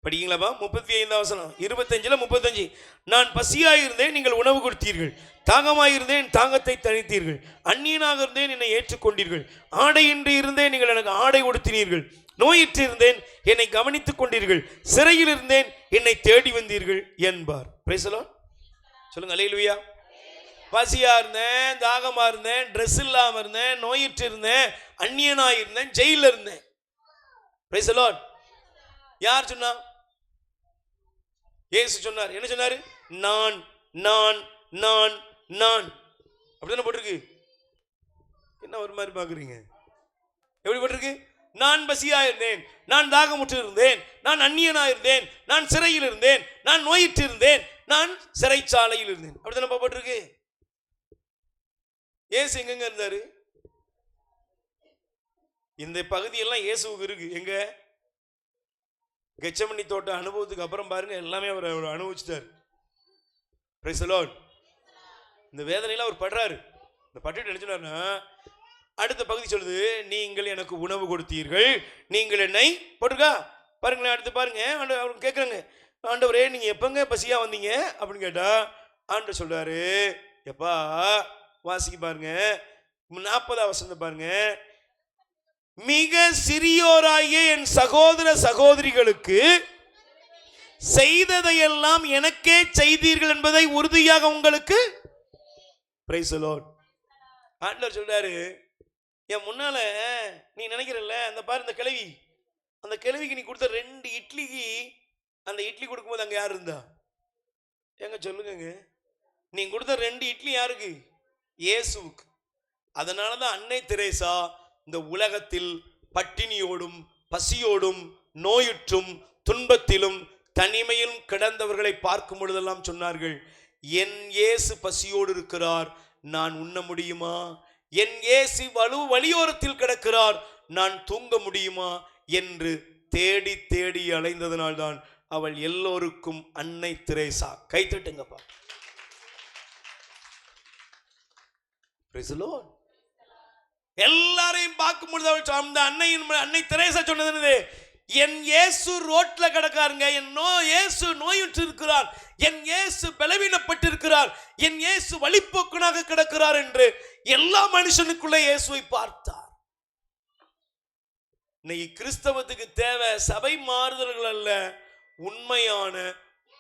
படிக்கீங்களாப்பா? 35வது வசனம் 25ல 35. நான் பசியாயிருந்தேன், நீங்கள் உணவு கொடுத்தீர்கள். தாகமாயிருந்தேன், தாகத்தை தணித்தீர்கள். அந்நியனாக இருந்தேன், என்னை ஏற்றுக்கொண்டீர்கள். ஆடையின்றி இருந்தேன், நீங்கள் எனக்கு ஆடை கொடுத்தினீர்கள். நோயிற்று இருந்தேன், என்னை கவனித்துக் கொண்டீர்கள். சிறையில் இருந்தேன், என்னை தேடி வந்தீர்கள் என்பார். Price the Lord. சொல்லுங்க அல்லேலூயா. பசியா இருந்தேன், தாகமா இருந்தேன், ட்ரெஸ் இல்லாம இருந்தேன், நோயிற்று இருந்தேன், அந்நியனாய் இருந்தேன், ஜெயில இருந்தேன். Price the Lord. யார் சொன்னா? இயேசு சொன்னார். என்ன சொன்னாரு? நான் நான் நான் நான் அப்படிதானே போட்டிருக்கு. என்ன ஒரு மாதிரி பாக்குறீங்க? எப்படி போட்டிருக்கு? நான் பசியா இருந்தேன், நான் தாகமுற்று இருந்தேன், நான் அந்நியனா இருந்தேன், நான் சிறையில் இருந்தேன், நான் நோயிற்று இருந்தேன், நான் சிறைச்சாலையில் இருந்தேன். அப்படிதானே போட்டிருக்கு. இயேசு எங்க இருந்தாரு? இந்த பகுதியெல்லாம் இயேசுவுக்கு இருக்கு. எங்க? கெச்சமணி தோட்ட அனுபவத்துக்கு அப்புறம் பாருங்க எல்லாமே அவர் அனுபவிச்சிட்டார். Price the Lord. இந்த வேதனையெல்லாம் அவர் படுறாரு. இந்த பட்டுட்டு நினைச்சுனாருன்னா அடுத்த பகுதி சொல்லுது, நீங்கள் எனக்கு உணவு கொடுத்தீர்கள், நீங்கள் என்னை போட்டுருக்கா பாருங்களேன். அடுத்து பாருங்க, அவர் கேட்குறாங்க, ஆண்டவரே நீங்க எப்பங்க பசியா வந்தீங்க அப்படின்னு கேட்டா ஆண்டவர் சொல்றாரு, எப்பா வாசிக்க பாருங்க 40ஆம் வசனம் பாருங்க, மிக சிறியோராகிய என் சகோதர சகோதரிகளுக்கு செய்ததையெல்லாம் எனக்கே செய்தீர்கள் என்பதை உறுதியாக உங்களுக்கு. Price the Lord. ஆண்டவர் சொல்றாரு, என் முன்னால நீ நினைக்கிறல்ல அந்த பாரு இந்த கிழவி, அந்த கிழவிக்கு நீ கொடுத்த 2 இட்லிக்கு அந்த இட்லி கொடுக்கும்போது அங்க யார் இருந்தா? எங்க சொல்லுங்க. நீ கொடுத்த 2 இட்லி யாருக்கு? இயேசுவுக்கு. அதனாலதான் அன்னை தெரேசா இந்த உலகத்தில் பட்டினியோடும் பசியோடும் நோயுற்றும் துன்பத்திலும் தனிமையிலும் கிடந்தவர்களை பார்க்கும் பொழுதெல்லாம் சொன்னார்கள், என் இயேசு பசியோடு இருக்கிறார், நான் உண்ண முடியுமா? என் இயேசு வழியோரத்தில் கிடக்கிறார், நான் தூங்க முடியுமா என்று தேடி தேடி அலைந்ததனால்தான் அவள் எல்லோருக்கும் அன்னை தெரேசா. கைத்தட்டுங்கப்பா. Praise the lord. எல்லாரையும் பார்க்கும் பொழுது அவள் அந்த அன்னை தெரேசா சொன்னது, என் இயேசு ரோட்ல கிடக்காருங்க, இயேசு நோயுற்று இருக்கிறார், என் இயேசு பலவீனப்பட்டிருக்கிறார், என் இயேசு வழிப்போக்கனாக கிடக்கிறார் என்று எல்லா மனுஷனுக்குள்ள இயேசுவை பார்த்தார். இன்னைக்கு கிறிஸ்தவத்துக்கு தேவை சபை மாறுதல்கள் அல்ல, உண்மையான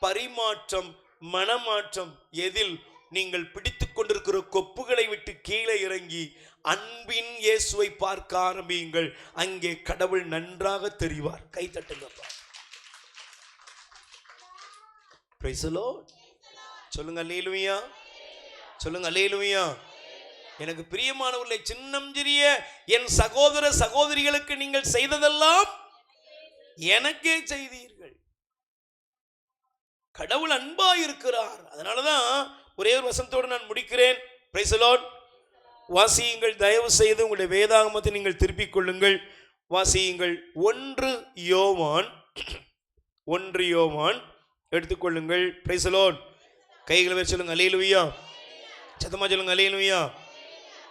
பரிமாற்றம், மனமாற்றம். எதில்? நீங்கள் பிடித்துக் கொண்டிருக்கிற கொப்புகளை விட்டு கீழே இறங்கி அன்பின் இயேசுவை பார்க்க ஆரம்பியுங்கள், அங்கே கடவுள் நன்றாக தெரிவார். கை தட்டுங்கப்பா. Price the Lord. சொல்லுங்க அல்லேலூயா. சொல்லுங்க அல்லேலூயா. எனக்கு பிரியமானவர்களே, சின்னஞ்சிறிய என் சகோதர சகோதரிகளுக்கு நீங்கள் செய்ததெல்லாம் எனக்கே செய்தீர்கள். கடவுள் அன்பா இருக்கிறார். அதனாலதான் ஒரே ஒரு வசனத்தோடு நான் முடிக்கிறேன். Price the Lord. வாசியுங்கள், தயவு செய்து உங்களுடைய வேதாகமத்தை நீங்கள் திருப்பிக் கொள்ளுங்கள். வாசியுங்கள். 1 யோவான் எடுத்துக்கொள்ளுங்கள். Price the Lord. கைகளை வச்சு சொல்லுங்க அல்லேலூயா. சத்தமா சொல்லுங்க அல்லேலூயா.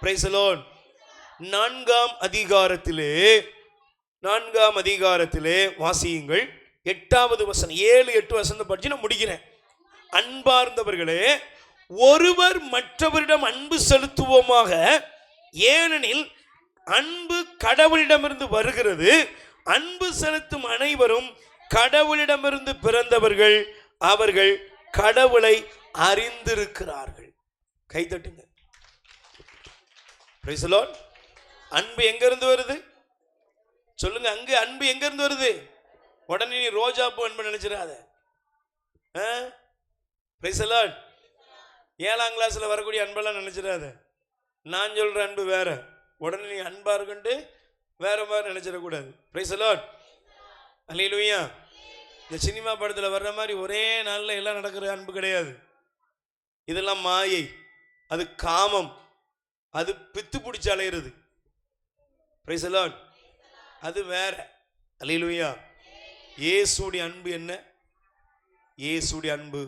Praise the Lord. 4ஆம் அதிகாரத்திலே வாசியுங்கள் 8வது வசனம். 7-8 வசனம் படிச்சு நான் முடிக்கிறேன். அன்பார்ந்தவர்களே, ஒருவர் மற்றவரிடம் அன்பு செலுத்துவோமாக, ஏனெனில் அன்பு கடவுளிடமிருந்து வருகிறது, அன்பு செலுத்தும் அனைவரும் கடவுளிடமிருந்து பிறந்தவர்கள், அவர்கள் கடவுளை அறிந்திருக்கிறார்கள். கைதட்டுங்க. Praise the lord. அன்பு எங்க இருந்து வருது? சொல்லுங்க. அங்க அன்பு எங்க இருந்து வருது? உடனே நீ ரோஜாப்பூ அன்பு நினைச்சிடாத. Price the Lord. 7ஆம் கிளாஸ்ல வரக்கூடிய அன்பெல்லாம் நினைச்சிடாத. நான் சொல்ற அன்பு வேற, உடனே நீ அன்பா இருக்குன்ட்டு வேற மாதிரி நினைச்சிடக்கூடாது. Price the lord. அல்லேலூயா. இந்த சினிமா படத்தில் வர்ற மாதிரி ஒரே நாளில் எல்லாம் நடக்கிற அன்பு கிடையாது. இதெல்லாம் மாயை, அது காமம், அது பித்து பிடிச்சி அலையிறது. Price the Lord. அது வேற. அல்லேலூயா. இயேசுடைய அன்பு என்ன? இயேசுடைய அன்பு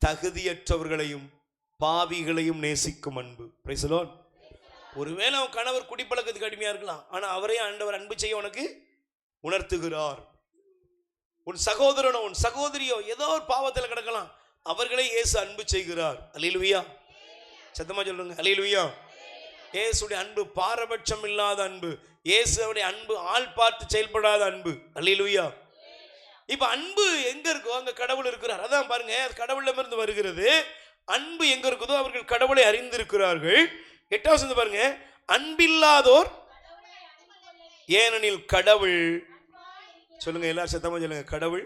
தகுதியற்றவர்களையும் பாவிகளையும் நேசிக்கும் அன்பு. Price the Lord. ஒருவேளை அவன் கணவர் குடிப்பழக்கத்துக்கு அடிமையா இருக்கலாம், ஆனா அவரே ஆண்டவர் அன்பு செய்ய உனக்கு உணர்த்துகிறார். உன் சகோதரனோ உன் சகோதரியோ ஏதோ ஒரு பாவத்தில் கிடக்கலாம், அவர்களே இயேசு அன்பு செய்கிறார். அல்லேலூயா. சத்தமா சொல்லுங்க அல்லேலூயா. இயேசுடைய அன்பு பாரபட்சம் இல்லாத அன்பு. இயேசுடைய அன்பு ஆள் பார்த்து செயல்படாத அன்பு. அல்லேலூயா. இப்ப அன்பு எங்க இருக்கோ அங்க கடவுள் இருக்கிறார். அதான் பாருங்க, கடவுளிடமிருந்து வருகிறது. அன்பு எங்க இருக்குதோ அவர்கள் கடவுளை அறிந்திருக்கிறார்கள். 8வது வசனம் பாருங்க, அன்பில்லாதோர் ஏனெனில் கடவுள். சொல்லுங்க எல்லாரும் சத்தமா சொல்லுங்க, கடவுள்.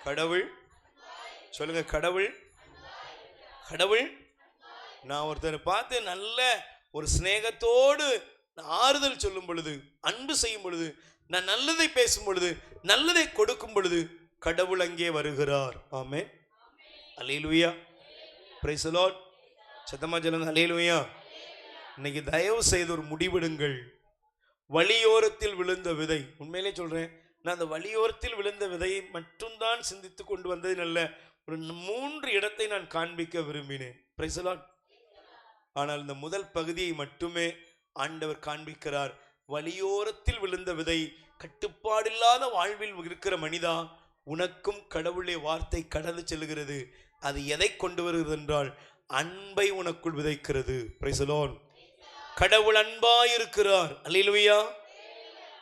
கடவுள். சொல்லுங்க கடவுள். கடவுள். நான் ஒருத்தரை பார்த்து நல்ல ஒரு சிநேகத்தோடு ஆறுதல் சொல்லும் பொழுது, அன்பு செய்யும் பொழுது, நான் நல்லதை பேசும் பொழுது, நல்லதை கொடுக்கும் பொழுது கடவுள் அங்கே வருகிறார். ஆமென். அல்லேலூயா. Praise the lord. சத்தமா சொல்லுங்க அல்லேலூயா. இன்னைக்கு தயவு செய்து ஒரு முடிவெடுங்கள். வழியோரத்தில் விழுந்த விதை, உண்மையிலே சொல்றேன், நான் அந்த வழியோரத்தில் விழுந்த விதையை மட்டும்தான் சிந்தித்து கொண்டு வந்தது அல்ல, ஒரு 3 இடத்தை நான் காண்பிக்க விரும்பினேன். Price the Lord. ஆனால் இந்த முதல் பகுதியை மட்டுமே ஆண்டவர் காண்பிக்கிறார். வழியோரத்தில் விழுந்த விதை, கட்டுப்பாடில்லாத வாழ்வில் இருக்கிற மனிதா, உனக்கும் கடவுளுடைய வார்த்தை கடந்து செல்கிறது. அது எதை கொண்டு வருகிறது என்றால் அன்பை உனக்குள் விதைக்கிறது. Price the Lord. கடவுள் அன்பாயிருக்கிறார். அல்லேலூயா.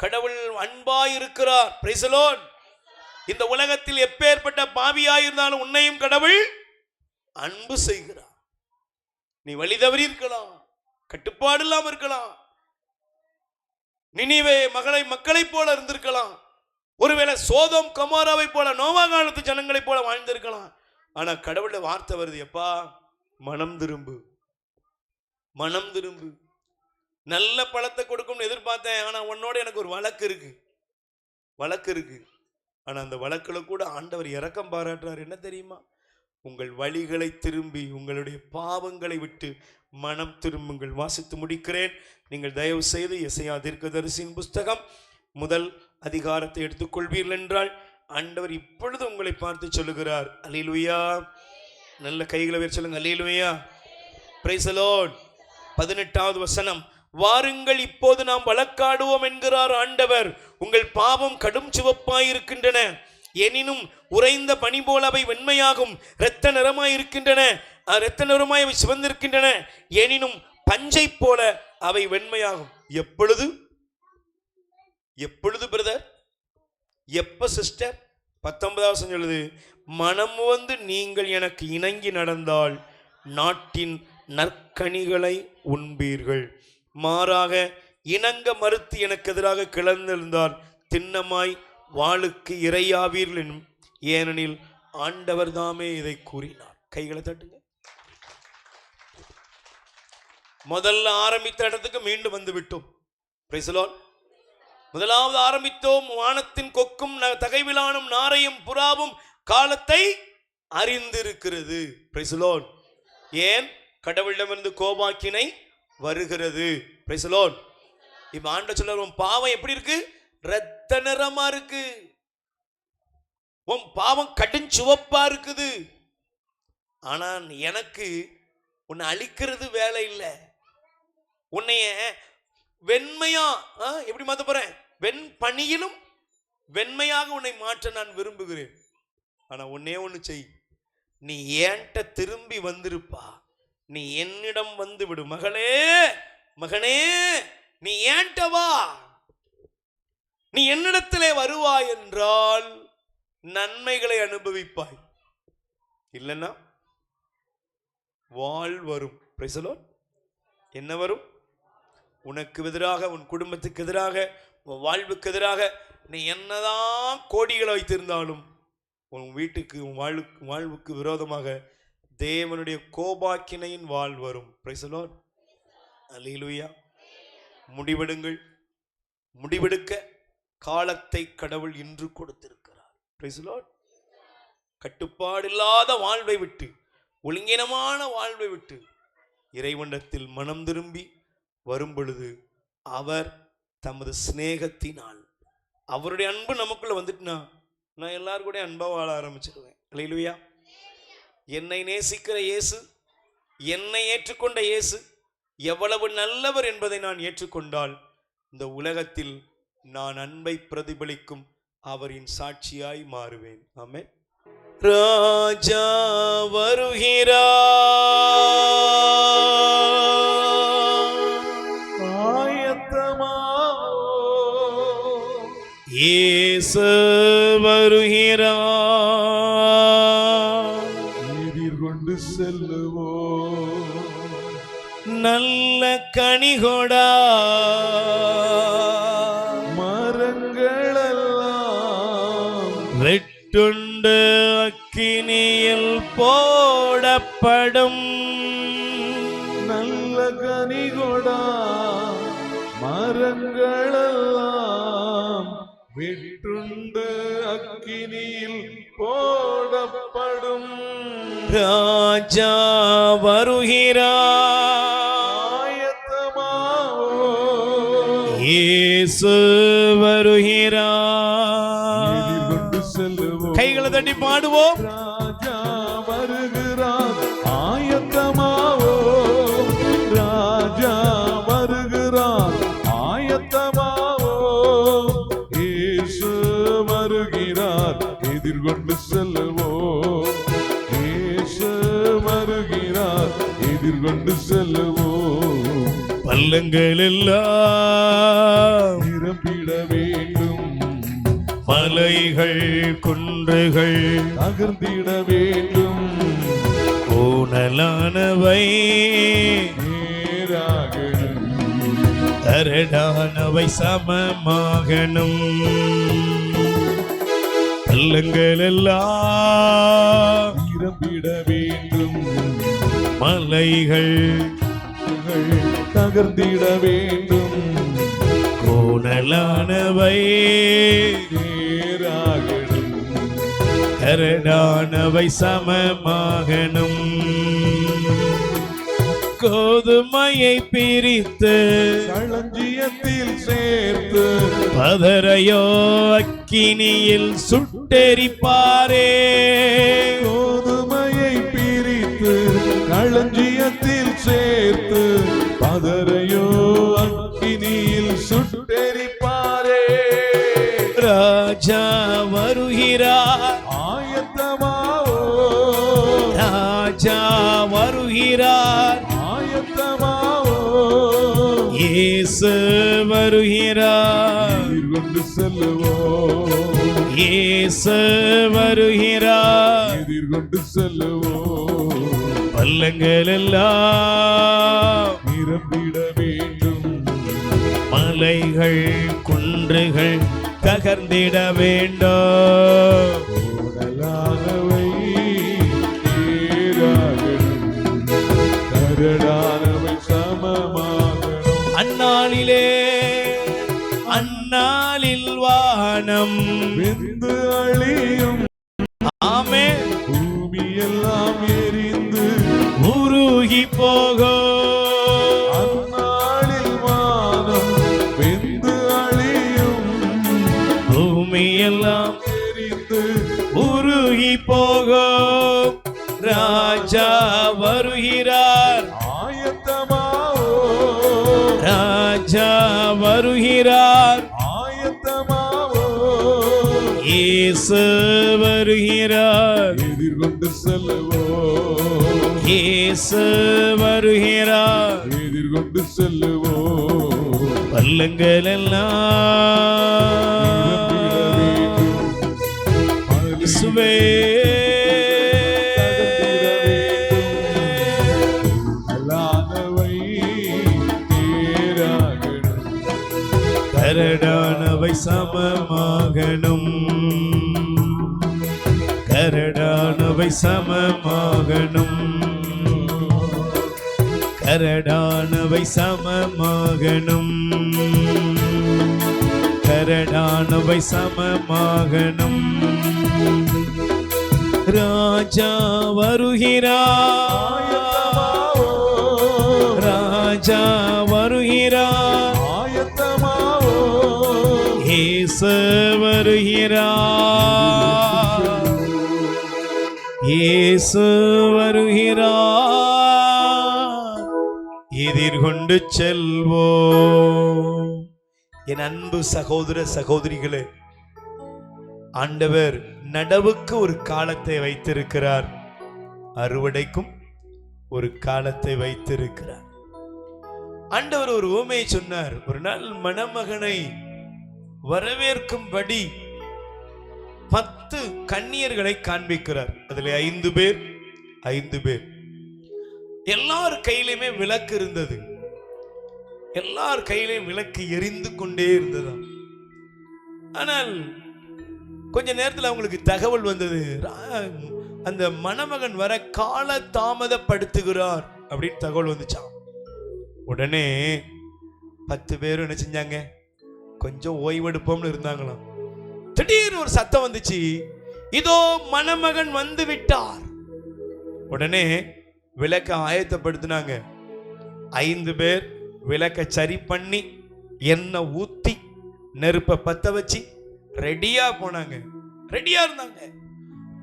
கடவுள் அன்பாயிருக்கிறார். Price the Lord. இந்த உலகத்தில் எப்பேற்பட்ட பாவியாயிருந்தாலும் உன்னையும் கடவுள் அன்பு செய்கிறார். நீ வழி தவறி இருக்கலாம், கட்டுப்பாடு இல்லாம இருக்கலாம், நினிவே மக்களை போல இருந்திருக்கலாம், ஒருவேளை சோதோம் கொமோராவை போல நோவா காலத்து ஜனங்களை போல வாழ்ந்திருக்கலாம். ஆனா கடவுளுடைய வார்த்தை வருது, எப்பா மனம் திரும்பு, மனம் திரும்பு. நல்ல பழத்தை கொடுக்கும்னு எதிர்பார்த்தேன், ஆனா உன்னோட எனக்கு ஒரு வழக்கு இருக்கு. ஆனா அந்த வழக்குல கூட ஆண்டவர் இரக்கம் பாராட்டுறார். என்ன தெரியுமா? உங்கள் வழிகளை திரும்பி உங்களுடைய பாவங்களை விட்டு மனம் திரும்புங்கள். வாசித்து முடிக்கிறேன். நீங்கள் தயவு செய்து எசையா தீர்க்கதரிசியின் புஸ்தகம் 1 அதிகாரத்தை எடுத்துக்கொள்வீர்கள் என்றால் ஆண்டவர் இப்பொழுது உங்களை பார்த்து சொல்லுகிறார். அல்லேலூயா. நல்ல கைகளை வேறு சொல்லுங்க. அல்லேலூயா. Praise the Lord. 18வது வசனம். வாருங்கள், இப்போது நாம் வழக்காடுவோம் என்கிறார் ஆண்டவர். உங்கள் பாவம் கடும் சிவப்பாயிருக்கின்றன, எனினும் உறைந்த பனி போல அவை வெண்மையாகும். இரத்த நிறமாய் இருக்கின்றன, இரத்த நிறமாய் அவை சிவந்திருக்கின்றன, எனினும் பஞ்சை போல அவை வெண்மையாகும். எப்பொழுது பிரதர், எப்ப சிஸ்டர்? 19வது வசனம் சொல்லுது, மனம் வந்து நீங்கள் எனக்கு இணங்கி நடந்தால் நாட்டின் நற்கனிகளை உண்பீர்கள். மாறாக இணங்க மறுத்து எனக்கு எதிராக கிளர்ந்திருந்தால் திண்ணமாய் வாளுக்கு இரையாவீர்கள் எனும். ஏனெனில் ஆண்டவர் தாமே இதை கூறினார். கைகளை தட்டுங்க. முதல்ல ஆரம்பித்த இடத்துக்கு மீண்டும் வந்து விட்டோம். Price the Lord. முதலாவது ஆரம்பித்தோம், வானத்தின் கொக்கும் தகைவிலானும் நாரையும் புறாவும் காலத்தை அறிந்திருக்கிறது. Price the Lord. ஏன்? கடவுளிடமிருந்து கோபாக்கினை வருகிறது. Price the Lord. இப்ப ஆண்டவர் சொல்றார், பாவம் எப்படி இருக்கு? இரத்த நிறமா இருக்கு. உன் பாவம் கடுஞ்சிவப்பா இருக்குது. ஆனா எனக்கு உன்னை அழிக்கிறது வேலை இல்லை. உன்னைய வெண்மையா எப்படி மாத்த போறேன்? வெண்பனியிலும் வெண்மையாக உன்னை மாற்ற நான் விரும்புகிறேன். ஆனா ஒன்னே ஒண்ணு செய், நீ ஏன்ட்ட திரும்பி வந்திருப்பா, நீ என்னிடம் வந்து விடு. மகளே, மகனே, நீ ஏன்ட்ட வா, நீ என்னிடத்திலே வருவாய் என்றால் நன்மைகளை அனுபவிப்பாய். இல்லைன்னா வாழ் வரும். Praise the Lord. என்ன வரும்? உனக்கு எதிராக, உன் குடும்பத்துக்கு எதிராக, உன் வாழ்வுக்கு எதிராக நீ என்னதான் கோடிகளை வைத்திருந்தாலும் உன் வீட்டுக்கு, உன் வாழ்வுக்கு விரோதமாக தேவனுடைய கோபாக்கினையின் வாழ் வரும். Praise the lord. அல்லேலூயா. முடிவெடுங்கள். முடிவெடுக்க காலத்தை கடவுள் இன்று கொடுத்திருக்கிறார். Price the Lord. கட்டுப்பாடில்லாத வாழ்வை விட்டு, ஒழுங்கினமான வாழ்வை விட்டு இறைவனிடத்தில் மனம் திரும்பி வரும் பொழுது அவர் தமது சிநேகத்தினால், அவருடைய அன்பு நமக்குள்ள வந்துட்டுனா நான் எல்லாரும் கூட அன்பா வாழ ஆரம்பிச்சிடுவேன். அல்லேலூயா. என்னை நேசிக்கிற இயேசு, என்னை ஏற்றுக்கொண்ட இயேசு எவ்வளவு நல்லவர் என்பதை நான் ஏற்றுக்கொண்டால் இந்த உலகத்தில் நான் அன்பை பிரதிபலிக்கும் அவரின் சாட்சியாய் மாறுவேன். ஆமென். ராஜா வருகிறார், ஆயத்தமாவோ, இயேசு வருகிறார், எதிர்கொண்டு செல்லுவோ, நல்ல கனிகொடா மரங்களெல்லாம் வெட்டுண்டு அக்கினியில் போடப்படும். நல்ல கனிகொடா மரங்களெல்லாம் வெட்டுண்டு அக்கினியில் போடப்படும். ராஜா வருகிறார், ஆயத்தமாவோ, இயேசு வருகிறார். எதிர்கொண்டு செல்லுவோம். கைகளை தட்டி பாடுவோம். ராஜா வருகிறார், ஆயத்தமாவோ. ராஜா வருகிறார், ஆயத்தமாவோ. இயேசு வருகிறார், எதிர்கொண்டு செல்லுவோம். இயேசு வருகிறார், எதிர்கொண்டு செல்லுவோம். பள்ளங்கள் எல்லாம் நிரம்பிட வேண்டும், மலைகள் குன்றுகள் தகர்ந்திட வேண்டும். ஊனலானவை நேராகணும், கரடானவை சமமாகணும். பள்ளங்கள் எல்லாம் நிரம்பிட வேண்டும், மலைகள் தகர்ந்திட வேண்டும். ஊனலானவை நேராகணும், கரடானவை சமமாகணும். கோதுமையை பிரித்து களஞ்சியத்தில் சேர்த்து பதரையோ அக்கினியில் சுட்டெரிப்பாரே. கோதுமையை பிரித்து களஞ்சியத்தில் சேர்த்து பதரையோ அக்கினியில் சுட்டெரிப்பாரே. ராஜா வருகிறார், ஆயத்தமாவோ. ராஜா வருகிறார், ஆயத்தமாவோ. இயேசு வருகிறார், எதிர்கொண்டு செல்லுவோம். இயேசு வருகிறார். எதிர்கொண்டு செல்லுவோம். பள்ளங்கள் எல்லாம் நிரம்பிட வேண்டும், மலைகள் குன்றுகள் தகர்ந்திட வேண்டும். ஓடலானவை நேராகணும், கரடானவை சமமாகணும். அந்நாளிலே அந்நாளில் வானம் வெந்து அழியும், ஆமென் பூமியெல்லாம் எரிந்து உருகி போகும். அந்நாளில் வானம் வெந்து அழியும், பூமியெல்லாம் எரிந்து உருகி போகும். ராஜா வருகிறார், ஆயத்தமாவோ. ராஜா வருகிறார், ஆயத்தமாவோ. இயேசு வருகிறார், எதிர்கொண்டு செல்லுவோம். இயேசு வருகிறார். எதிர்கொண்டு செல்லுவோம். பள்ளங்கள் எல்லாம் இயேசுவே அல்லாதவை நேராகணும், கரடானவை சமமாகணும், கரடானவை சமமாகணும், கரடானவை சமமாகணும், கரடானவை சமமாகணும். ராஜா வருகிறார், ராஜா வருகிறார், ஆயத்தமாவோ. இயேசு வருகிறார், இயேசு வருகிறார். எதிர்கொண்டு செல்வோம். என் அன்பு சகோதர சகோதரிகளே, ஆண்டவர் நடவுக்கு ஒரு காலத்தை வைத்திருக்கிறார், அறுவடைக்கும் ஒரு காலத்தை வைத்திருக்கிறார். ஆண்டவர் ஒரு உவமையை சொன்னார். ஒரு நாள் மணமகனை வரவேற்கும்படி 10 கன்னியர்களை காண்பிக்கிறார். அதுல 5 பேர் எல்லார் கையிலுமே விளக்கு இருந்தது. எல்லார் கையிலையும் விளக்கு எரிந்து கொண்டே இருந்ததாம். ஆனால் கொஞ்ச நேரத்தில் அவங்களுக்கு தகவல் வந்தது, அந்த மணமகன் வர கால தாமதப்படுத்துகிறார் அப்படின்னு தகவல் வந்துச்சான். உடனே 10 பேரும் என்ன செஞ்சாங்க, கொஞ்சம் ஓய்வெடுப்போம்னு இருந்தாங்களாம். திடீர்னு ஒரு சத்தம் வந்துச்சு, இதோ மணமகன் வந்து விட்டார். உடனே விளக்க ஆயத்தப்படுத்தினாங்க. 5 பேர் விளக்க சரி பண்ணி எண்ணெய் ஊத்தி நெருப்பை பத்த வச்சு ரெடியா போனாங்க, ரெடியா இருந்தாங்க.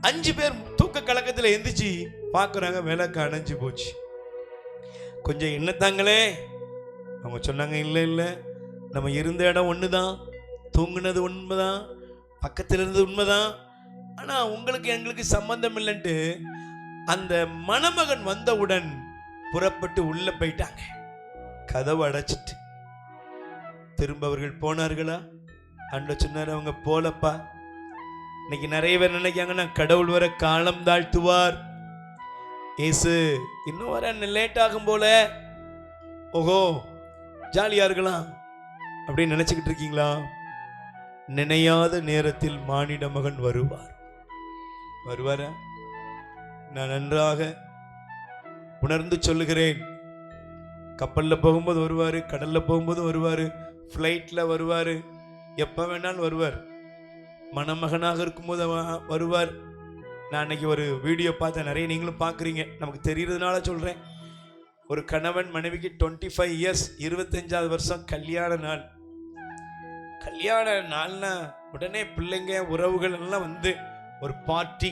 5 பேர் தூக்க கலக்கத்துல எந்திரிச்சு பார்க்குறாங்க, விளக்கு அணைஞ்சு போச்சு. கொஞ்சம் என்னத்தாங்களே அவங்க சொன்னாங்க, இல்லை இல்லை, நம்ம இருந்த இடம் ஒண்ணுதான், தூங்குனது உண்மைதான், பக்கத்தில் இருந்தது உண்மைதான், ஆனா உங்களுக்கு எங்களுக்கு சம்பந்தம் இல்லைன்ட்டு அந்த மணமகன் வந்தவுடன் புறப்பட்டு உள்ள போயிட்டாங்க. கதவு அடைச்சிட்டு திரும்ப அவர்கள் போனார்களா? ஆண்டவர் சொன்னார், அவங்க போலப்பா. இன்னைக்கு நிறைய பேர் நினைக்காங்கன்னா கடவுள் வர காலம் தாழ்த்துவார், ஏசு இன்னும் வர லேட் ஆகும் போல, ஓஹோ ஜாலியா இருக்கலாம் அப்படின்னு நினைச்சுக்கிட்டு இருக்கீங்களா? நினையாத நேரத்தில் மானிட மகன் வருவார். வருவாரா? நான் நன்றாக உணர்ந்து சொல்லுகிறேன். கப்பல்ல போகும்போது வருவாரு, கடல்ல போகும்போது வருவாரு, ஃப்ளைட்ல வருவாரு, எப்ப வேணாலும் வருவார். மணமகனாக இருக்கும்போது வருவார். நான் அன்னைக்கு ஒரு வீடியோ பார்த்தேன், நிறைய நீங்களும் பார்க்குறீங்க, நமக்கு தெரியறதுனால சொல்றேன். ஒரு கணவன் மனைவிக்கு 25 இயர்ஸ், 25வது வருஷம் கல்யாண நாள். கல்யாண நாள்னா உடனே பிள்ளைங்க உறவுகள் எல்லாம் வந்து ஒரு பார்ட்டி,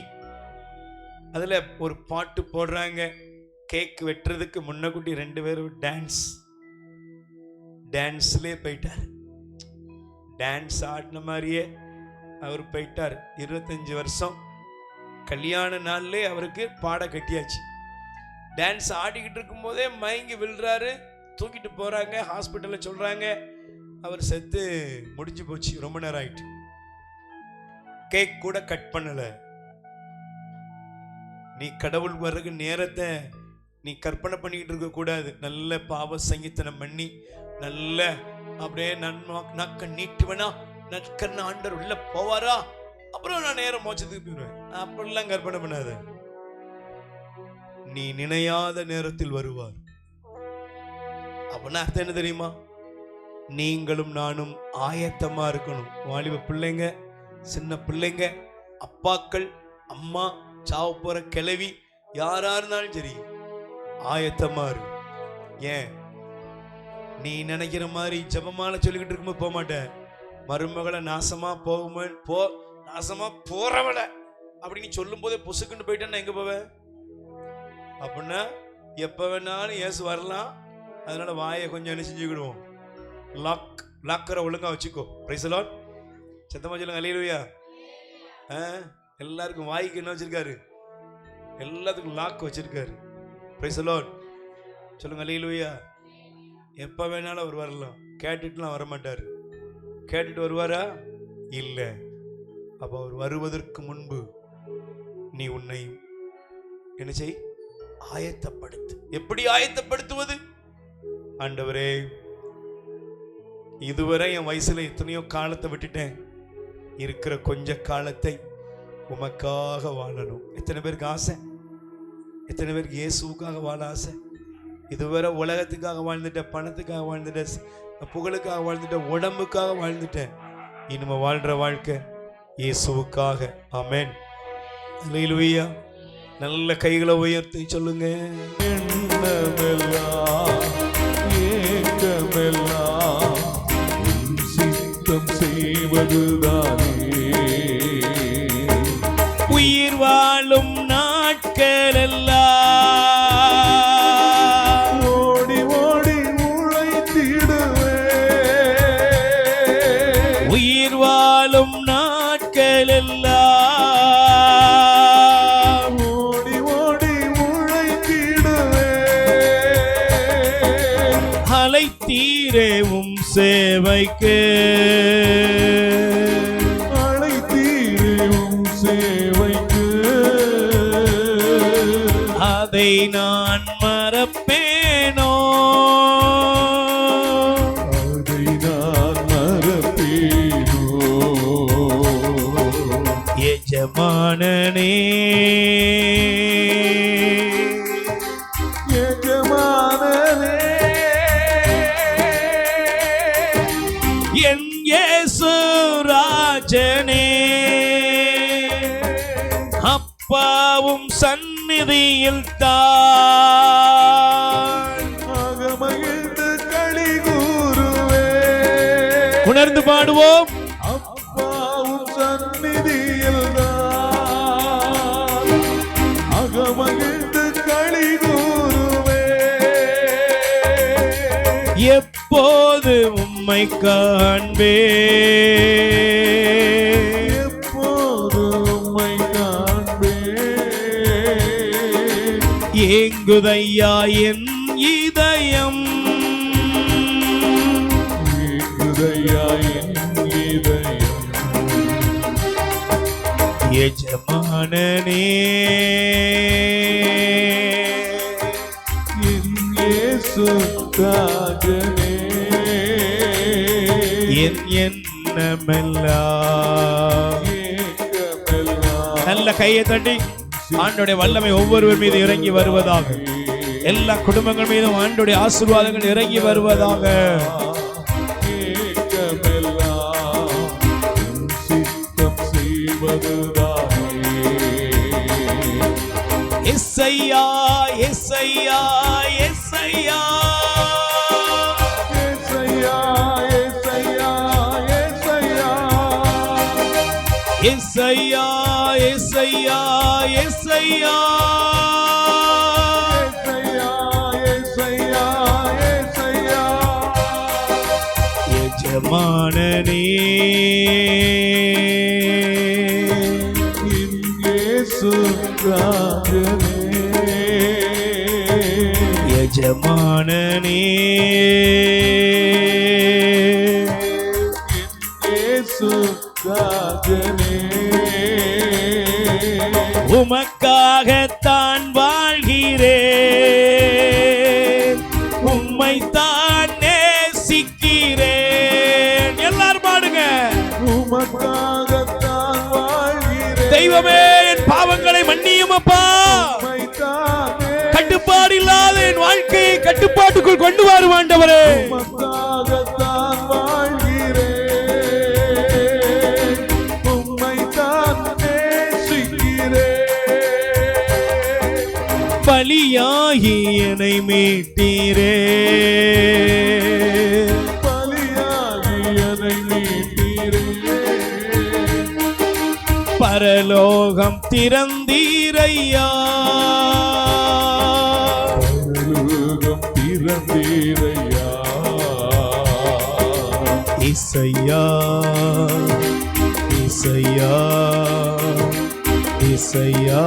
அதுல ஒரு பாட்டு போடுறாங்க. கேக் வெட்டுறதுக்கு முன்னக்கூட்டி 2 பேரும் டான்ஸ்லேயே போயிட்டார். டான்ஸ் ஆடின மாதிரியே அவர் போயிட்டார். 25 வருஷம் கல்யாண நாள்லே அவருக்கு பாட கட்டியாச்சு. டான்ஸ் ஆடிக்கிட்டு இருக்கும் போதே மயங்கி விழுறாரு, தூக்கிட்டு போறாங்க, ஹாஸ்பிட்டல்ல சொல்றாங்க அவர் செத்து முடிஞ்சு போச்சு, ரொம்ப நேரம் ஆயிட்டு. கேக் கூட கட் பண்ணல. நீ கடவுள் வர்றதுக்கு நேரத்தை நீ கற்பனை பண்ணிக்கிட்டு இருக்க கூடாது. நல்ல பாவ சங்கீதனம் பண்ணி நல்ல அப்படியே நக்க நீட்டுவேனா, நற்கண்ண ஆண்டவர் உள்ள போவாரா, அப்புறம் நான் நேரம் மோட்சத்துக்கு போயிடுவேன், அப்படிலாம் கற்பனை பண்ணாத. நீ நினையாத நேரத்தில் வருவார். அப்படின்னா அர்த்தம் என்ன தெரியுமா? நீங்களும் நானும் ஆயத்தமா இருக்கணும். வாலிப பிள்ளைங்க, சின்ன பிள்ளைங்க, அப்பாக்கள், அம்மா, சாவ போற கிளவி, யாரா இருந்தாலும் சரி ஆயத்தமா இரு. ஏன் நீ நினைக்கிற மாதிரி ஜபமால சொல்லிக்கிட்டு இருக்கும்போது போக மாட்டேன். மருமகளை நாசமா போகுமே, நாசமா போறவள அப்படின்னு சொல்லும் போதே பொசுக்குன்னு போயிட்டேன்னா எங்க போவேன்? அப்படின்னா எப்ப வேணாலும் இயேசு வரலாம். அதனால வாயை கொஞ்சம் என்ன செஞ்சுக்கிடுவோம், லாக்கரை ஒழுங்கா வச்சுக்கோ. Price the lord. சத்தமா சொல்லுங்க அல்லேலூயா. எல்லாருக்கும் வாய்க்கு என்ன வச்சிருக்காரு? எல்லாத்துக்கும் லாக் வச்சிருக்காரு. Price the Lord. சொல்லுங்க அல்லேலூயா. எப்ப வேணாலும் அவர் வரலாம். கேட்டுட்டுலாம் வரமாட்டார். கேட்டுட்டு வருவாரா? இல்ல. அப்ப அவர் வருவதற்கு முன்பு நீ உன்னை என்ன செய்? ஆயத்தப்படுத்து. எப்படி ஆயத்தப்படுத்துவது? ஆண்டவரே, இதுவரை என் வயசுல எத்தனையோ காலத்தை விட்டுட்டேன், இருக்கிற கொஞ்ச காலத்தை உமக்காக வாழணும். எத்தனை பேருக்கு ஆசை? எத்தனை பேருக்கு இயேசுவுக்காக வாழ ஆசை? இதுவரை உலகத்துக்காக வாழ்ந்துட்டேன், பணத்துக்காக வாழ்ந்துட்டேன், புகழுக்காக வாழ்ந்துட்டேன், உடம்புக்காக வாழ்ந்துட்டேன். இனிமே வாழ்ற வாழ்க்கை இயேசுவுக்காக. ஆமென். அல்லேலூயா. நல்ல கைகளை உயர்த்தி சொல்லுங்க. எண்ணமெல்லாம் ஏக்கமெல்லாம் சித்தம் செய்வதுதானே. உயிர் வாழும் நாட்கள் எல்லாம் ஓடி ஓடி உழைத்திடுவே. உயிர் வாழும் நாட்கள் எல்லாம் ஓடி ஓடி உழைத்திடுவே. அழைத்தீரேவும் சேவைக்கு, அழைத்தீரேவும் சேவைக்கு, அதை நான் மறப்பேனோ? அதை நான் மறப்பேனோ? எஜமானனே, எஜமானனே, என் இயேசு ராஜனே, அப்பாவும் சந்நிதியில் தான் அகமகிழ்ந்து களி கூறுவே. உணர்ந்து சேர்ந்து பாடுவோம். அப்பாவும் சந்நிதியில் தான் அகமகிழ்ந்து களி கூறுவே. எப்போது உம்மை காண்பே, எப்போது உம்மை காண்பே. ஏங்குதையா என் இதயம், ஏங்குதையா என் இதயம். எஜமானனே என் இயேசு ராஜனே. என் எண்ணமெல்லாம். ஏக்கமெல்லாம் நல்ல கையை தட்டி ஆண்டோடைய வல்லமை ஒவ்வொருவர் மீது இறங்கி வருவதாக. எல்லா குடும்பங்கள் மீதும் ஆண்டோடைய ஆசீர்வாதங்கள் இறங்கி வருவதாக. ஏக்கமெல்லாம் சித்தம் செய்வதுதானே. எஸ்ஐயா எஸ்ஐயா எஸ்ஐயா ஏசையா ஏசையா ஏசையா எஸ்ஐயா எஸ்ஐயா எஸ்ஐயா ஏசையா ஏசையா ஏசையா. எஜமானனே என் இயேசு ராஜனே. எஜமானனே இயேசு ராஜனே. உமக்காகத்தான் வாழ்கிறேன், உம்மைத்தான் நேசிக்கிறேன். எல்லாரும் பாடுங்க. உமக்காகத்தான் வாழ்கிறேன். தெய்வமே என் பாவங்களை மன்னியும் அப்பா. உம்மைத்தானே கட்டுப்பாடு இல்லாத என் வாழ்க்கையை கட்டுப்பாட்டுக்குள் கொண்டு வரும் ஆண்டவரே. உமக்காகத்தான் வாழ்கிறேன். உம்மைத்தான் நேசிக்கிறேன். பலியாகி என்னை மீட்டீரே, பலியாகி என்னை மீட்டீரே. பரலோகம் திறந்தீரையா, பரலோகம் திறந்தீரையா. இசையா இசையா இசையா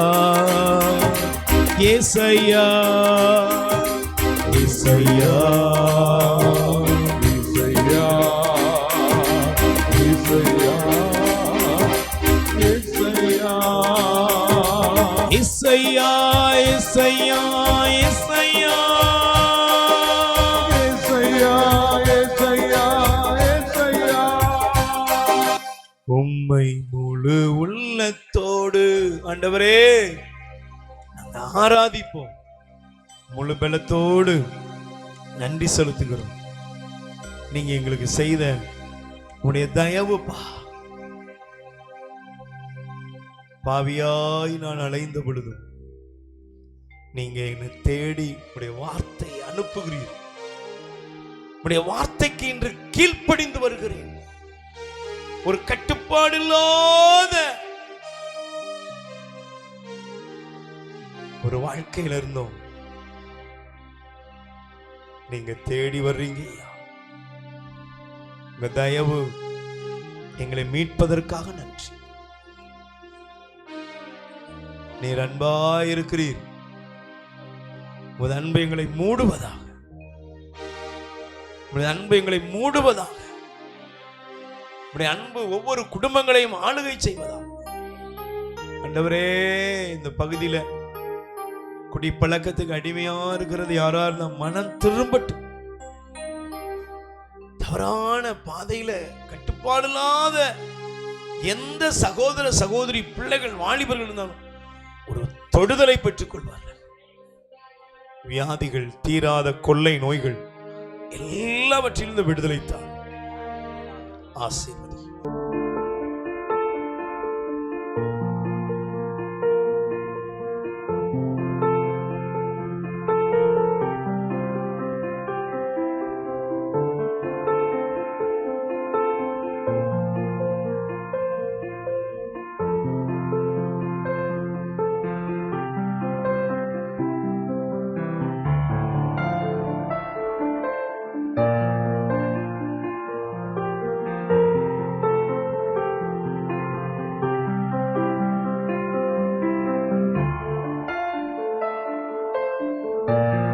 இசையா இசையா இசையா இசையா இசையா இசையா இசையா இசையா ஏசையா ஏசையா ஏசையா. உம்மை முழு உள்ளத்தோடு ஆண்டவரே நாங்கள் ஆராதிப்போம். முழு பலத்தோடு நன்றி செலுத்துகிறோம். நீங்க எங்களுக்கு செய்த உடைய தயவுப்பா. பாவியாய் நான் அலைந்த பொழுதும் நீங்க என்னை தேடி உடைய வார்த்தை அனுப்புகிறீர். உடைய வார்த்தைக்கு இன்று கீழ்ப்படிந்து வருகிறேன். ஒரு கட்டுப்பாடு இல்லாத ஒரு வாழ்க்கையில இருந்தோம். நீங்க தேடி வர்றீங்க. உங்க தயவு எங்களை மீட்பதற்காக நன்றி. நீர் அன்பாயிருக்கிறீர். உமது அன்பு எங்களை மூடுவதாக. உமது அன்பு எங்களை மூடுவதாக. உடைய அன்பு ஒவ்வொரு குடும்பங்களையும் ஆளுகை செய்வதாக. ஆண்டவரே, இந்த பகுதியில குடிப்பழக்கத்துக்கு அடிமையா இருக்கிறது யாரா இருந்தா மனம் திரும்பட்டும். தவறான பாதையில கட்டுப்பாடு இல்லாத எந்த சகோதர சகோதரி பிள்ளைகள் வாலிபர்கள் இருந்தாலும் ஒரு தொடுதலை பெற்றுக் கொள்வார்கள். வியாதிகள், தீராத கொள்ளை நோய்கள் எல்லாவற்றிலிருந்து விடுதலை தான். ஆசீர்வதி. ஆ